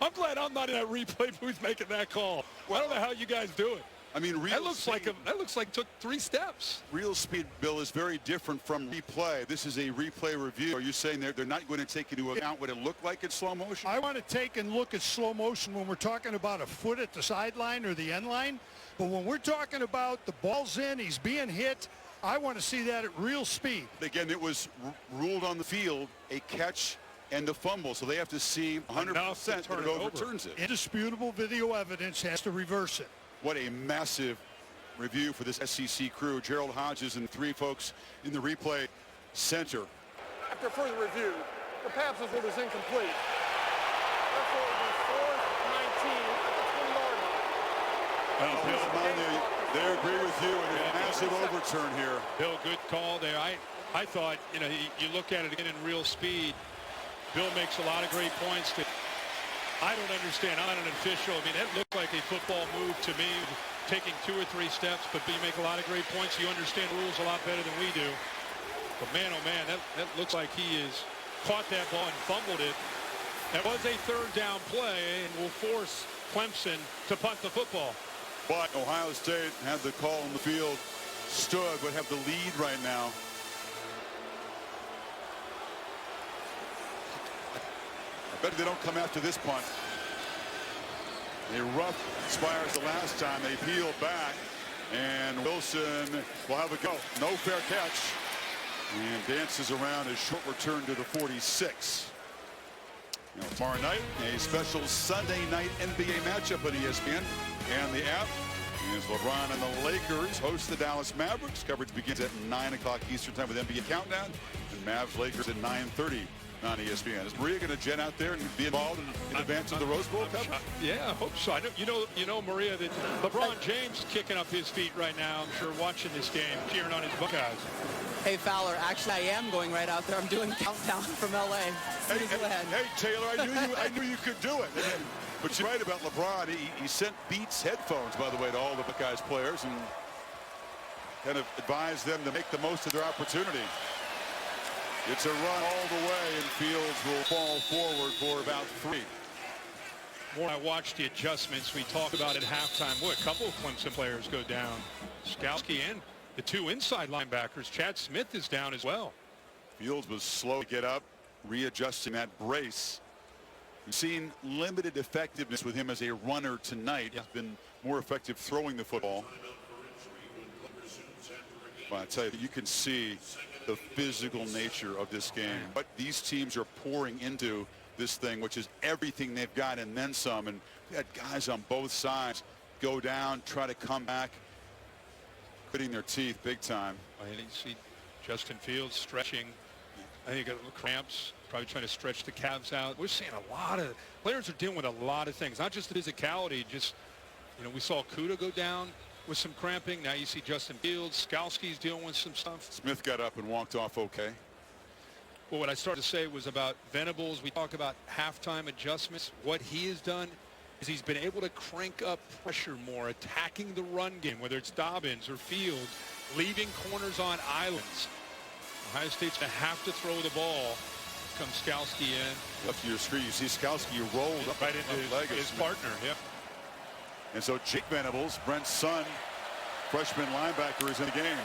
I'm glad I'm not in that replay booth making that call. Well, I don't know how you guys do it. I mean, that looks like it took 3 steps. Real speed, Bill, is very different from replay. This is a replay review. Are you saying they're not going to take into account what it looked like in slow motion? I want to take and look at slow motion when we're talking about a foot at the sideline or the end line. But when we're talking about the ball's in, he's being hit, I want to see that at real speed. Again, it was ruled on the field a catch and a fumble, so they have to see 100% that it overturns it. Indisputable video evidence has to reverse it. What a massive review for this SEC crew. Gerald Hodges and 3 folks in the replay center. After further review, the pass is incomplete. Therefore, it will be 4th and 19 at the 20-yard line. They agree with you, and a massive overturn here. Bill, good call there. I thought, you look at it again in real speed. Bill makes a lot of great points. I don't understand. I'm not an official. I mean, that looked like a football move to me, taking 2 or 3 steps, but you make a lot of great points. You understand rules a lot better than we do. But man, oh man, that looks like he has caught that ball and fumbled it. That was a 3rd down play and will force Clemson to punt the football. But Ohio State had the call on the field, stood, but have the lead right now. I bet they don't come after this punt. They roughed Spires the last time. They peeled back, and Wilson will have a go. No fair catch. And dances around a short return to the 46. Now, tomorrow night, a special Sunday night NBA matchup on ESPN and the app. As LeBron and the Lakers host the Dallas Mavericks. Coverage begins at 9 o'clock Eastern time with NBA Countdown. And Mavs-Lakers at 9:30 on ESPN. Is Maria going to jet out there and be involved in advance of the Rose Bowl coverage? Yeah, I hope so. I know, you know, Maria, that LeBron James is kicking up his feet right now. I'm sure watching this game, cheering on his Buckeyes. Hey, Fowler, actually, I am going right out there. I'm doing countdown from L.A. Hey, Taylor, I knew you could do it. But you're right about LeBron. He sent Beats headphones, by the way, to all the Buckeyes players and kind of advised them to make the most of their opportunity. It's a run all the way, and Fields will fall forward for about 3. When I watched the adjustments we talked about at halftime, boy, a couple of Clemson players go down. Skalski and the 2 inside linebackers. Chad Smith is down as well. Fields was slow to get up, readjusting that brace. We've seen limited effectiveness with him as a runner tonight. He's been more effective throwing the football. But I tell you, you can see the physical nature of this game. But these teams are pouring into this thing, which is everything they've got and then some. And we had guys on both sides go down, try to come back, putting their teeth big time. And you see Justin Fields stretching. I think he got cramps, probably trying to stretch the calves out. We're seeing a lot of players are dealing with a lot of things, not just the physicality. Just, you know, we saw Kuda go down with some cramping. Now you see Justin Fields. Skalski's dealing with some stuff. Smith got up and walked off okay. Well, what I started to say was about Venables. We talk about halftime adjustments. What he has done is he's been able to crank up pressure more, attacking the run game, whether it's Dobbins or Fields, leaving corners on islands. Ohio State's going to have to throw the ball. Comes Skalski in. Up to your screen, you see Skalski rolled up right into his partner. Yep. And so Jake Venables, Brent's son, freshman linebacker, is in the game.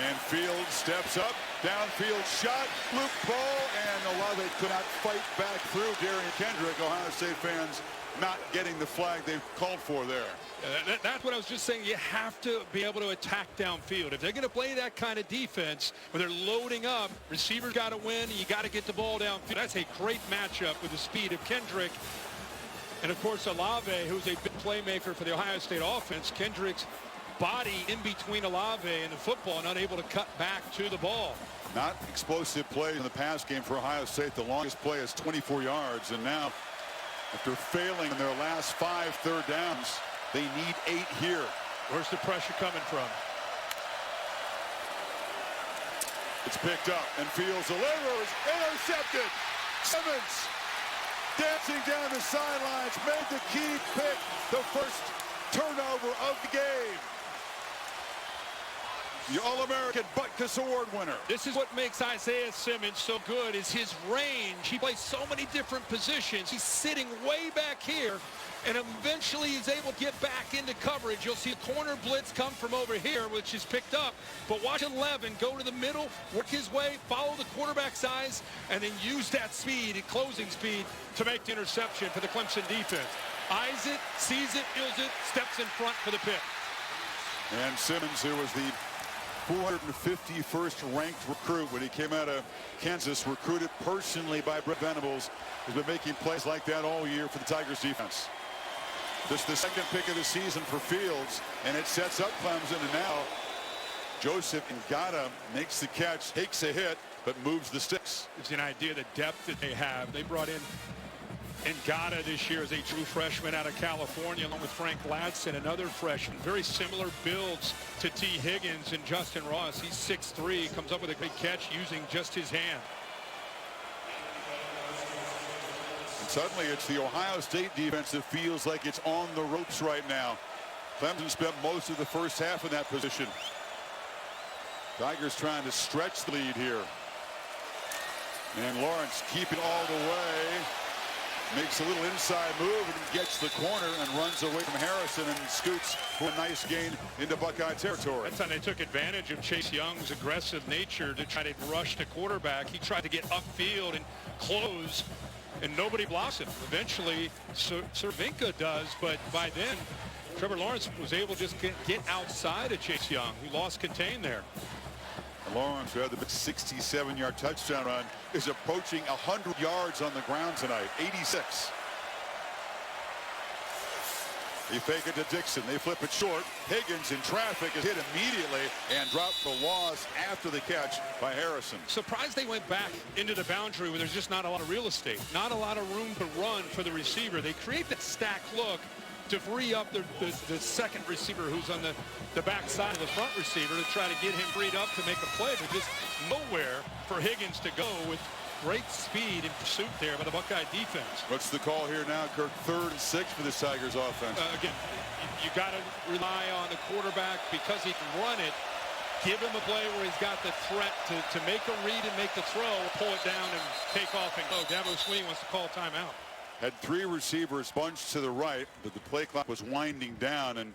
And Fields steps up, downfield shot, loop ball, and Olave could not fight back through Darian Kendrick. Ohio State fans not getting the flag they've called for there. That's what I was just saying. You have to be able to attack downfield. If they're going to play that kind of defense, when they're loading up, receivers got to win, and you got to get the ball downfield. That's a great matchup with the speed of Kendrick. And, of course, Olave, who's a big playmaker for the Ohio State offense. Kendrick's body in between Olave and the football and unable to cut back to the ball. Not explosive plays in the pass game for Ohio State. The longest play is 24 yards. And now, after failing in their last 5 third downs, they need 8 here. Where's the pressure coming from? It's picked up, and Fields delivers, intercepted. Simmons dancing down the sidelines, made the key pick, the first turnover of the game. The All-American Butkus Award winner. This is what makes Isaiah Simmons so good, is his range. He plays so many different positions. He's sitting way back here, and eventually he's able to get back into coverage. You'll see a corner blitz come from over here, which is picked up. But watch 11 go to the middle, work his way, follow the quarterback's eyes, and then use that speed and closing speed to make the interception for the Clemson defense. Eyes it, sees it, feels it, steps in front for the pick. And Simmons, who was the 451st ranked recruit when he came out of Kansas, recruited personally by Brent Venables, has been making plays like that all year for the Tigers defense. This is the second pick of the season for Fields, and it sets up Clemson, and now Joseph Ngata makes the catch, takes a hit, but moves the sticks. It's an idea of the depth that they have. They brought in Ngata this year as a true freshman out of California, along with Frank Ladson, another freshman. Very similar builds to T. Higgins and Justin Ross. He's 6'3", comes up with a great catch using just his hand. And suddenly it's the Ohio State defense that feels like it's on the ropes right now. Clemson spent most of the first half in that position. Tigers trying to stretch the lead here. And Lawrence keeping all the way. Makes a little inside move and gets the corner and runs away from Harrison and scoots for a nice gain into Buckeye territory. That's how they took advantage of Chase Young's aggressive nature to try to rush the quarterback. He tried to get upfield and close, and nobody blocks him. Eventually, Cervinka does, but by then, Trevor Lawrence was able to just get outside of Chase Young, who lost contain there. Lawrence, who had the 67-yard touchdown run, is approaching 100 yards on the ground tonight. 86. They fake it to Dixon. They flip it short. Higgins in traffic is hit immediately and dropped for loss after the catch by Harrison. Surprised they went back into the boundary where there's just not a lot of real estate, not a lot of room to run for the receiver. They create that stack look to free up the second receiver who's on the back side of the front receiver to try to get him freed up to make a play, but just nowhere for Higgins to go with great speed in pursuit there by the Buckeye defense. What's the call here now, Kirk? 3rd and 6 for the Tigers offense. Again, you got to rely on the quarterback because he can run it. Give him a play where he's got the threat to make a read and make the throw, pull it down and take off and go. Dabo Swinney wants to call timeout. Had 3 receivers bunched to the right, but the play clock was winding down, and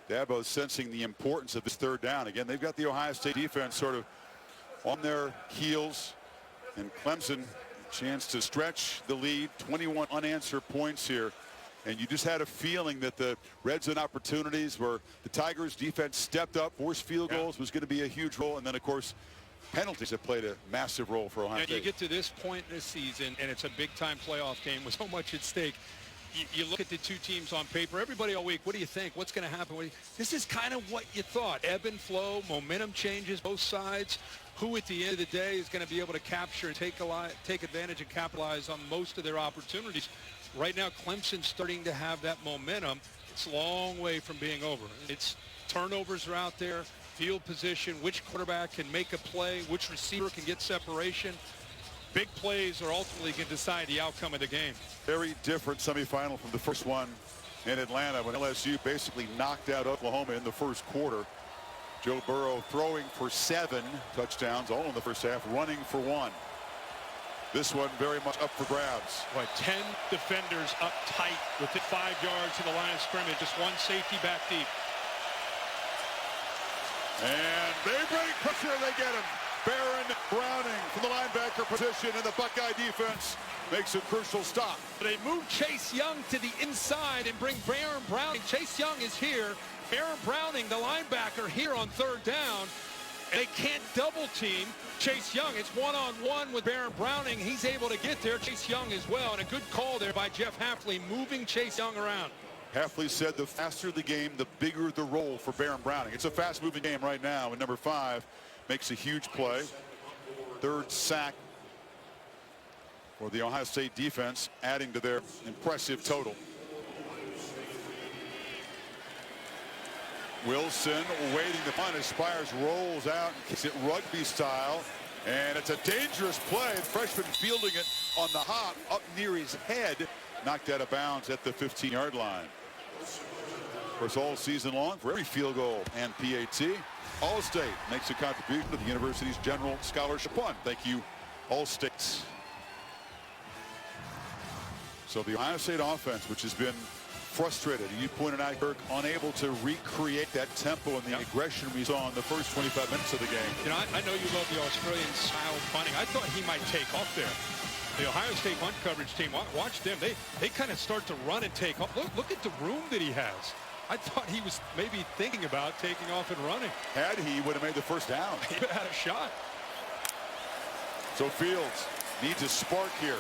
Dabo's sensing the importance of this 3rd down. Again, they've got the Ohio State defense sort of on their heels, and Clemson chance to stretch the lead. 21 unanswered points here, and you just had a feeling that the red zone opportunities where the Tigers defense stepped up, forced field goals was going to be a huge role, and then of course penalties have played a massive role for Ohio State. And you get to this point in the season, and it's a big-time playoff game with so much at stake. You look at the two teams on paper, everybody all week, what do you think? What's going to happen? This is kind of what you thought. Ebb and flow, momentum changes, both sides. Who at the end of the day is going to be able to capture and take advantage and capitalize on most of their opportunities? Right now, Clemson's starting to have that momentum. It's a long way from being over. It's turnovers are out there, field position, which quarterback can make a play, which receiver can get separation. Big plays are ultimately going to decide the outcome of the game. Very different semifinal from the first one in Atlanta when LSU basically knocked out Oklahoma in the first quarter. Joe Burrow throwing for 7 touchdowns, all in the first half, running for 1. This one very much up for grabs. 10 defenders up tight within 5 yards to the line of scrimmage, just one safety back deep. And they break pressure, they get him. Baron Browning from the linebacker position, and the Buckeye defense makes a crucial stop. They move Chase Young to the inside and bring Baron Browning. Chase Young is here. Baron Browning, the linebacker, here on 3rd down. And they can't double team Chase Young. It's one-on-one with Baron Browning. He's able to get there. Chase Young as well. And a good call there by Jeff Hafley, moving Chase Young around. Hafley said the faster the game, the bigger the role for Baron Browning. It's a fast-moving game right now, and number 5 makes a huge play. 3rd sack for the Ohio State defense, adding to their impressive total. Wilson waiting the punt as Spires rolls out and kicks it rugby style, and it's a dangerous play. The freshman fielding it on the hop up near his head, knocked out of bounds at the 15-yard line. Of course, all season long, for every field goal and PAT, All-State makes a contribution to the university's general scholarship fund. Thank you, All-States. So the Ohio State offense, which has been frustrated, and you pointed out, Kirk, unable to recreate that tempo and the aggression we saw in the first 25 minutes of the game. You know, I know you love the Australian style punting. I thought he might take off there. The Ohio State punt coverage team, watch them. They kind of start to run and take off. Look at the room that he has. I thought he was maybe thinking about taking off and running. Had he, would have made the first down. He would have had a shot. So Fields needs a spark here.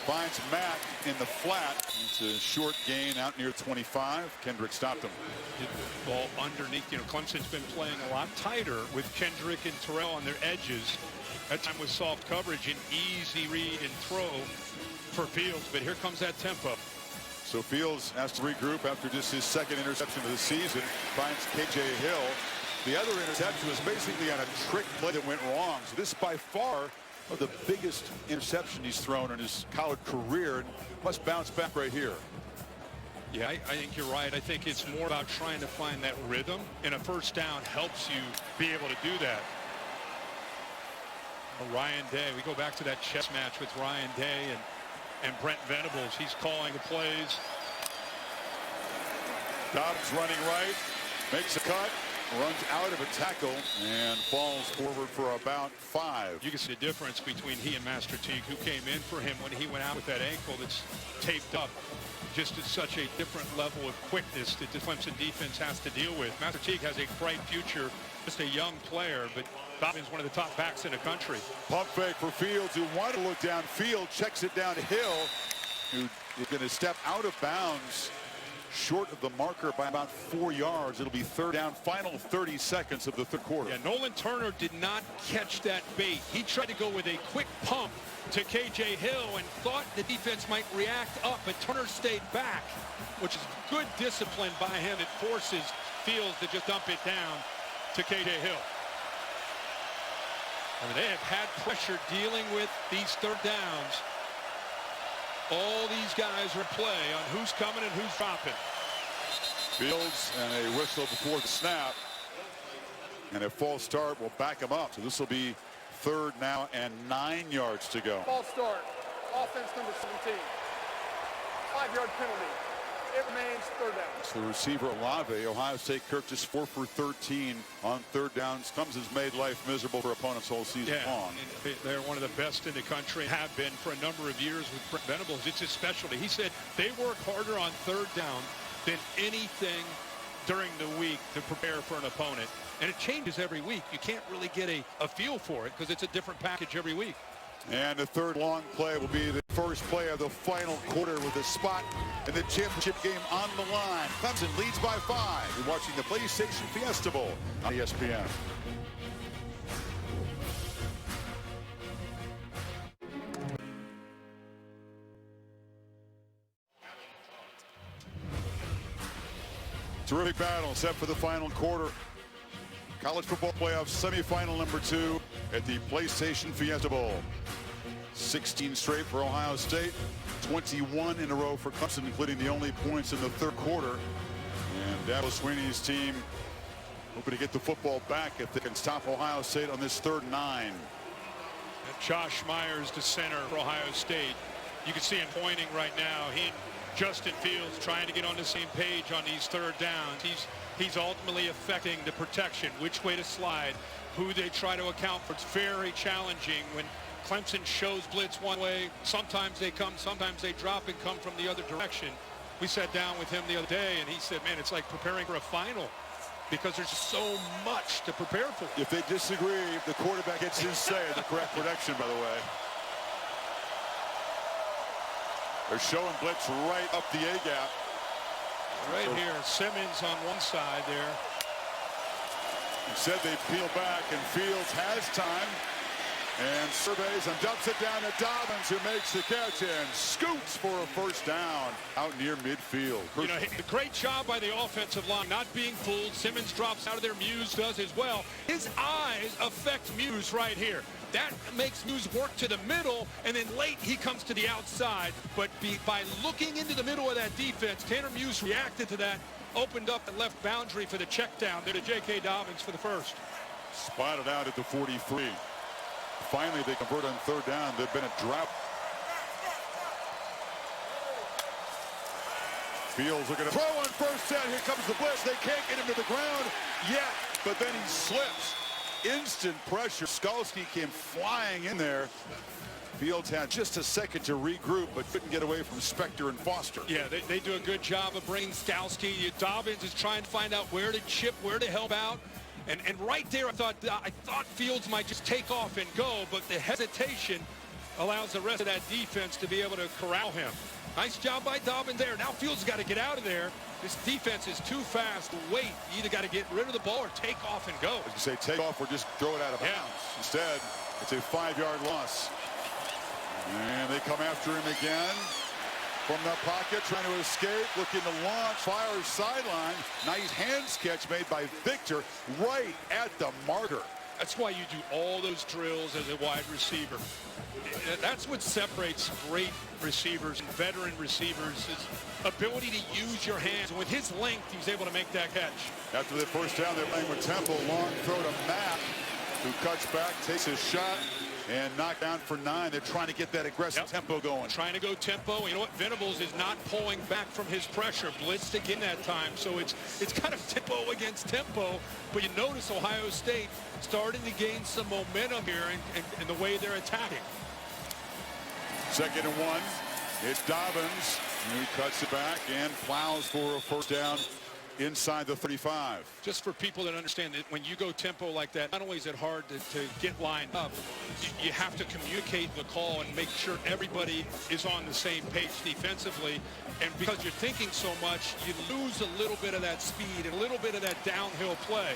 Finds Matt in the flat. It's a short gain out near 25. Kendrick stopped him. Ball underneath. You know, Clemson's been playing a lot tighter with Kendrick and Terrell on their edges. That time with soft coverage, an easy read and throw for Fields. But here comes that tempo. So Fields has to regroup after just his 2nd interception of the season. Finds KJ Hill. The other interception was basically on a trick play that went wrong. So this by far the biggest interception he's thrown in his college career, and must bounce back right here. Yeah, I think you're right. I think it's more about trying to find that rhythm, and a first down helps you be able to do that. Ryan Day, we go back to that chess match with Ryan Day and Brent Venables. He's calling the plays. Dobbs running right, makes a cut, runs out of a tackle, and falls forward for about 5. You can see the difference between he and Master Teague, who came in for him when he went out with that ankle that's taped up. just at such a different level of quickness that the Clemson defense has to deal with. Master Teague has a bright future, just a young player, but Dobbins one of the top backs in the country. Pump fake for Fields, who wanted to look downfield, checks it downhill, who is going to step out of bounds short of the marker by about 4 yards. It'll be third down, final 30 seconds of the third quarter. Yeah, Nolan Turner did not catch that bait. He tried to go with a quick pump to K.J. Hill and thought the defense might react up, but Turner stayed back, which is good discipline by him. It forces Fields to just dump it down to K.J. Hill. I mean, they have had pressure dealing with these third downs. All these guys are play on who's coming and who's dropping. Fields and a whistle before the snap. And a false start will back him up. So this will be third now and 9 yards to go. False start. Offense number 17. 5-yard penalty. It remains third down. It's the receiver Olave. Ohio State Kirk just 4 for 13 on third downs. Clemson's made life miserable for opponents all season long. They're one of the best in the country, have been for a number of years with Brent Venables. It's his specialty. He said they work harder on third down than anything during the week to prepare for an opponent. And it changes every week. You can't really get a feel for it because it's a different package every week. And the third long play will be the first play of the final quarter with a spot in the championship game on the line. Clemson leads by 5. You're watching the PlayStation Fiesta Bowl on ESPN. Terrific battle set for the final quarter. College football playoff semifinal number 2 at the PlayStation Fiesta Bowl. 16 straight for Ohio State, 21 in a row for Clemson, including the only points in the third quarter. And Dabo Swinney's team hoping to get the football back if they can stop Ohio State on this 3rd and 9. And Josh Myers, the center for Ohio State. You can see him pointing right now. He and Justin Fields trying to get on the same page on these third downs. He's ultimately affecting the protection, which way to slide, who they try to account for. It's very challenging when Clemson shows blitz one way. Sometimes they come, sometimes they drop and come from the other direction. We sat down with him the other day, and he said, man, it's like preparing for a final because there's so much to prepare for. If they disagree, the quarterback gets his say of the correct protection, by the way. They're showing blitz right up the A-gap. Right here, Simmons on one side there. Instead, they peel back, and Fields has time. And surveys and dumps it down to Dobbins, who makes the catch and scoots for a first down out near midfield. You know, a great job by the offensive line, not being fooled. Simmons drops out of there. Muse does as well. His eyes affect Muse right here. That makes Muse work to the middle, and then late he comes to the outside. But by looking into the middle of that defense, Tanner Muse reacted to that, opened up the left boundary for the check down there to J.K. Dobbins for the first. Spotted out at the 43. Finally, they convert on third down. There'd been a drought. Fields looking to throw on first down. Here comes the blitz. They can't get him to the ground yet, but then he slips. Instant pressure. Skalski came flying in there. Fields had just a second to regroup, but couldn't get away from Spector and Foster. Yeah, they do a good job of bringing Skalski. Dobbins is trying to find out where to chip, where to help out. And right there, I thought Fields might just take off and go, but the hesitation allows the rest of that defense to be able to corral him. Nice job by Dobbins there. Now Fields got to get out of there. This defense is too fast to wait. You either got to get rid of the ball or take off and go. As you say, take off or just throw it out of bounds. Instead, it's a 5-yard loss. And they come after him again. From the pocket, trying to escape, looking to launch, fires sideline. Nice hands catch made by Victor right at the marker. That's why you do all those drills as a wide receiver. That's what separates great receivers and veteran receivers is ability to use your hands. And with his length, he's able to make that catch. After the first down, they're playing with Temple. Long throw to Matt, who cuts back, takes his shot. And knocked down for 9. They're trying to get that aggressive tempo going. Trying to go tempo. You know what? Venables is not pulling back from his pressure. Blitzed again that time. So it's kind of tempo against tempo. But you notice Ohio State starting to gain some momentum here in the way they're attacking. 2nd and 1. It's Dobbins. He cuts it back and plows for a first down inside the 35. Just for people that understand that when you go tempo like that, not only is it hard to get lined up, you have to communicate the call and make sure everybody is on the same page defensively. And because you're thinking so much, you lose a little bit of that speed and a little bit of that downhill play.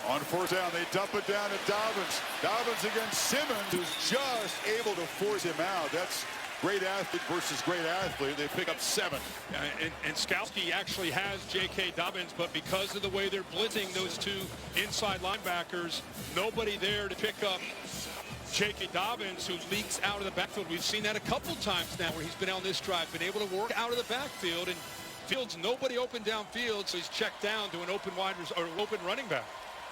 On first down, they dump it down to Dobbins. Dobbins against Simmons, who's just able to force him out. That's great athlete versus great athlete. They pick up 7. And Skalski actually has J.K. Dobbins, but because of the way they're blitzing those two inside linebackers, nobody there to pick up J.K. Dobbins, who leaks out of the backfield. We've seen that a couple times now where he's been on this drive, been able to work out of the backfield, and Fields, nobody open downfield, so he's checked down to an open open running back.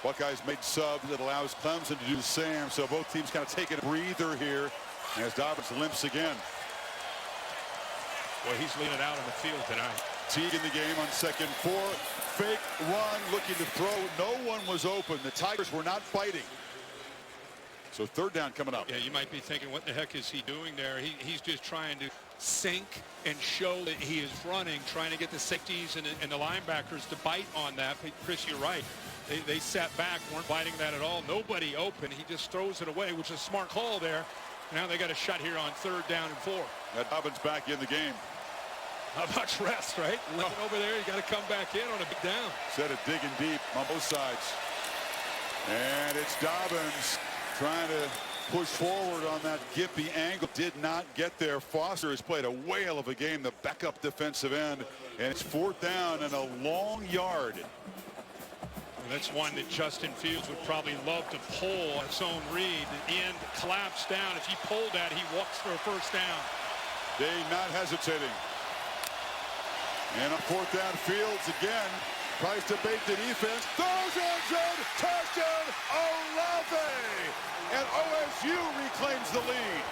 Buckeyes made subs that allows Clemson to do the same, so both teams kind of taking a breather here as Dobbins limps again. Well, he's leaning out on the field tonight. Teague in the game on 2nd 4. Fake run, looking to throw. No one was open. The Tigers were not fighting. So 3rd down coming up. Yeah, you might be thinking, what the heck is he doing there? He's just trying to sink and show that he is running, trying to get the safeties and the linebackers to bite on that. But Chris, you're right. They sat back, weren't biting that at all. Nobody open. He just throws it away, which is a smart call there. Now they got a shot here on 3rd down and 4. That Dobbins back in the game. Not much rest, right? Looking over there, you got to come back in on a big down. Instead of digging deep on both sides. And it's Dobbins trying to push forward on that Gippy angle. Did not get there. Foster has played a whale of a game, the backup defensive end. And it's 4th down and a long yard. And that's one that Justin Fields would probably love to pull his own read. The end collapsed down. If he pulled that, he walks for a first down. They not hesitating. And on 4th down, Fields again tries to bait the defense. Throws end zone, touchdown, Olave! And OSU reclaims the lead.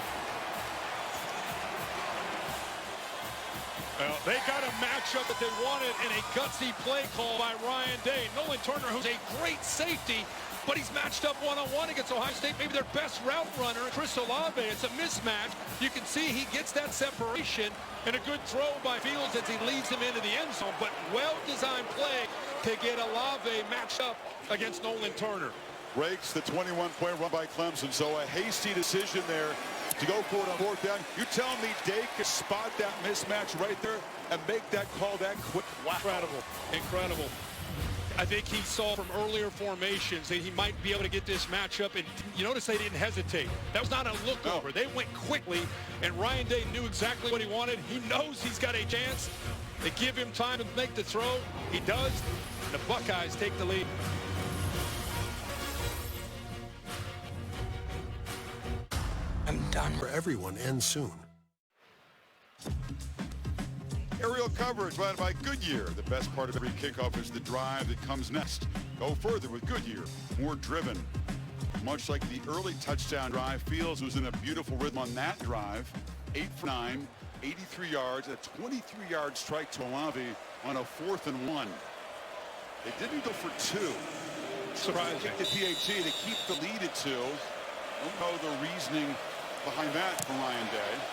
Well, they got a matchup that they wanted in a gutsy play call by Ryan Day. Nolan Turner, who's a great safety, but he's matched up one-on-one against Ohio State, maybe their best route runner, Chris Olave. It's a mismatch. You can see he gets that separation and a good throw by Fields as he leads him into the end zone, but well-designed play to get Olave matched up against Nolan Turner. Breaks the 21-point run by Clemson, so a hasty decision there to go for it on 4th down. You tell me Day could spot that mismatch right there and make that call that quick? Wow. Incredible. Incredible. I think he saw from earlier formations that he might be able to get this matchup, and you notice they didn't hesitate. That was not a look over. They went quickly, and Ryan Day knew exactly what he wanted. He knows he's got a chance. They give him time to make the throw. He does. The Buckeyes take the lead. I'm done. For everyone ends soon. Aerial coverage provided by Goodyear. The best part of every kickoff is the drive that comes next. Go further with Goodyear. More driven. Much like the early touchdown drive, Fields was in a beautiful rhythm on that drive. 8 for 9, 83 yards, a 23-yard strike to Olave on a 4th and 1. They didn't go for 2. Surprising. The PAT to keep the lead at 2. Don't know the reasoning behind that from Ryan Day.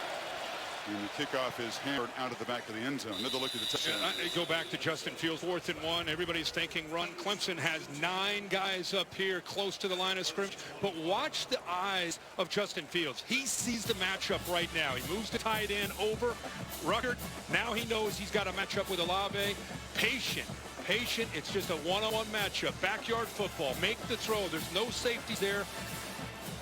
And the kickoff is hammered out of the back of the end zone. Another look at the touchdown. Go back to Justin Fields, 4th and 1. Everybody's thinking run. Clemson has 9 guys up here close to the line of scrimmage. But watch the eyes of Justin Fields. He sees the matchup right now. He moves the tight end over Ruckert. Now he knows he's got a matchup with Olave. Patient. It's just a one-on-one matchup. Backyard football. Make the throw. There's no safety there.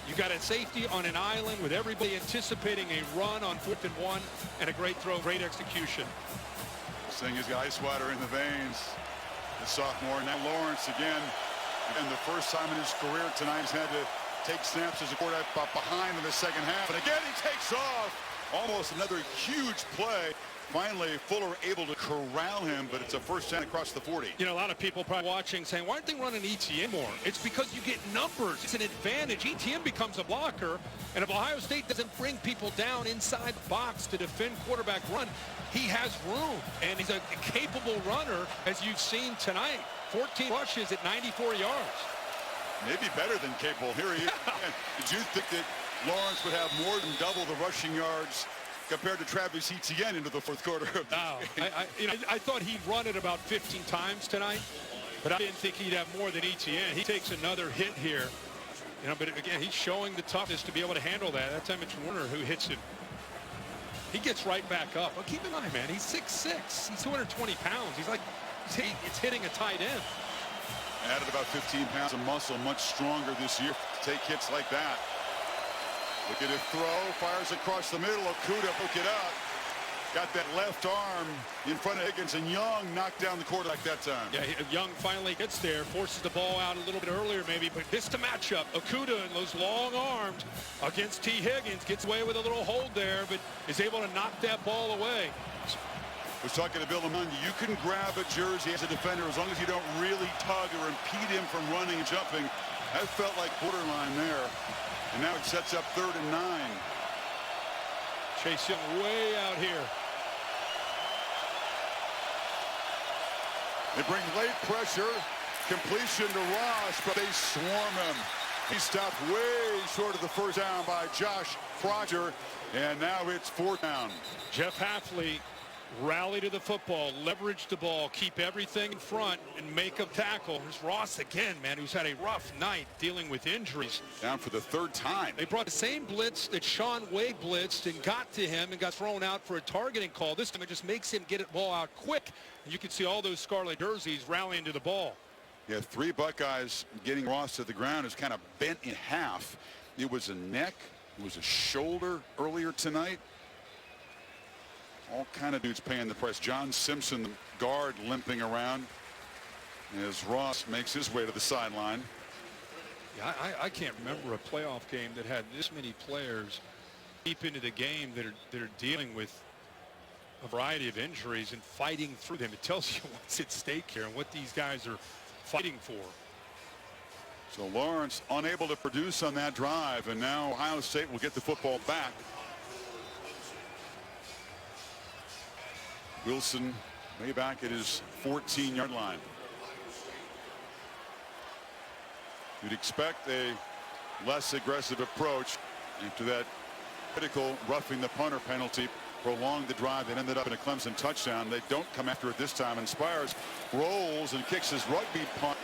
You got a safety on an island with everybody anticipating a run on 4th and 1 and a great throw, great execution. Saying he's got ice water in the veins. The sophomore, now Lawrence again. And the first time in his career tonight he's had to take snaps as a quarterback behind in the second half. And again he takes off. Almost another huge play. Finally, Fuller able to corral him, but it's a first down across the 40. You know, a lot of people probably watching saying, why aren't they running ETN more? It's because you get numbers. It's an advantage. ETN becomes a blocker, and if Ohio State doesn't bring people down inside the box to defend quarterback run, he has room, and he's a capable runner, as you've seen tonight. 14 rushes at 94 yards. Maybe better than capable. Here he is. Did you think that Lawrence would have more than double the rushing yards compared to Travis Etienne into the fourth quarter. I thought he'd run it about 15 times tonight, but I didn't think he'd have more than Etienne. He takes another hit here. But again, he's showing the toughness to be able to handle that. That time it's Warner who hits him. He gets right back up. Well, keep in mind, man, he's 6'6". He's 220 pounds. He's like, it's hitting a tight end. Added about 15 pounds of muscle, much stronger this year to take hits like that. Look at it throw, fires across the middle. Okudah hook it up. Got that left arm in front of Higgins, and Young knocked down the quarterback that time. Yeah, Young finally gets there, forces the ball out a little bit earlier maybe, but this to matchup. Okudah and those long arms against T. Higgins gets away with a little hold there, but is able to knock that ball away. I was talking to Bill Lamonde. You can grab a jersey as a defender as long as you don't really tug or impede him from running and jumping. That felt like borderline there. And now it sets up 3rd and 9. Chase Young way out here. They bring late pressure, completion to Ross, but they swarm him. He stopped way short of the first down by Josh Proctor, and now it's 4th down. Jeff Hafley rally to the football, leverage the ball, keep everything in front, and make a tackle. There's Ross again, man, who's had a rough night dealing with injuries. Down for the 3rd time. They brought the same blitz that Sean Wade blitzed and got to him and got thrown out for a targeting call. This time it just makes him get the ball out quick. And you can see all those scarlet jerseys rallying to the ball. Yeah, 3 Buckeyes getting Ross to the ground is kind of bent in half. It was a neck, it was a shoulder earlier tonight. All kind of dudes paying the price. John Simpson, the guard, limping around as Ross makes his way to the sideline. Yeah, I can't remember a playoff game that had this many players deep into the game that are dealing with a variety of injuries and fighting through them. It tells you what's at stake here and what these guys are fighting for. So Lawrence unable to produce on that drive, and now Ohio State will get the football back. Wilson way back at his 14-yard line. You'd expect a less aggressive approach after that critical roughing the punter penalty prolonged the drive that ended up in a Clemson touchdown. They don't come after it this time, and Spires rolls and kicks his rugby punt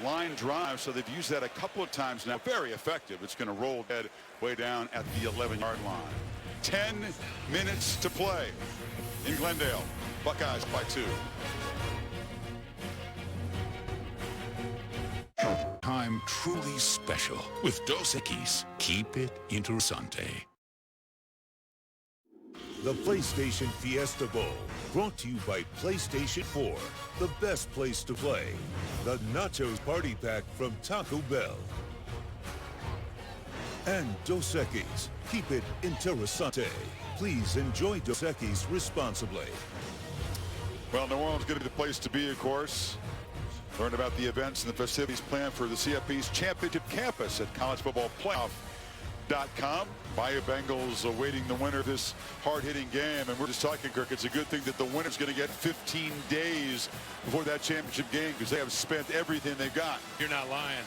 line drive, so they've used that a couple of times now. Very effective. It's going to roll dead way down at the 11-yard line. 10 minutes to play in Glendale. Buckeyes by 2. Time truly special with Dos Equis. Keep it interessante. The PlayStation Fiesta Bowl, brought to you by PlayStation 4, the best place to play. The Nachos Party Pack from Taco Bell. And Dos Equis, keep it interessante. Please enjoy Dos Equis responsibly. Well, New Orleans is going to be the place to be, of course. Learn about the events and the festivities planned for the CFP's championship campus at collegefootballplayoff.com. Bayou Bengals awaiting the winner of this hard-hitting game. And we're just talking, Kirk, it's a good thing that the winner's going to get 15 days before that championship game because they have spent everything they've got. You're not lying.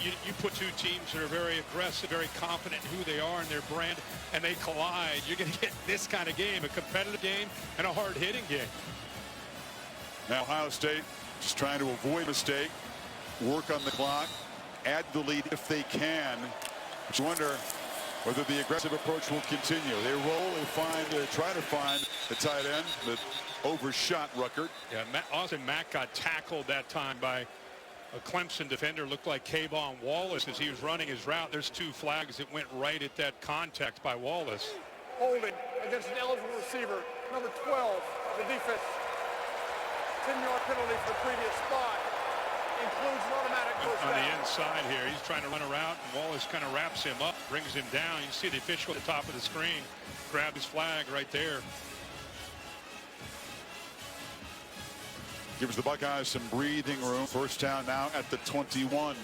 You put 2 teams that are very aggressive, very confident in who they are and their brand, and they collide. You're going to get this kind of game, a competitive game and a hard-hitting game. Now Ohio State just trying to avoid a mistake, work on the clock, add the lead if they can. But you wonder whether the aggressive approach will continue. They roll and try to find the tight end that overshot Ruckert. Yeah, Austin Mack got tackled that time by a Clemson defender. Looked like Kayvon Wallace as he was running his route. There's 2 flags that went right at that contact by Wallace. Holding against an eligible receiver, number 12, the defense. 10-yard penalty for the previous spot. Includes an automatic first down. On the inside here, he's trying to run a route, and Wallace kind of wraps him up, brings him down. You see the official at the top of the screen grab his flag right there. Gives the Buckeyes some breathing room. First down now at the 21.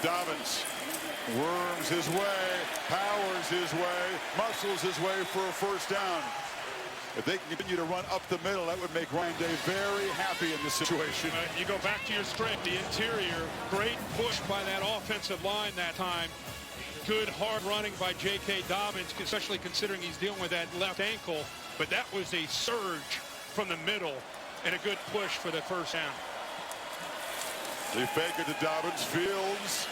Dobbins worms his way, powers his way, muscles his way for a first down. If they continue to run up the middle, that would make Ryan Day very happy in this situation. You go back to your strength, the interior. Great push by that offensive line that time. Good hard running by J.K. Dobbins, especially considering he's dealing with that left ankle. But that was a surge from the middle and a good push for the first down. They fake it to Dobbins. Fields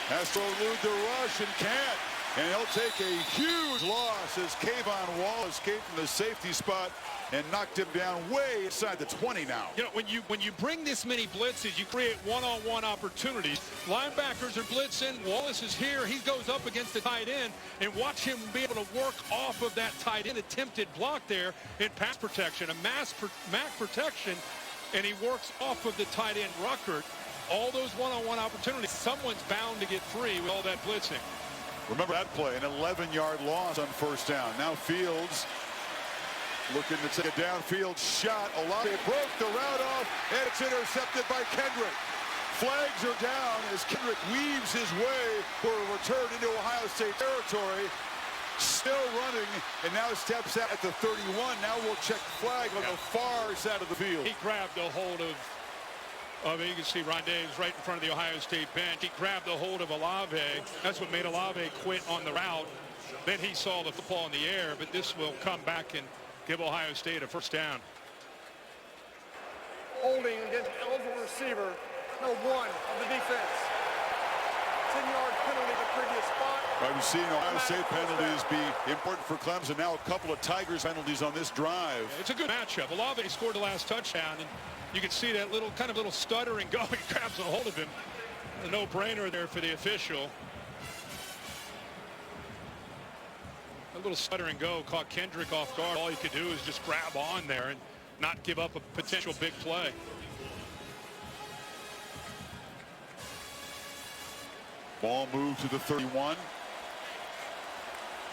has to elude the rush and can't. And he'll take a huge loss as Kayvon Wall escaped from the safety spot and knocked him down way inside the 20 now. You know, when you bring this many blitzes, you create one-on-one opportunities. Linebackers are blitzing. Wallace is here. He goes up against the tight end, and watch him be able to work off of that tight end attempted block there in pass protection, a MAC protection, and he works off of the tight end Ruckert. All those one-on-one opportunities, someone's bound to get free with all that blitzing. Remember that play, an 11-yard loss on first down. Now Fields looking to take a downfield shot. Olave broke the route off, and it's intercepted by Kendrick. Flags are down as Kendrick weaves his way for a return into Ohio State territory. Still running, and now steps out at the 31. Now we'll check the flag on the far side of the field. He grabbed a hold of you can see Ron Davis right in front of the Ohio State bench. He grabbed a hold of Olave. That's what made Olave quit on the route. Then he saw the football in the air, but this will come back and give Ohio State a first down. Holding against eligible receiver, no one of the defense. 10-yard penalty the previous spot. We've seen Ohio State penalties be important for Clemson. Now a couple of Tigers penalties on this drive. It's a good matchup. Olave scored the last touchdown, and you can see that little stutter and go. He grabs a hold of him. A no-brainer there for the official. A little stutter and go caught Kendrick off guard. All he could do is just grab on there and not give up a potential big play. Ball moved to the 31.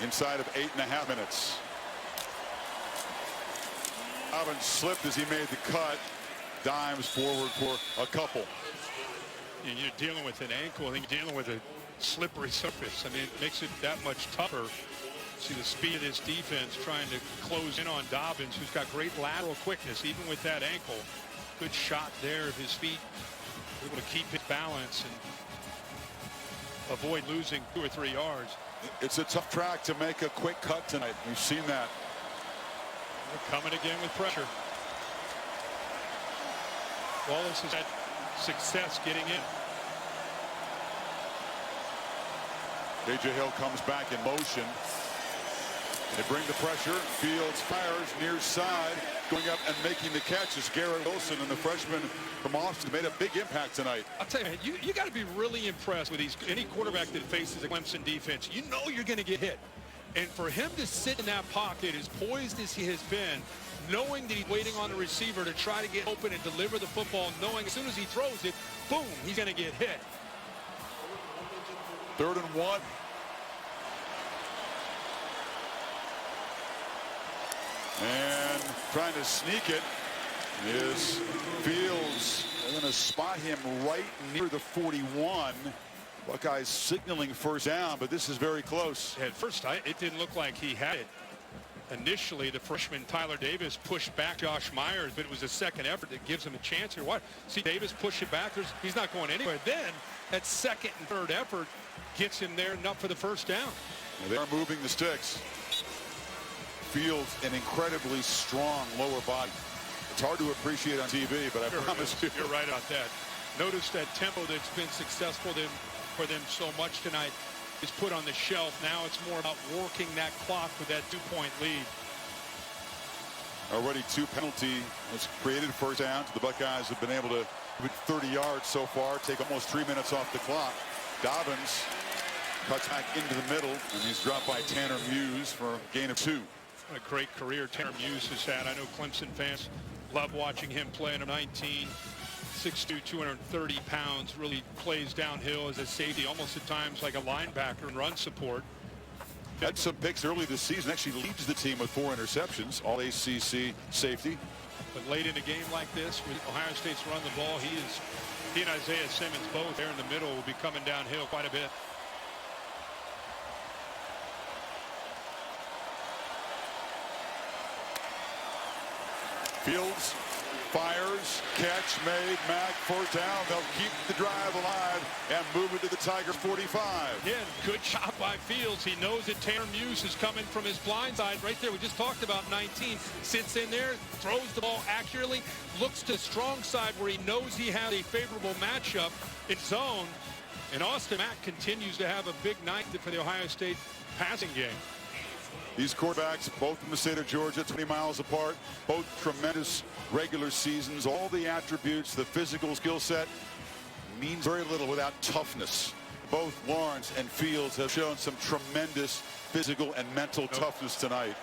Inside of 8.5 minutes. Dobbins slipped as he made the cut. Dimes forward for a couple. You're dealing with an ankle, and you're dealing with a slippery surface. I mean, it makes it that much tougher. See the speed of this defense trying to close in on Dobbins, who's got great lateral quickness, even with that ankle. Good shot there of his feet, able to keep his balance and avoid losing 2 or 3 yards. It's a tough track to make a quick cut tonight. We've seen that. They're coming again with pressure. Wallace has had success getting in. A.J. Hill comes back in motion. They bring the pressure. Fields fires near side, going up and making the catch as Garrett Wilson and the freshman from Austin made a big impact tonight. I'll tell you, you got to be really impressed with any quarterback that faces a Clemson defense. You know you're going to get hit. And for him to sit in that pocket as poised as he has been, knowing that he's waiting on the receiver to try to get open and deliver the football, knowing as soon as he throws it, boom, he's going to get hit. 3rd and 1. And trying to sneak it is Fields. They're going to spot him right near the 41. Buckeyes signaling first down, but this is very close. At first, it didn't look like he had it. Initially, the freshman Tyler Davis pushed back Josh Myers, but it was a second effort that gives him a chance here. What? See Davis push it back. He's not going anywhere. Then, that second and third effort gets him there enough for the first down. And they are moving the sticks. Fields an incredibly strong lower body. It's hard to appreciate on TV, but I promise you. You're right about that. Notice that tempo that's been successful for them so much tonight is put on the shelf. Now it's more about working that clock with that 2-point lead. Already 2 penalty has created first downs. The Buckeyes have been able to move 30 yards so far, take almost 3 minutes off the clock. Dobbins cuts back into the middle, and he's dropped by Tanner Muse for a gain of 2. What a great career Tanner Muse has had. I know Clemson fans love watching him play under 19. 6'2", 230 pounds, really plays downhill as a safety, almost at times like a linebacker and run support. Had some picks early this season, actually leads the team with 4 interceptions, all ACC safety. But late in a game like this, with Ohio State's run the ball, he and Isaiah Simmons both there in the middle will be coming downhill quite a bit. Fields fires, catch made, Mack, first down. They'll keep the drive alive and move it to the Tigers 45. Again, good job by Fields. He knows that Tanner Muse is coming from his blind side right there. We just talked about 19. Sits in there, throws the ball accurately, looks to strong side where he knows he has a favorable matchup in zone. And Austin Mack continues to have a big night for the Ohio State passing game. These quarterbacks, both from the state of Georgia, 20 miles apart, both tremendous regular seasons. All the attributes, the physical skill set means very little without toughness. Both Lawrence and Fields have shown some tremendous physical and mental toughness tonight.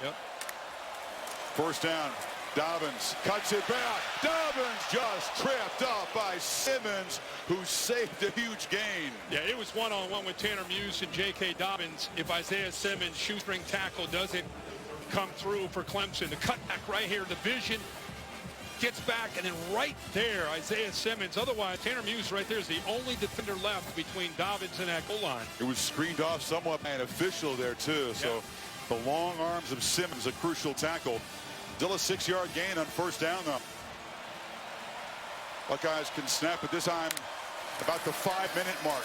First down. Dobbins cuts it back. Dobbins just tripped up by Simmons, who saved a huge gain. Yeah, it was one-on-one with Tanner Muse and J.K. Dobbins. If Isaiah Simmons' shoestring tackle doesn't come through for Clemson, the cutback right here, the vision gets back, and then right there, Isaiah Simmons. Otherwise, Tanner Muse right there is the only defender left between Dobbins and that goal line. It was screened off somewhat by an official there, too. So the long arms of Simmons, a crucial tackle. Still a 6-yard gain on first down, though. Buckeyes can snap at this time about the 5-minute mark.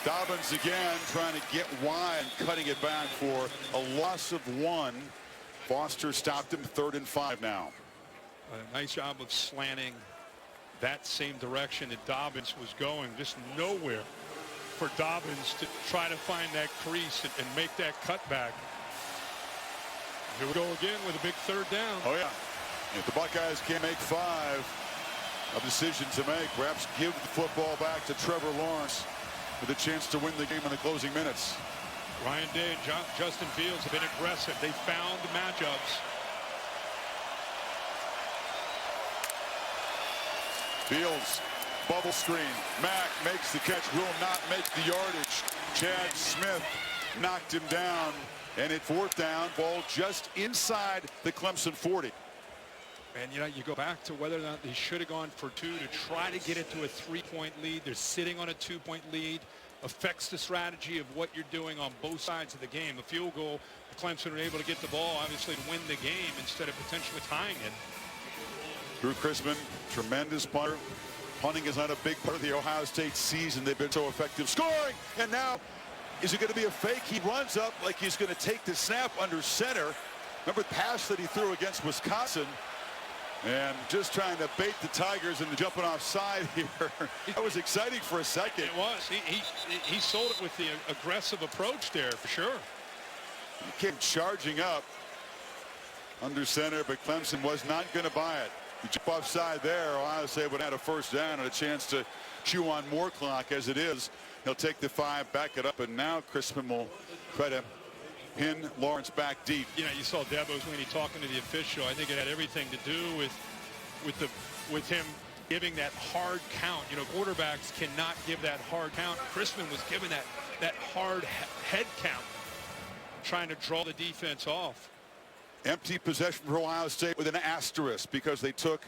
Dobbins again trying to get wide, cutting it back for a loss of 1. Foster stopped him, 3rd and 5 now. A nice job of slanting that same direction that Dobbins was going. Just nowhere for Dobbins to try to find that crease and make that cutback. Here we go again with a big 3rd down. Oh, yeah. If the Buckeyes can't make 5, a decision to make. Perhaps give the football back to Trevor Lawrence with a chance to win the game in the closing minutes. Ryan Day and Justin Fields have been aggressive. They found matchups. Fields, bubble screen. Mack makes the catch, will not make the yardage. Chad Smith knocked him down. And at 4th down, ball just inside the Clemson 40. And, you know, you go back to whether or not they should have gone for 2 to try to get it to a 3-point lead. They're sitting on a 2-point lead. Affects the strategy of what you're doing on both sides of the game. A field goal, Clemson were able to get the ball, obviously, to win the game instead of potentially tying it. Drew Chrisman, tremendous punter. Punting is not a big part of the Ohio State season. They've been so effective scoring. And now, is it going to be a fake? He runs up like he's going to take the snap under center. Remember the pass that he threw against Wisconsin? And just trying to bait the Tigers into jumping off side here. That was exciting for a second. It was. He sold it with the aggressive approach there, for sure. He came charging up under center, but Clemson was not going to buy it. You jump offside there, Ohio State would have had a first down and a chance to chew on more clock. As it is, he'll take the 5, back it up, and now Chrisman will try to pin Lawrence back deep. You know, you saw Dabo Sweeney talking to the official. I think it had everything to do with him giving that hard count. You know, quarterbacks cannot give that hard count. Chrisman was giving that hard head count, trying to draw the defense off. Empty possession for Ohio State with an asterisk because they took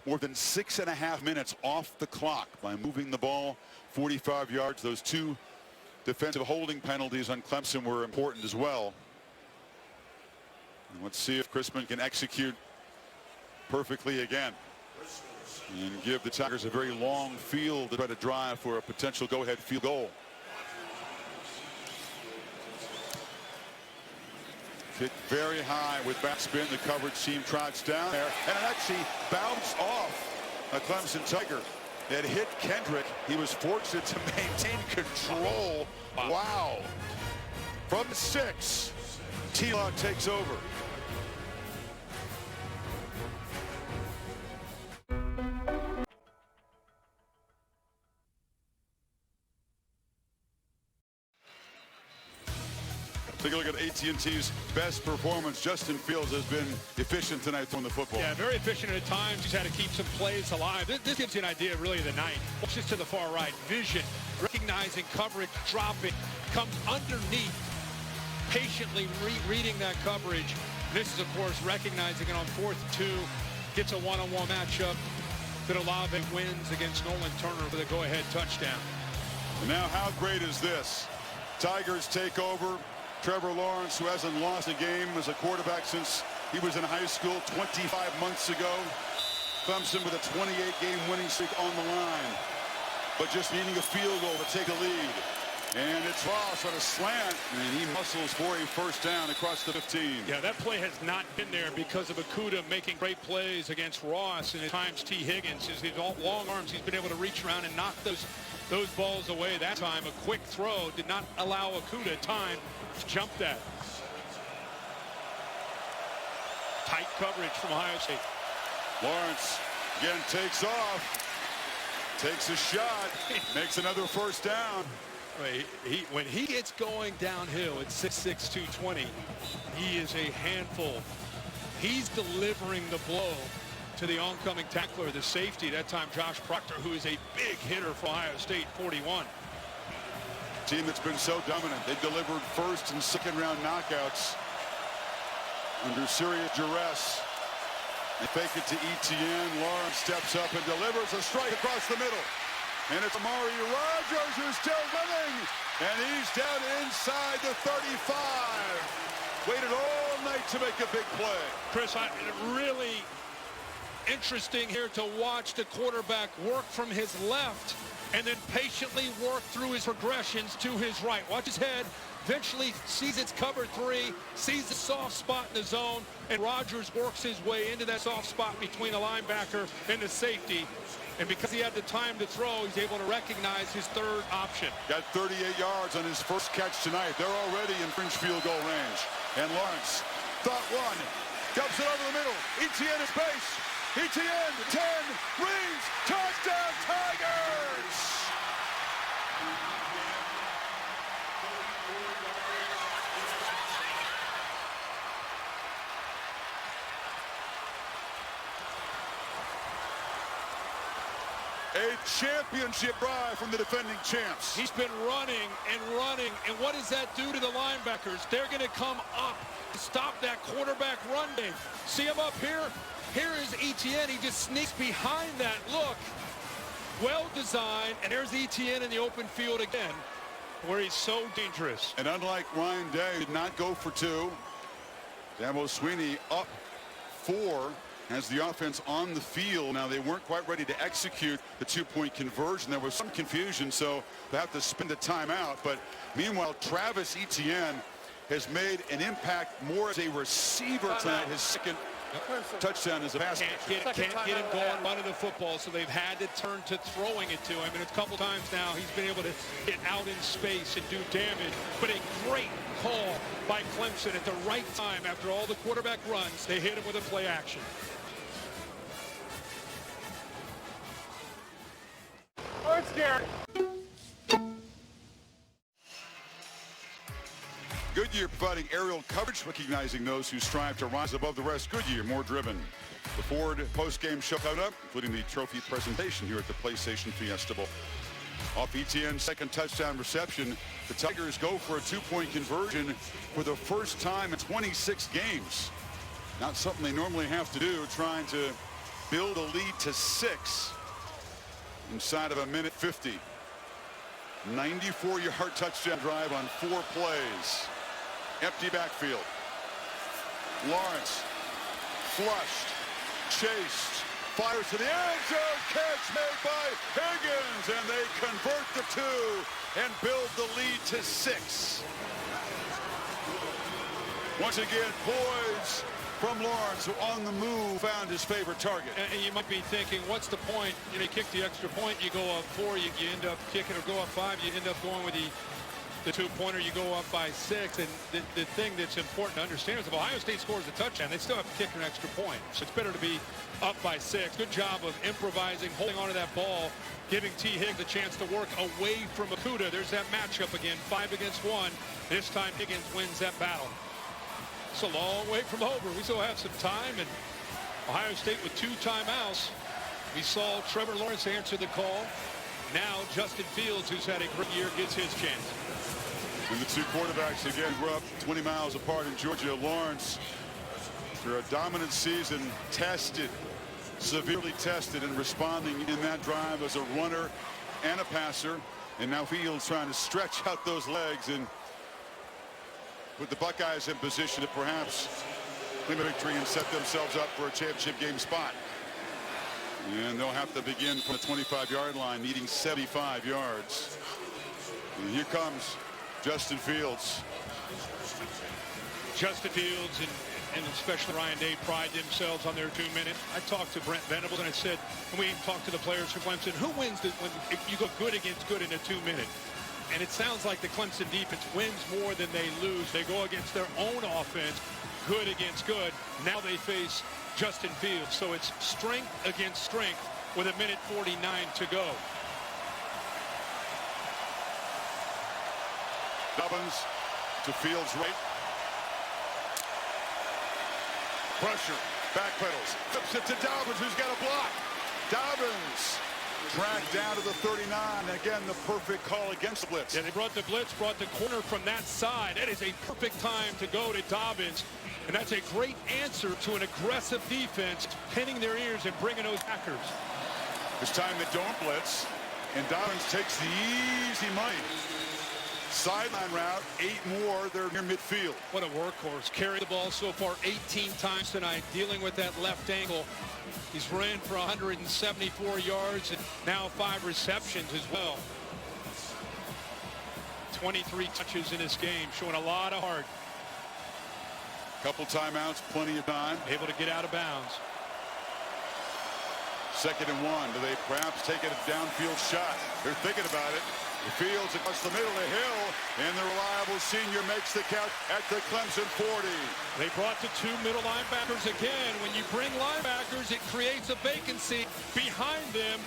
more than 6.5 minutes off the clock by moving the ball 45 yards. Those 2 defensive holding penalties on Clemson were important as well. And let's see if Chrisman can execute perfectly again and give the Tigers a very long field to try to drive for a potential go-ahead field goal. Hit very high with backspin. The coverage team trots down there, and it actually bounced off a Clemson Tiger. It hit Kendrick. He was fortunate to maintain control. Wow. From 6, T-Law takes over. Take a look at AT&T's best performance. Justin Fields has been efficient tonight throwing the football. Yeah, very efficient at times. He's had to keep some plays alive. This gives you an idea really of the night. Watch this to the far right. Vision, recognizing coverage, dropping, comes underneath, patiently reading that coverage. This is, of course, recognizing it on 4th and 2. Gets a one-on-one matchup that Olave wins against Nolan Turner with a go-ahead touchdown. And now, how great is this? Tigers take over. Trevor Lawrence, who hasn't lost a game as a quarterback since He was in high school 25 months ago. Clemson with a 28-game winning streak on the line, but just needing a field goal to take a lead. And it's Ross on a slant, and he muscles for a first down across the 15. Yeah, that play has not been there because of Okudah making great plays against Ross, and at times T. Higgins, his long arms, he's been able to reach around and knock those balls away. That time, a quick throw did not allow Okudah time to jump that. Tight coverage from Ohio State. Lawrence again takes off, takes a shot, makes another first down. When he gets going downhill at 6'6", 220, he is a handful. He's delivering the blow to the oncoming tackler, the safety, that time Josh Proctor, who is a big hitter for Ohio State, 41. Team that's been so dominant. They delivered first and second round knockouts under serious duress. They fake it to Etienne. Lawrence steps up and delivers a strike across the middle. And it's Amari Rogers who's still running. And he's down inside the 35. Waited all night to make a big play. Chris, really interesting here to watch the quarterback work from his left and then patiently work through his progressions to his right. Watch his head. Eventually sees it's cover 3, sees the soft spot in the zone, and Rogers works his way into that soft spot between the linebacker and the safety. And because he had the time to throw, he's able to recognize his third option. Got 38 yards on his first catch tonight. They're already in fringe field goal range. And Lawrence, thought one, dumps it over the middle. Etienne is base. Etienne, 10, Reeves, touchdown Tigers! A championship drive from the defending champs. He's been running and running, and what does that do to the linebackers? They're going to come up to stop that quarterback run game. See him up here? Here is Etienne. He just sneaks behind that. Look, well designed, and there's Etienne in the open field again, where he's so dangerous. And unlike Ryan Day, did not go for 2. Dabo Swinney up 4. Has the offense on the field. Now, they weren't quite ready to execute the 2-point conversion. There was some confusion, so they have to spend a timeout. But meanwhile, Travis Etienne has made an impact more as a receiver tonight. His second touchdown as a pass. Can't get him going running the football, so they've had to turn to throwing it to him. And a couple times now, he's been able to get out in space and do damage. But a great call by Clemson at the right time after all the quarterback runs. They hit him with a play action. It's Garrett. Goodyear providing aerial coverage, recognizing those who strive to rise above the rest. Goodyear, more driven. The Ford post-game show coming up, including the trophy presentation here at the PlayStation Fiesta Bowl. Off Etienne's second touchdown reception, the Tigers go for a 2-point conversion for the first time in 26 games. Not something they normally have to do, trying to build a lead to 6 inside of a minute 50. 94-yard touchdown drive on 4 plays. Empty backfield. Lawrence flushed, chased, fires to the end zone. Catch made by Higgins, and they convert the 2 and build the lead to 6. Once again, poise from Lawrence, who on the move found his favorite target. And you might be thinking, what's the point? You kick the extra point, you go up 4, you end up kicking, or go up 5, you end up going with the 2-pointer, you go up by 6. And the thing that's important to understand is if Ohio State scores a touchdown, they still have to kick an extra point. So it's better to be up by 6. Good job of improvising, holding onto that ball, giving T. Higgins a chance to work away from Okudah. There's that matchup again, 5 against 1. This time Higgins wins that battle. It's a long way from over. We still have some time, and Ohio State with 2 timeouts. We saw Trevor Lawrence answer the call. Now Justin Fields, who's had a great year, gets his chance. And the 2 quarterbacks again grew up 20 miles apart in Georgia. Lawrence, through a dominant season, severely tested in responding in that drive as a runner and a passer. And now Fields trying to stretch out those legs and put the Buckeyes in position to perhaps claim a victory and set themselves up for a championship game spot. And they'll have to begin from the 25-yard line, needing 75 yards. And here comes Justin Fields. Justin Fields and especially Ryan Day pride themselves on their 2 minute. I talked to Brent Venables and I said, when we talked to the players from Clemson, who wins when you go good against good in a 2 minute? And it sounds like the Clemson defense wins more than they lose. They go against their own offense, good against good. Now they face Justin Fields. So it's strength against strength with 1:49 to go. Dobbins to Fields right. Pressure, backpedals, flips it to Dobbins, who's got a block. Dobbins tracked down to the 39. Again, the perfect call against the blitz. Yeah, they brought the blitz, brought the corner from that side. That is a perfect time to go to Dobbins. And that's a great answer to an aggressive defense, pinning their ears and bringing those backers. This time they don't blitz, and Dobbins takes the easy money. Sideline route, 8 more. They're near midfield. What a workhorse. Carried the ball so far 18 times tonight, dealing with that left ankle. He's ran for 174 yards and now 5 receptions as well. 23 touches in this game, showing a lot of heart. Couple timeouts, plenty of time. Able to get out of bounds. 2nd and 1. Do they perhaps take a downfield shot? They're thinking about it. Fields across the middle of the hill, and the reliable senior makes the catch at the Clemson 40. They brought the 2 middle linebackers again. When you bring linebackers, it creates a vacancy behind them.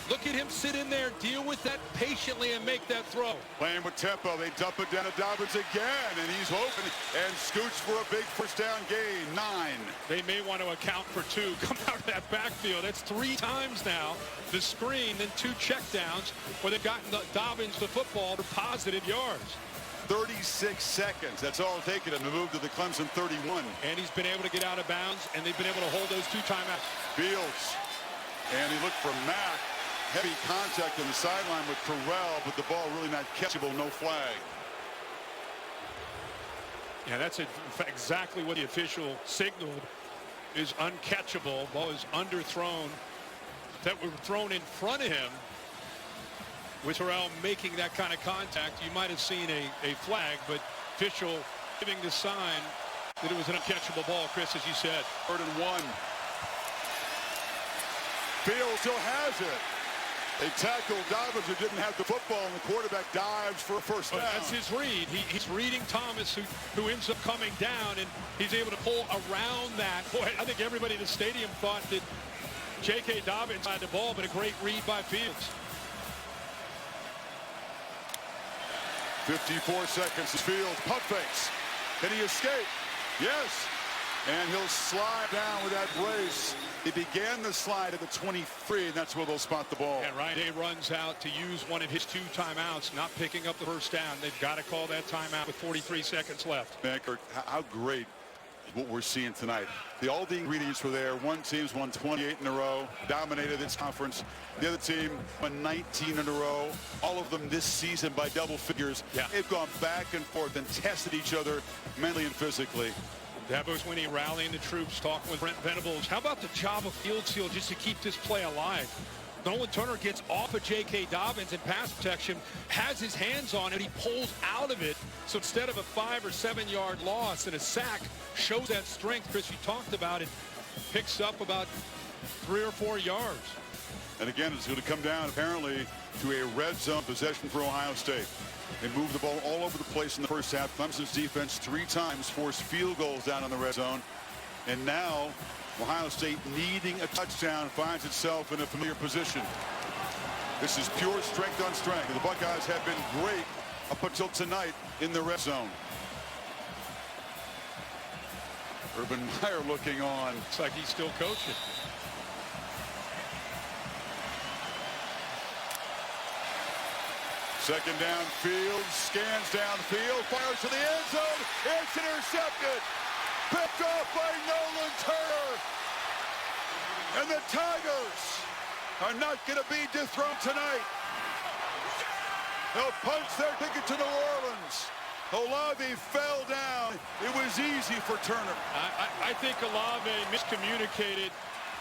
Look at him sit in there, deal with that patiently, and make that throw. Playing with tempo, they dump it down to Dobbins again, and he's open and scoots for a big first down gain, 9. They may want to account for 2. Come out of that backfield. That's 3 times now. The screen, then 2 checkdowns where they've gotten Dobbins the football for positive yards. 36 seconds. That's all taken to move to the Clemson 31. And he's been able to get out of bounds, and they've been able to hold those 2 timeouts. Fields, and he looked for Mack. Heavy contact on the sideline with Terrell, but the ball really not catchable, no flag. Yeah, that's exactly what the official signaled is uncatchable. Ball is underthrown. That were thrown in front of him. With Terrell making that kind of contact, you might have seen a flag, but official giving the sign that it was an uncatchable ball, Chris, as you said. 3rd and 1. Fields still has it. They tackled Dobbins, who didn't have the football, and the quarterback dives for a first down. That's his read. He's reading Thomas, who ends up coming down, and he's able to pull around that. Boy, I think everybody in the stadium thought that J.K. Dobbins had the ball, but a great read by Fields. 54 seconds to Fields. Pump fakes. Can he escape? Yes. And he'll slide down with that brace. He began the slide at the 23, and that's where they'll spot the ball. And Ryan Day runs out to use one of his 2 timeouts, not picking up the first down. They've got to call that timeout with 43 seconds left. Kurt, how great what we're seeing tonight. All the ingredients were there. One team's won 28 in a row, dominated its conference. The other team won 19 in a row, all of them this season by double figures. Yeah. They've gone back and forth and tested each other mentally and physically. Dabo Swinney rallying the troops, talking with Brent Venables. How about the job of Fields just to keep this play alive? Nolan Turner gets off of J.K. Dobbins in pass protection, has his hands on it, he pulls out of it. So instead of a 5 or 7 yard loss and a sack, shows that strength, Chris, you talked about it, picks up about 3 or 4 yards. And again, it's going to come down apparently to a red zone possession for Ohio State. They moved the ball all over the place in the first half. Clemson's defense 3 times forced field goals down on the red zone. And now Ohio State, needing a touchdown, finds itself in a familiar position. This is pure strength on strength. The Buckeyes have been great up until tonight in the red zone. Urban Meyer looking on. Looks like he's still coaching. Second down, Fields scans downfield, fires to the end zone. It's intercepted. Picked off by Nolan Turner. And the Tigers are not going to be dethroned tonight. They'll punch their ticket to New Orleans. Olave fell down. It was easy for Turner. I think Olave miscommunicated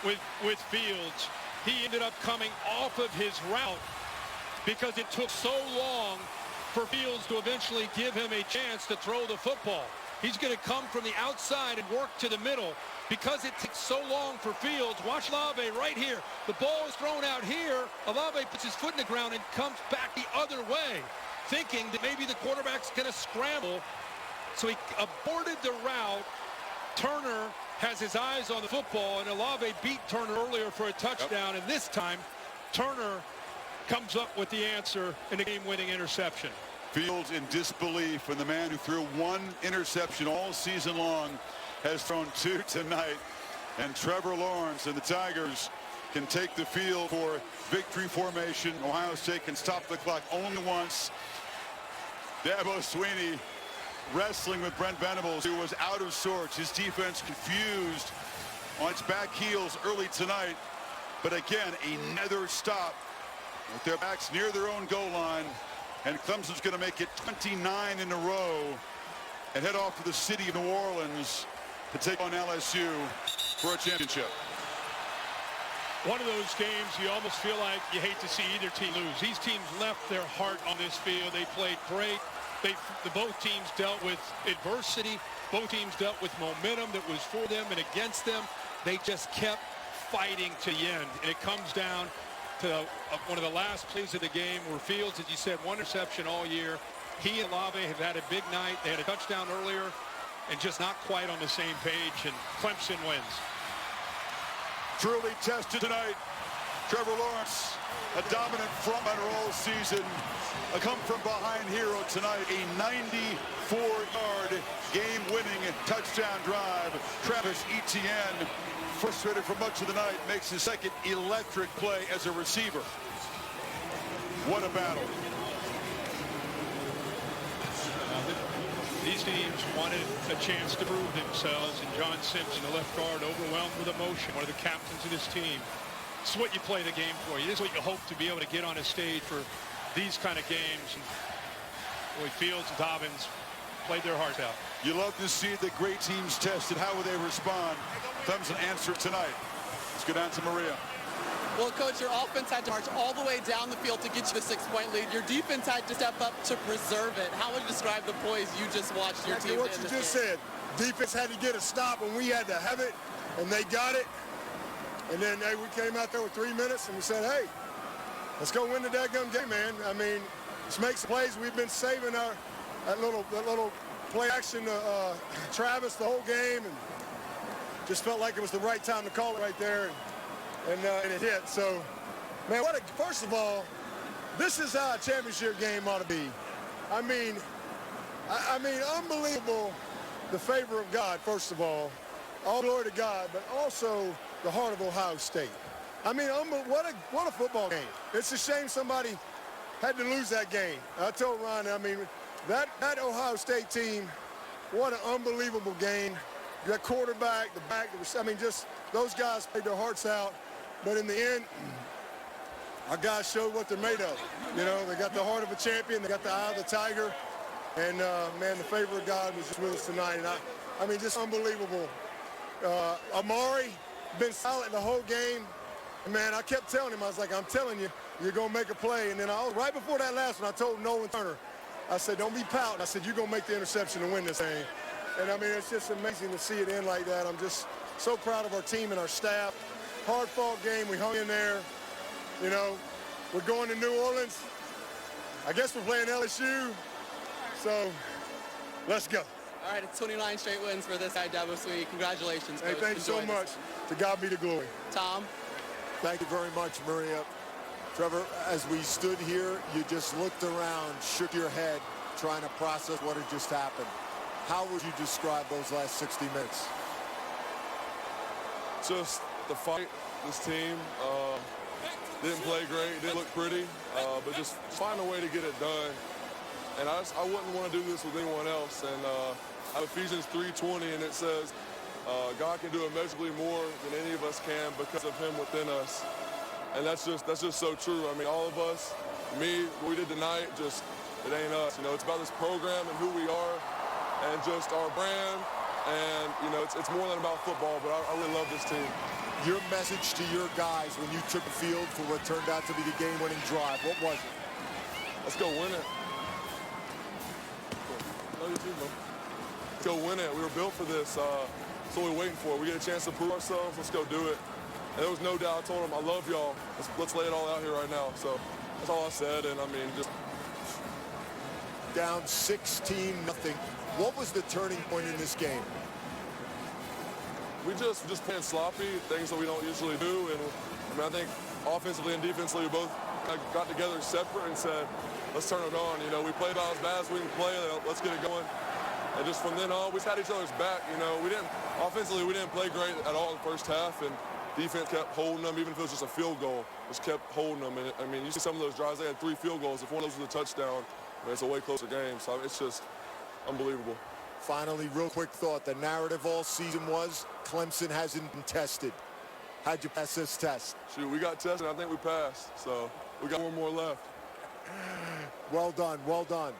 with Fields. He ended up coming off of his route because it took so long for Fields to eventually give him a chance to throw the football. He's going to come from the outside and work to the middle because it takes so long for Fields. Watch Olave right here. The ball is thrown out here. Olave puts his foot in the ground and comes back the other way, thinking that maybe the quarterback's going to scramble. So he aborted the route. Turner has his eyes on the football, and Olave beat Turner earlier for a touchdown. And this time, Turner comes up with the answer in the game-winning interception. Fields in disbelief, and the man who threw one interception all season long has thrown two tonight. And Trevor Lawrence and the Tigers can take the field for victory formation. Ohio State can stop the clock only once. Dabo Swinney wrestling with Brent Venables, who was out of sorts. His defense confused on its back heels early tonight. But again, another stop with their backs near their own goal line. And Clemson's going to make it 29 in a row and head off to the city of New Orleans to take on LSU for a championship. One of those games you almost feel like you hate to see either team lose. These teams left their heart on this field. They played great. Both teams dealt with adversity. Both teams dealt with momentum that was for them and against them. They just kept fighting to the end. And it comes down to one of the last plays of the game where Fields, as you said, one interception all year. He and Olave have had a big night. They had a touchdown earlier and just not quite on the same page, and Clemson wins. Truly tested tonight. Trevor Lawrence, a dominant frontrunner all season. A come-from-behind hero tonight. A 94-yard game-winning touchdown drive. Travis Etienne, frustrated for much of the night, makes his second electric play as a receiver. What a battle. These teams wanted a chance to prove themselves, and John Simpson, the left guard, overwhelmed with emotion, one of the captains of this team. This is what you play the game for. This is what you hope to be able to get on a stage for these kind of games. And boy, Fields and Dobbins played their hearts out. You love to see the great teams tested. How will they respond? Clemson answered tonight. Let's go down to Maria. Well, Coach, your offense had to march all the way down the field to get you the 6-point lead. Your defense had to step up to preserve it. How would you describe the poise you just watched your team? What you just said. Defense had to get a stop, and we had to have it, and they got it. And then we came out there with 3 minutes, and we said, hey, let's go win the daggum game, man. I mean, let's make some plays. We've been saving that little play action to Travis the whole game, and just felt like it was the right time to call it right there. And it hit. So, man, first of all, this is how a championship game ought to be. I mean, unbelievable, the favor of God, first of all glory to God, but also the heart of Ohio State. I mean, what a football game. It's a shame somebody had to lose that game. I told Ron, I mean, that Ohio State team, what an unbelievable game. That quarterback, the back, I mean, just those guys played their hearts out. But in the end, our guys showed what they're made of. You know, they got the heart of a champion. They got the eye of the tiger. And, man, the favor of God was just with us tonight. And I mean, just unbelievable. Amari been silent the whole game. And, man, I kept telling him, I was like, I'm telling you, you're going to make a play. And then right before that last one, I told Nolan Turner, I said, don't be pouting. I said, you're going to make the interception and win this thing. And, I mean, it's just amazing to see it end like that. I'm just so proud of our team and our staff. Hard-fought game. We hung in there. You know, we're going to New Orleans. I guess we're playing LSU. So, let's go. All right, it's 29 straight wins for this guy, Dabo Swinney. Congratulations, Coach. Hey, thanks so much. To God be the glory. Tom? Thank you very much, Maria. Trevor, as we stood here, you just looked around, shook your head, trying to process what had just happened. How would you describe those last 60 minutes? Just the fight, this team didn't play great, didn't look pretty, but just find a way to get it done. And I wouldn't want to do this with anyone else. And I have Ephesians 3:20, and it says, God can do immeasurably more than any of us can because of him within us. And that's just so true. I mean, all of us, me, what we did tonight, just It ain't us. You know, it's about this program and who we are and just our brand. And, you know, it's more than about football, but I really love this team. Your message to your guys when you took the field for what turned out to be the game-winning drive, what was it? Let's go win it. Love your team, bro. Let's go win it. We were built for this. That's what we're waiting for. We get a chance to prove ourselves. Let's go do it. And there was no doubt. I told them, I love y'all. Let's lay it all out here right now. So that's all I said. And, I mean, just... Down 16-0. What was the turning point in this game? We just playing sloppy, things that we don't usually do. And, I mean, I think offensively and defensively, we both got together separate and said, let's turn it on. You know, we played about as bad as we can play. Let's get it going. And just from then on, we just had each other's back. You know, offensively, we didn't play great at all in the first half. And defense kept holding them, even if it was just a field goal. Just kept holding them. And, I mean, you see some of those drives, they had 3 field goals. If one of those was a touchdown, I mean, it's a way closer game. So it's just unbelievable. Finally, real quick thought. The narrative all season was Clemson hasn't been tested. How'd you pass this test? Shoot, we got tested. I think we passed. So we got 4 more left. Well done. Well done.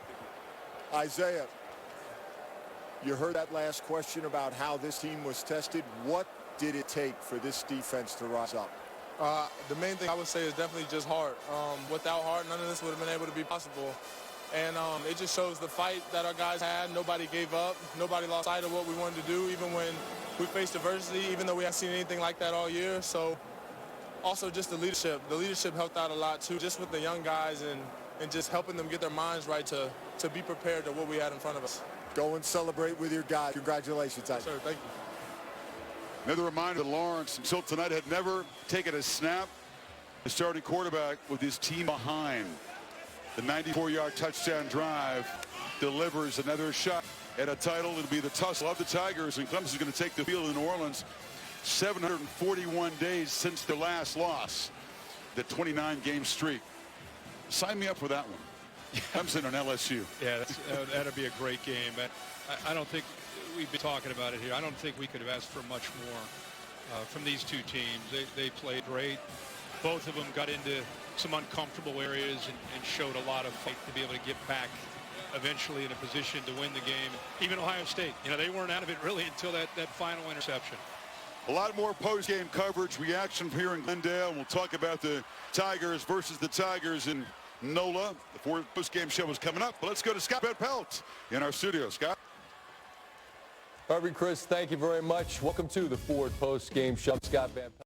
Isaiah, you heard that last question about how this team was tested. What did it take for this defense to rise up? The main thing I would say is definitely just heart. Without heart, none of this would have been able to be possible. And it just shows the fight that our guys had. Nobody gave up. Nobody lost sight of what we wanted to do, even when we faced adversity, even though we haven't seen anything like that all year. So also just the leadership. The leadership helped out a lot, too, just with the young guys and just helping them get their minds right to be prepared to what we had in front of us. Go and celebrate with your guys. Congratulations, Isaiah. Sir, thank you. Another reminder that Lawrence, until tonight, had never taken a snap. The starting quarterback with his team behind. The 94-yard touchdown drive delivers another shot at a title. It'll be the tussle of the Tigers, and Clemson's going to take the field in New Orleans. 741 days since their last loss. The 29-game streak. Sign me up for that one. Clemson on LSU. Yeah, that'd be a great game. I don't think we've been talking about it here. I don't think we could have asked for much more from these two teams. They played great. Both of them got into some uncomfortable areas and showed a lot of fight to be able to get back eventually in a position to win the game. Even Ohio State, you know, they weren't out of it really until that final interception. A lot more post-game coverage, reaction here in Glendale. We'll talk about the Tigers versus the Tigers in NOLA. The post-game show is coming up, but let's go to Scott Van Pelt in our studio. Scott. Harvey, Chris, thank you very much. Welcome to the Ford post-game show. Scott Van Pelt.